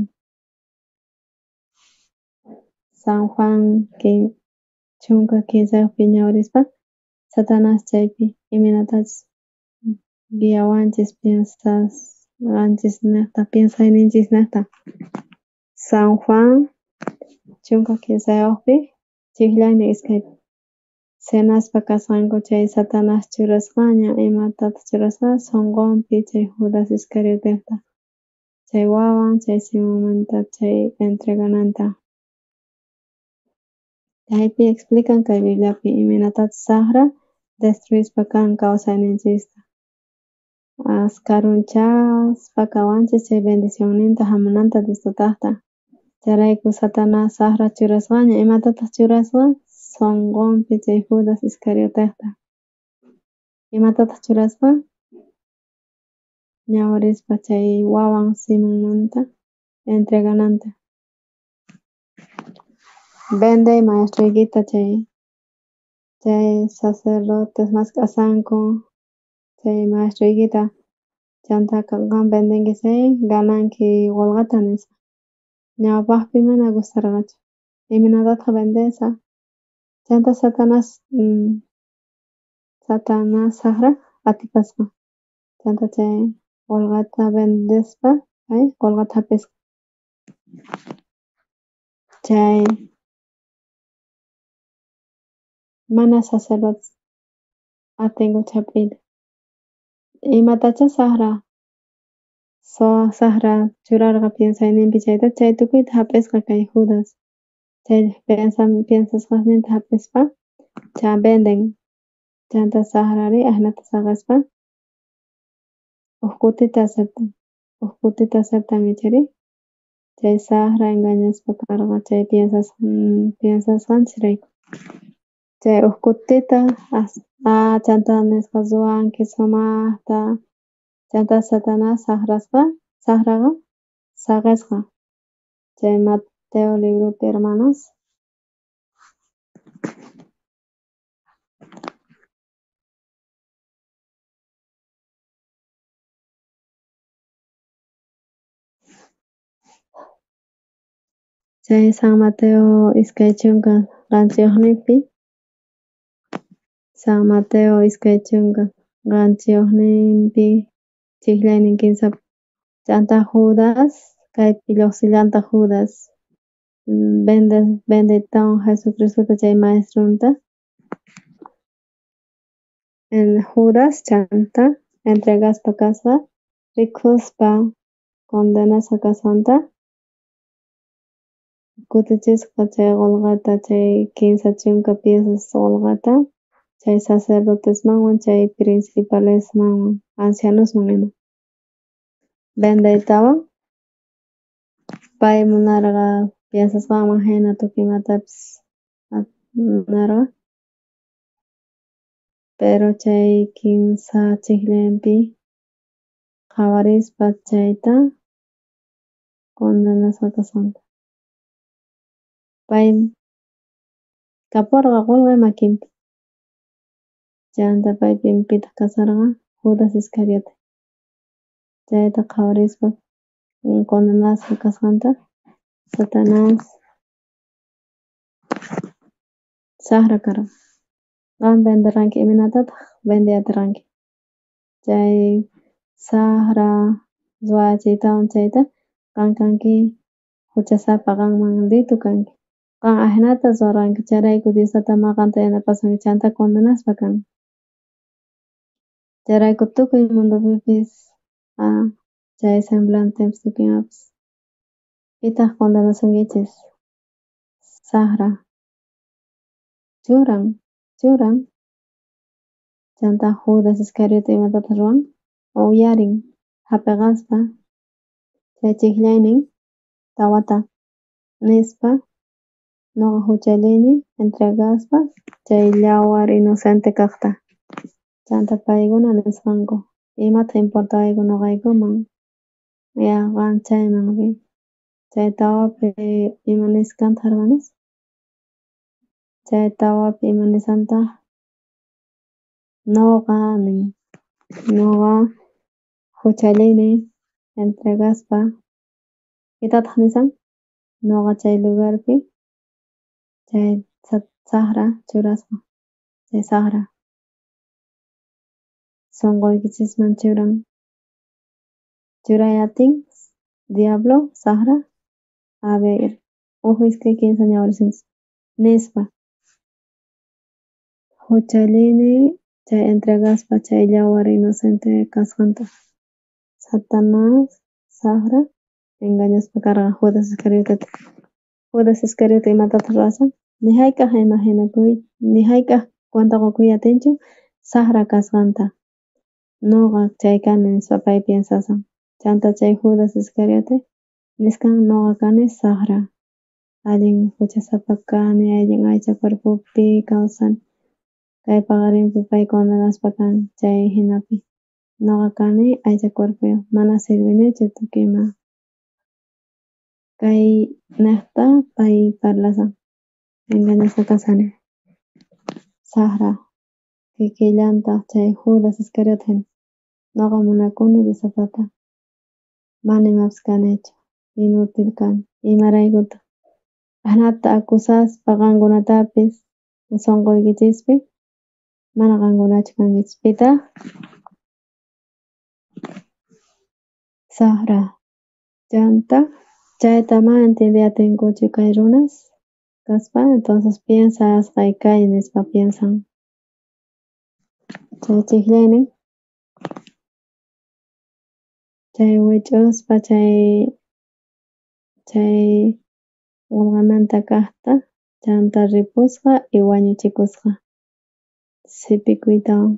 San Juan chunka 15 ñawirispa Satanas chaypi imanatachus guiawanchis piensasqanchis niqta, piensayninchis niqta. San Juan chunka 15pi chikllana iskaypi Cenazpa kasqanku chay Satanas churasqaña imatataq churasqa sunqunpi chay Judas Iscarioteqta, chay wawan chay Simonmanta chay entregananta. Chaypi explican kay Bibliapi imanatachus saqra destruyispa kan kawsayninchista. Askarunchaspa kawanchis chay bendicionninta hamunanta Dios tataqta. Chayrayku Satanas saqra churasqaña imatataq churasqa sunqunpi chay Judas Iscarioteqta. Imatataq churasqa ñawirispa chay wawan Simonmanta entregananta. Venday maestruykita chay sacerdotes mas k'asanku chay maestruykita chanta qan vendinki gananki walqata nisqa. Ñawpaqpi mana gustarqachu. Imanatataq vendesa chanta Satanas saqra atipasqa. Chanta chay walqata vendespa walqata hapisqa. Chay mana sacerdotes atinkuchu hap'iyta. Imatachá saqra churarqa piensayninpi chayta chay tukuyta hap'isqa kay Judas. Chay piensasqasninta hapispa cha venden. Chanta saqrari ahnata saqaspa huk kutita aceptan ichari chay saqra engañaspa karqa chay piensasqanchis rayku. Chay huk kutita chanta nisqa ruwanki sumaqta chanta Satanas saqraqa saqisqa. Chay Mateo librupi hermanos. Chay San Mateo iskay chunka qanchiyuqnipi San Mateo iskay chunka qanchiyuqninpi chiklaynin 15 ch'anta Judas kaypi lluqsillanta Judas benditawan Jesucristuta chay maestrunta Judas chanta entregaspa kasqa rikuspa condenasqa kasqanta kutichisqa chay walqata chay 15 chunka piezas walqata chay sacerdotesmanwan chay principalesmanwan ancianosman ima vendaytawan pay munarqa piensasqanman hina tukuy imatapis munarqa pero chay 15 chikllaympi qhawarispa chayta condenasqa kasqanta. Pay kapurqa qullqi makinpi. Chayanta paypi pitaq kasarqa Judas Iscariote. Chayta qhawarispa condenasqa kasqanta Satanas saqra karqa. Qam venderranki iminatataq vendiyatirqanki. Chay saqra ruwachiytawan chayta qan kanki huchasapa qanman litu kanki. Qan ahinatas ruranki chayrayku Diostata maqanta yanapasanki chayanta condenaspa kanki. Chayrayku tukuy mundupipis chay semblantepis tukuy imapas pitaq condenasunkichis saqra churan chayanta Judas Iscariote imatataq ruran uyarin hapiqaspa chay chiqllaynin tawata nispa nuqa huchallini entregaspa chay yawar inocente kaqta. Chayanta paykuna nisqanku imataq importayku nuqaykuman qan chayman riy. Chay tawapi ima niskanta hermanos? Chay tawapi ima nisanta nuqa huchallini entregaspa pitataq nisan? Nuqa chay lugarpi chay saqra churasqa. Chay saqra sunquykichikman churayatin diablo saqra a ver ujisque quién ñawirishinchik nispa huchallini chay entregaspa chay yawar inocente kasqanta Satanas saqra engañaspa karqa Judas Iscarioteta. Judas Iscariote imatataq rurasan ni hayk'aq ni hayk'aq cuentakukuy atinchu saqra kasqanta nuqa chay kani nispa pay piensasan. Chayanta chay Judas Iscariote niskan nuqa kani saqra allin huchasapa kani allin aycha cuerpopi kawsani kay paqarinpi pay condenaspa kan chay hinapi nuqa kani aycha cuerpuyuq mana sirvinichu tukuyma kay niqta pay parlasan engañasqa kasani saqra kikillantaq chay Judas Iscariote hina nuqa munakuni Diostatata mana imapis kanichu inútil kani imaraykutaq ahnata akusaspa qankunatapis sunquykichikpi mana qankunachu kankichis pitaq saqra chayanta chayta mana entendiatinkuchu kay runas kaspa entonces piensasqa kay nispa piensan chay chiqllaynin chay wich'uspa chay urqamanta kaqta chayanta ripusqa y wañuchikusqa sipikuytawan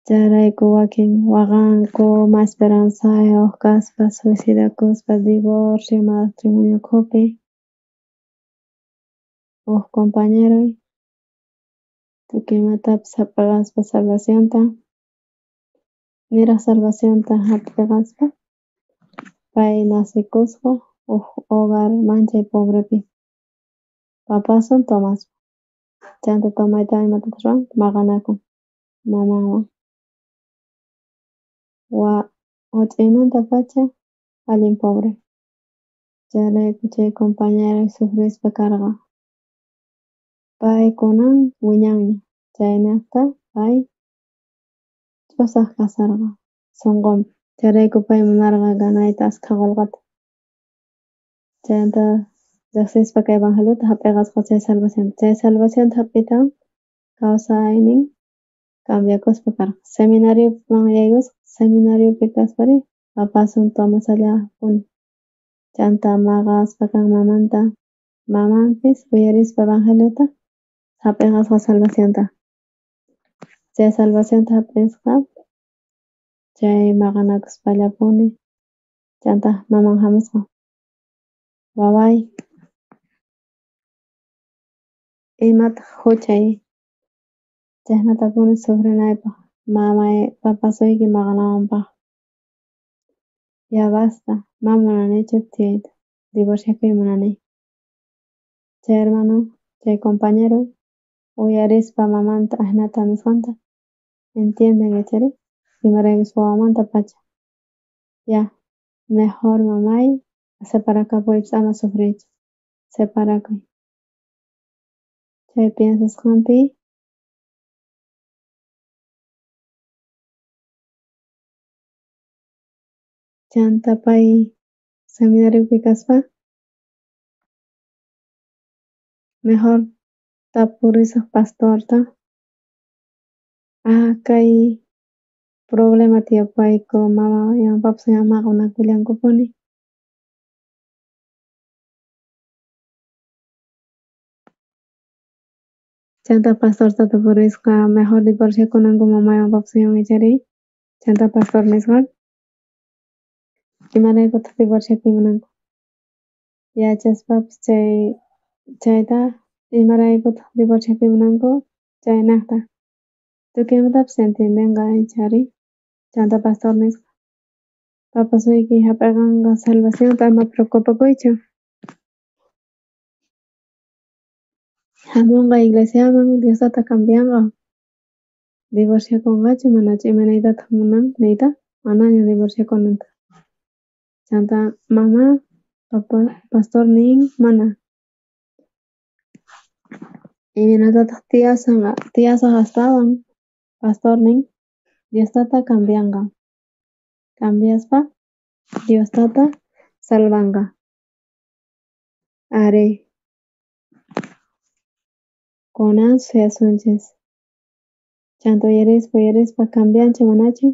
chayrayku wakin waqanku mas esperanzayuq kaspa suicidakuspa divorcio matrimoniokuphi huk compañeroy tukuy imatapis hap'iqaspa salvacionta niraq salvacionta hap'iqaspa pay nasikusqa huk hogar manchay pobrepi papasun Tomaspa. Chayanta Tomaytawan imatataq ruran maqanakun mamanwan huch'aymanta-pacha allin pobre. Chayrayku chay compañeroy sufrispa karqa pay kunan wiñanmi chay niqta pay ch'usaq kasarqa sunqunpi chayrayku pay munarqa ganayta askha qullqata chayanta riqsispa kay evangeliota hap'iqasqa chay salvacionta hap'iytawan kawsaynin cambiakuspa karqa seminarioman yaykusqa seminariopi kasparin papasun Tomasallapuni chayanta maqaspa kan mamanta mamanpis uyarispa evangeliota hap'iqasqa salvacionta chay salvacionta hap'isqa chay maqanakuspallapuni chayanta maman hamusqa waway imataq huchay chashnatapuni sufrinaypaq mamay papasuyki maqanawanpaq Ya basta, mamananichu tiyayta, divorciakuymunani. Chay hermano, chay compañero, uyarispa mamanta ahnata nisqanta, entienden ichari, imaraykus wawamanta pacha. Ya, mejor mamay, separakapuypis ama sufrichu, separakuy. Chay piensasqanpi, chanta pay seminariopi kaspa, mejor tapurisaq pastorta, kay problema tiyapayku mamapipas mamaqa unakullankupuni. Chanta pastorta tapurisqa mejor divorciakunanku mamaywan papawan ichari, chanta pastor nisqa, imaraykutaq divorciakuymunanku. Yachaspapas chayta imaraykutaq divorciakuymunanku chaynaqta. Tukuymantapis entiendenqa ichari, chanta pastor nisqa. Papa suyukuy hap'ikunqa salvacionta ama preocupakuychu. Hamunqa iglesiaman Diostata cambianqa. Divorciakunqachu manachu imanaytataq munan niyta, manaña divorciakunanta. Chanta mama, papa, pastor nin mana. Imanatataq tiyasaq astawan pastor nin Diostata cambianqa. Cambiaspa Diostata salvanqa. Ari, kunan suyasunchis. Chanta uyarispa cambianchu manachu?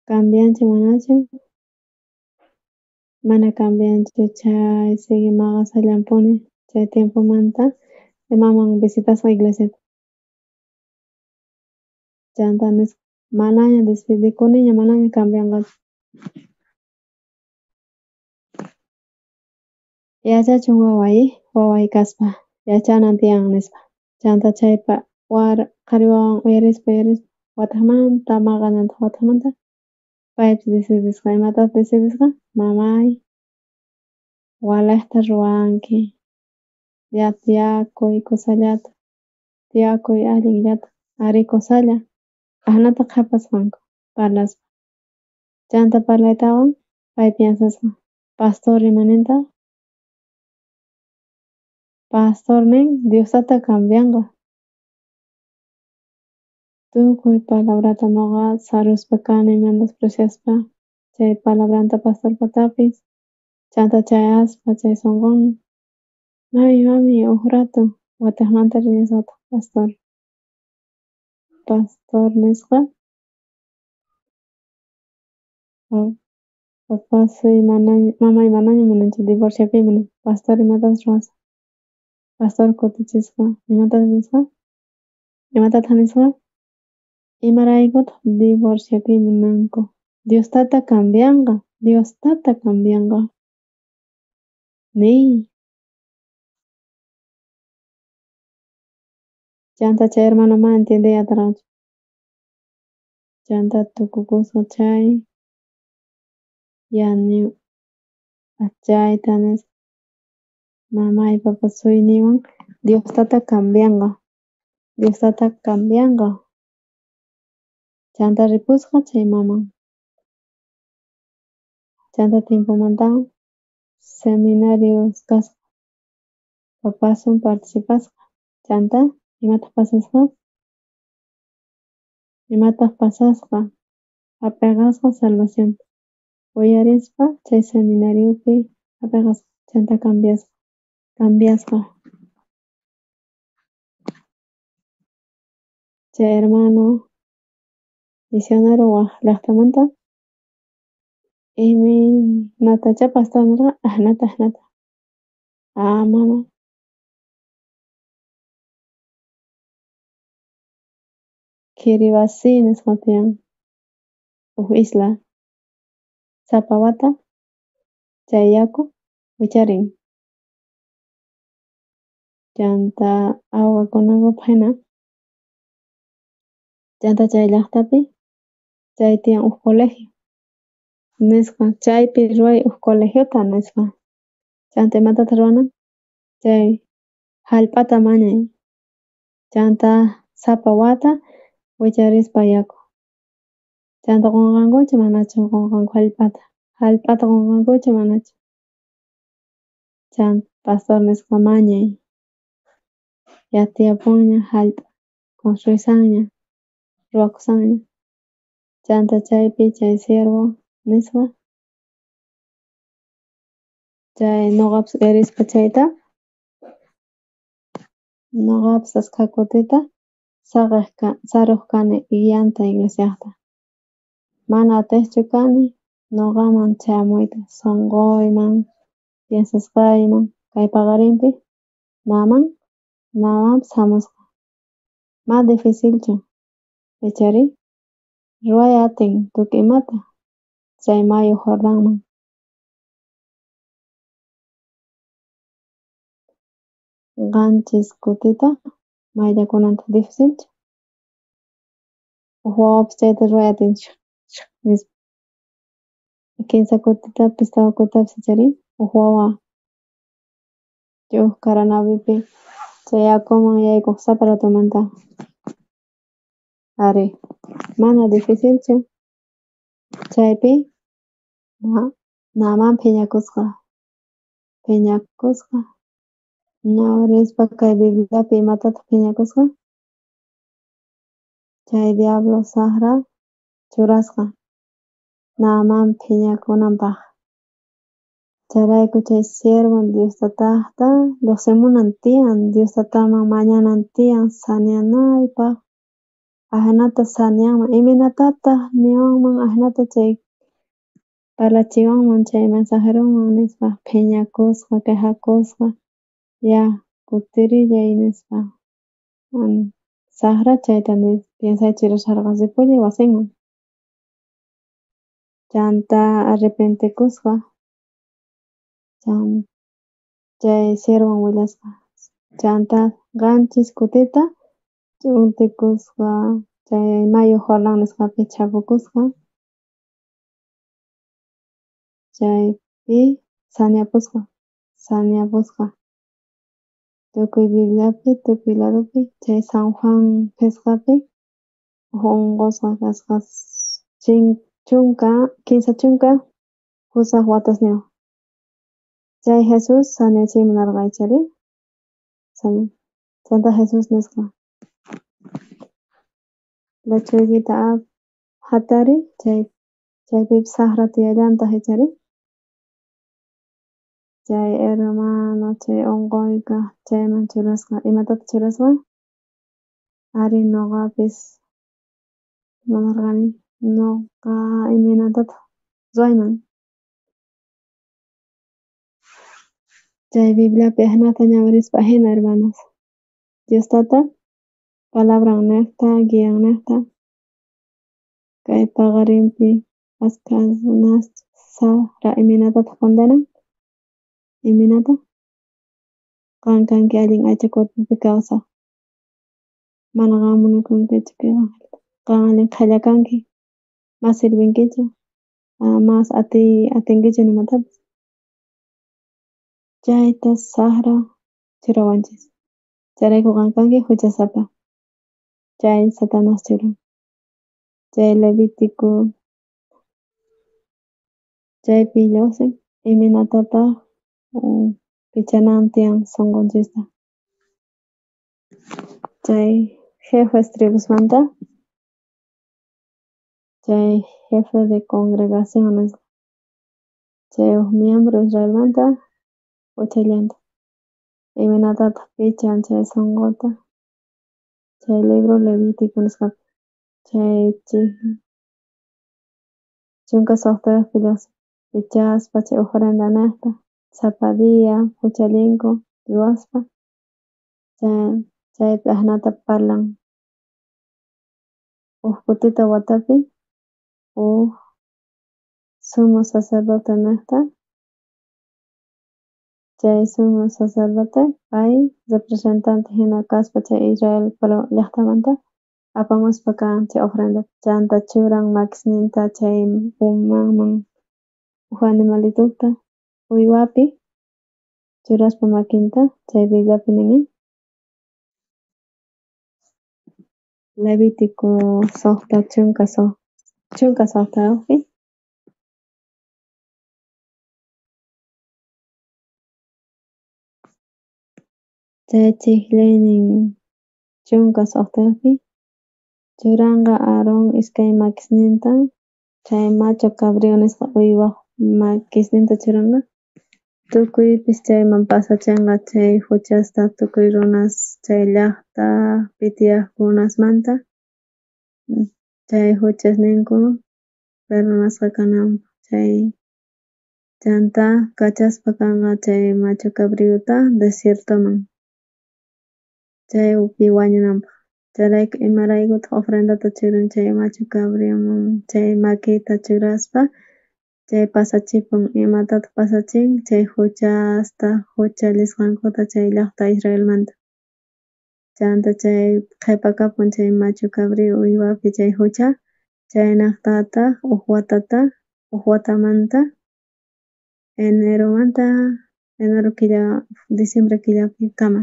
Cambianchu manachu? Mana cambianchu chay sigue maqasallampuni chay tiempomanta maman visitasqa iglesiata. Chanta nisqa manaña decidikuniña manaña cambianqachu. Yachachun waway kaspa, yachanan tiyan nispa. Chanta chaypa qhari wawan uyarispa wataqmanta maqanantaq wataqmanta paypis decidisqa imataq decidisqa mamay, walayqta ruwanki, ya tiyakuy kusallata, tiyakuy allinllata, ari kusalla, ahnata qhapasqanku parlaspa. Chanta parlaytawan pay piensasqa pastor imanintaq, pastor nin Diostata cambianqa. Tukuy palabrata nuqa saruspa kani menospreciaspa chay palabranta pastorpatapis, chanta chayaspa chay sunqunman, mami huk rato wataqmanta riyaysaqtaq pastor. Pastor nisqa, mamay manaña munanchu divorciakuyman, pastor imatapas ruwasqa. Pastor kutichisqa, imatataq nisqa, imaraykutaq divorciakuymunanku. Diostata cambianqa, Diostata cambianqa. Niy. Chanta chay hermano mana entiendiyatarqanchu. Chanta tukukusqa chay, yani chayta nisqa mamay papa suyñiywan Diostata cambianqa. Diostata cambianqa. Chanta ripusqa chay maman. Chanta tiempomantawan seminarios kasqa. Papasun participasqa. Chanta imataq pasasqa? Imataq pasasqa? Hap'iqasqa salvacionta. Uyarispa chay seminariopi hap'iqasqa. Chanta cambiasqa. Chay hermano misionero waq llaqtamanta iminatacha pastor nisqa ahnata. Mana. Kiribati nisqa tiyan huk isla. Sapa wata chay yaku wicharin. Chanta awakunankupak hina, chanta chay llaqtapi chay tiyan huk colegio. nisqa chaypi ruway colegiota nisqa chanta imatata ruwanan chay hallp'ata mañay chanta sapa wata wicharispa yaku chanta qunqankuchu manachu qunqanku hallp'ata qunqankuchu manachu chanta pastor nisqa mañay yatiyapunña hallp'a construysanña ruwakusanña chanta chaypi chay siervo nisqa chay nuqapas erispa chayta nuqapas ashkha kutita saruq kani yanta iglesiaqta mana atishchu kani nuqaman chamuyta sunquyman piensasqayman kay paqarinpi namapas hamusqa ma dificilchu ichari ruway atin tukuy imata chay mayu Jordanman qanchis kutita mayllakunanta dificilchu huk wawapas chayta ruway atinchik nispa kimsa kutitapis tawa kutitapis icharin huk wawa ch'uq Caranavipi chay yakuman yaykuq sapa ratumanta ari mana dificilchu chaypi namaman phiñakusqa rispa kay Bibliapi imatataq phiñakusqa chay diablo saqra churasqa namaman phiñakunanpaq chayrayku chay siervo Diosta taqta lluqsimunan tiyan Diostataman mañanan tiyan saneanaypaq ajenata saneanman iminatataq niwanman ajenata chay parlachiwanman chay mensajerowan nispa phiñakusqa qijakusqa ya kutirillay nispa saqra chayta piensayta churasharqa ripullay wasinman chanta arrepentikusqa chay siervowan willasqa chanta qanchis kutita ch'untikusqa chay mayu Jordan nisqapi chapukusqa chaypi saneapusqa tukuy Bibliapi tukuy ladupi chay San Juan pisqapi unqusqa kasqa kimsa chunka pusaq watasniwan chay Jesus saneachiymunarqa ichari chanta Jesus nisqa lechuguita hatariy chaypipis saqra tiyallantaq ichari chay hermano chay unquyqa chayman churasqa imatataq churasqa ari nuqapis munarqani nuqa iminatataq ruwayman chay Bibliapi ajenata ñawirispa ahina hermanos Diostata palabran niqta guian niqta kay paqarinpi ashkha saqra iminatataq condenan iminata qan kanki allin aycha cuerpopi kawsaq mana qan munakunkichu kay angelta qan allin qhalla kanki mas sirvinkichu mas atinkichu nimatapis chayta saqra churawanchis chayrayku qan kanki huchasapa chay Satanas churan chay Levítico chaypi lluqsin iminatataq pichanan tiyan sunqunchista chay jefes tribusmanta chay jefe de congregación nisqa chay huk miembro Israelmanta uchayllanta iminatataq pichan chay sunquta chay libro Levítico nisqapi chay chunka suqtayuqpi lluqsin pichaspa chay ofrenda niqta zapadia huchallinku ruwaspa chaypi ajenata parlan huk kutita watapi huk sumo sacerdote niqta chay sumo sacerdote pay representante hina kaspa chay Israel llaqtamanta apamuspa kan chay ofrenda chanta churan makisninta chay umanman uha animalituta uywapi churaspa makinta chay Bibliapi ninin Levítico suqta chunka suqtayuqpi chay chiqlliynin chunka suqtayuqpi churanqa Aaron iskay makisninta chay macho cabrío nisqa uywaq makisninta churanqa tukuypis chayman pasachinqa chay huchasta tukuy runas chay llaqtapi tiyaqkunasmanta chay huchasninku perdonasqa kananpaq chay chanta kachaspa kanqa chay macho cabriota desiertoman chaypi wañunanpaq chayraykun imaraykutaq ofrendata churan chay macho cabrioman chay makita churaspa chay pasachipan imatataq pasachin chay huchasta huchalisqankuta chay llaqta Israelmanta chanta chay qhipakapun chay macho cabrio uywapi chay hucha chaynaqtataq huk watamanta enero killa diciembre killapi kama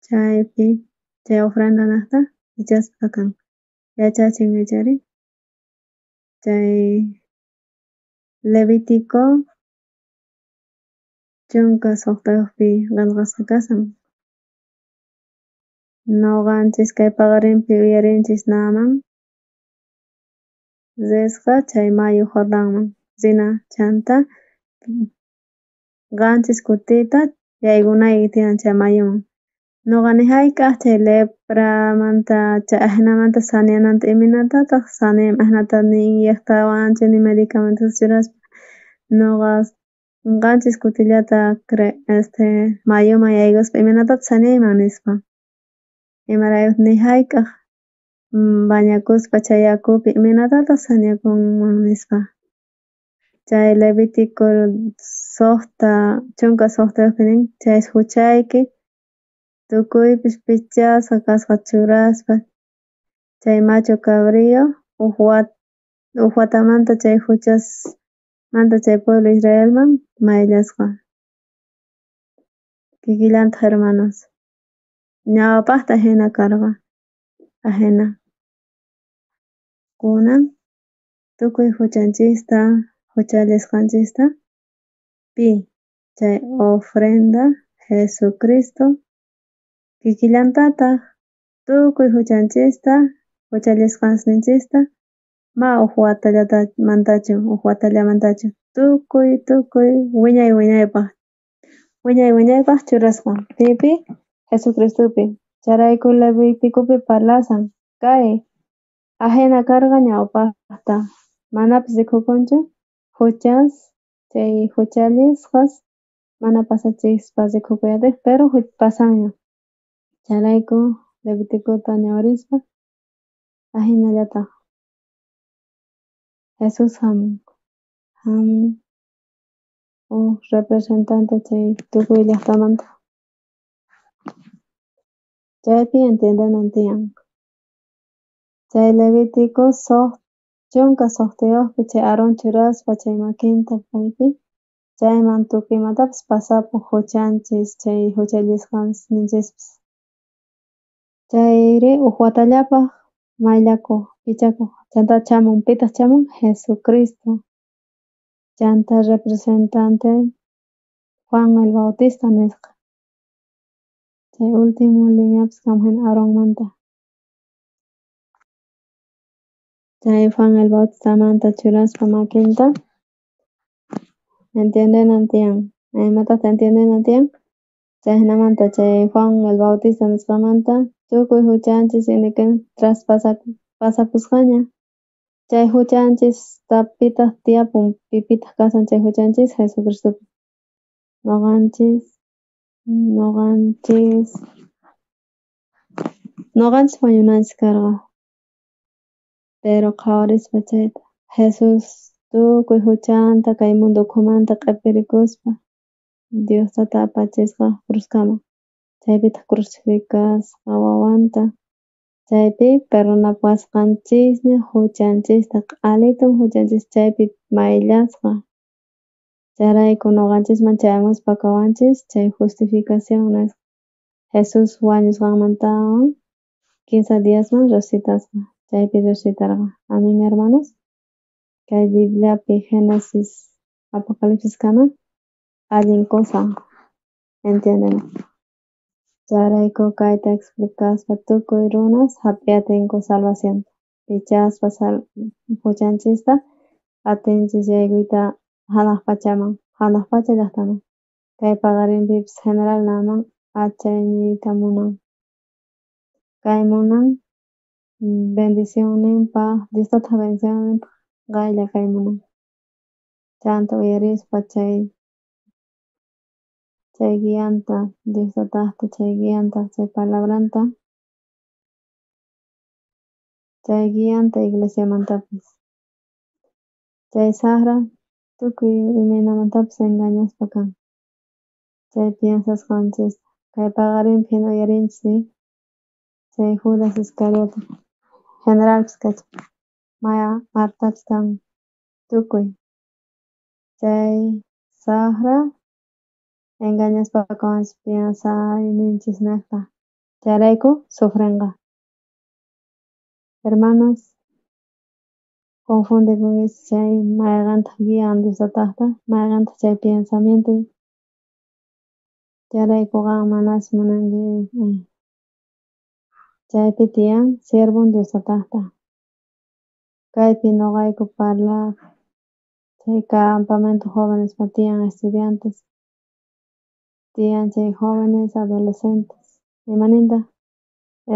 chaypi chay ofrendanaqta kichasqa kan yachachin wicharin chay Levítico chunka suqtayuqpi qillqasqa kashan nuqanchis kay paqarinpi uyarinchis naman risqa chay mayo Jordanman rina chanta qanchis kutita yaykunayki tiyan chay mayuman nuqani hayk'aq chay lepramanta chay ajnamanta saneananta iminatataq saneman ajnata nin llaqtawanchik nin medicamentos churaspa nuqa qanchis kutillata mayuman yaykuspa imanatapas saneayman nispa imaraykuq ni hayk'aq bañakuspa chay yakupi iminatataq saneakunman nispa chay Levítico chunka suqtayuqpi nin chay huchayki tukuypish pichasqa kasqa churaspa chay macho cabrio huk watamanta chay huchasmanta chay pueblo Israelman mayllasqa kikillantaq hermanos ñawpaqta hina karqa ajena kunan tukuy huchanchista huchalisqanchista pi chay ofrenda Jesucristo kikillantataq tukuy huchanchista huchalisqanchista ma huk watallamantachu tukuy wiñay wiñaypaq churasqa pipi Jesucristopi charayku Levíticopi parlasan kay ajena karqa ñawpaqta manapis rikukunchu chay huchalisqas mana pasachispa rikukuyataq pero pasanña charayku Leviticota ñawirispa ajenallataq Jesus hamun huk representante chay tukuy llaqtamanta chaypi entiendenan tiyan chay Levítico chunka suqtayuqpi chay Aaron churaspa chay makinta paypi chayman tukuy imatapas pasapun huchanchis chay huchalisqanchis chayri huk watallapaq mayllakuq pichakuq chanta chamun pitaq chamun Jesucristo chanta representante Juan el Bautista nisqa chay ultimo liñapis kamun Aaronmanta chay Juan el Bautistamanta churaspa makinta entiendenan tiyan imatata entiendenan tiyan chaynamanta chay Juan el Bautista nisqamanta tukuy huchanchis pasapusqaña chay huchanchis pitaq tiyapun pipitaq kasan chay huchanchis Jesucristopi nuqanchis wañunanchis karqa pero qhawarispa chayta Jesus tukuy huchanta kay mundo ukhumanta q'ipirikuspa Diostata apachisqa cruzkaman chaypitaq crucificasqa wawanta Chaypi perrunapuasqanchisña huchanchista q'alitun huchanchis chaypi mayllasqa. Chayrayku nuqanchisman chayamuspa kawanchis chay justificación nisqa Jesus wañusqanmantawan 15 díasman resucitasqa. Chaypi resucitarqa. Amén, hermanos. Kay Bibliapi Génesis, Apocalipsis kaman allin cosa entienden. Chayrayku kayta explicaspa tukuy runas hap'iyatinku salvación. Pichaspa huchanchista atinchis yaykuyta hanaq pachaman, hanaq pacha llaqtaman. Kay paqarinpipis general naman achayniyta munan. Kay munan bendición ninpaq, Diostata bendición ninpaq qaylla kay munan. Chanta uyarispa chay guianta, Diostataqta chay guianta, chay palabranta, chay guianta iglesiamantapis. Chay saqra tukuy imaynamantapis engañaspa kan. Chay piensasqanchis kay paqarinpi hina uyarinchis chay Judas Iscariote generalpis kachan, Maya Martapis kan tukuy. Chay saqra engañaspa kawanchis piensayninchis niqta. Chayrayku sufrinqa. Hermanos, confundikunkichis chay mayqantaq guian Diostataqta, mayqantaq chay pensamiento. Chayrayku qan manas munanki chaypi tiyan siervun Diostataqta. Kaypi nuqayku parlaq chay campamento jóvenespa tiyan estudiantes, tiyan chay jóvenes, adolescentes, imaninta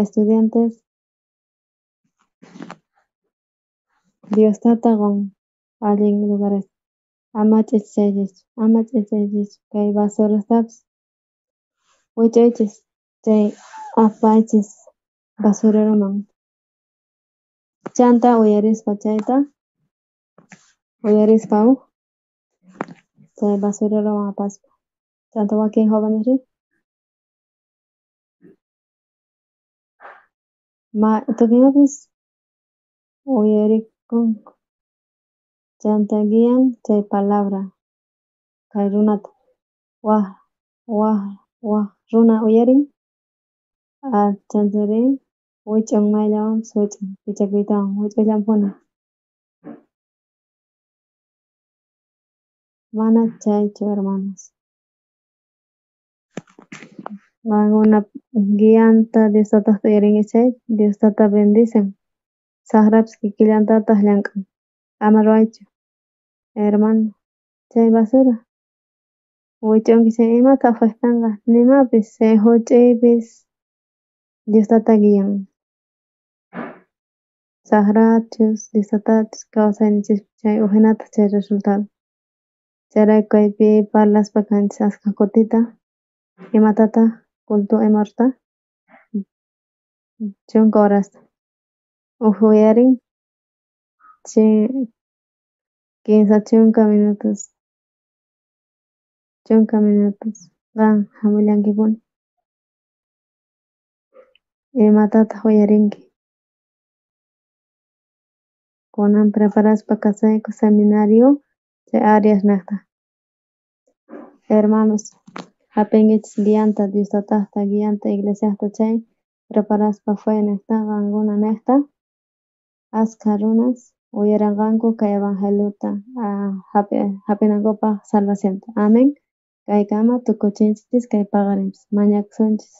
estudiantes Diostata qun allin lugares. Ama ch'ichaychis, ama ch'ichaychis. Kay basurastapis wich'aychis, chay apaychis basureroman. Chanta uyarispa chayta, uyarispa chay basureroman apaspa. Chanta wakin jóvenes tukuymapis uyarikunku. Chanta guian chay palabra kay runata waq runa uyarin chantarin wich'un mayllawanpis wich'un pichakuytawan wich'ullampuni. Mana chaychu hermanos. Qankuna guianta Diostataqta uyaringichay Diostata bendicen. Saqrapis kikillantataq llamk'an. Ama ruaychu. Hermano, chay basura wich'unki chay imata afectanqa nimapis chay huch'iypis Diostata guian. Saqrachus, Diostatachus kawsayninchis chay uhinata chay resultado. Chayrayku kaypi parlaspa kanchis ashka kutita imatataq culto imarta chunka horasta. Uyarin 15 chunka minutos qan hamullankipuni. Imatataq uyarinki. Kunan preparaspa kasayku seminario chay Arias niqta. Hermanos, hapinkichis guianta Diostataqta, guianta iglesiaqta chay preparaspa fue niqta qankuna niqta. Ashka runas uyaranqanku kay evangeliota hapinankupaq salvacionta. Amén. Kaykama tukuchinchis kay paqarinchis mañakusunchis.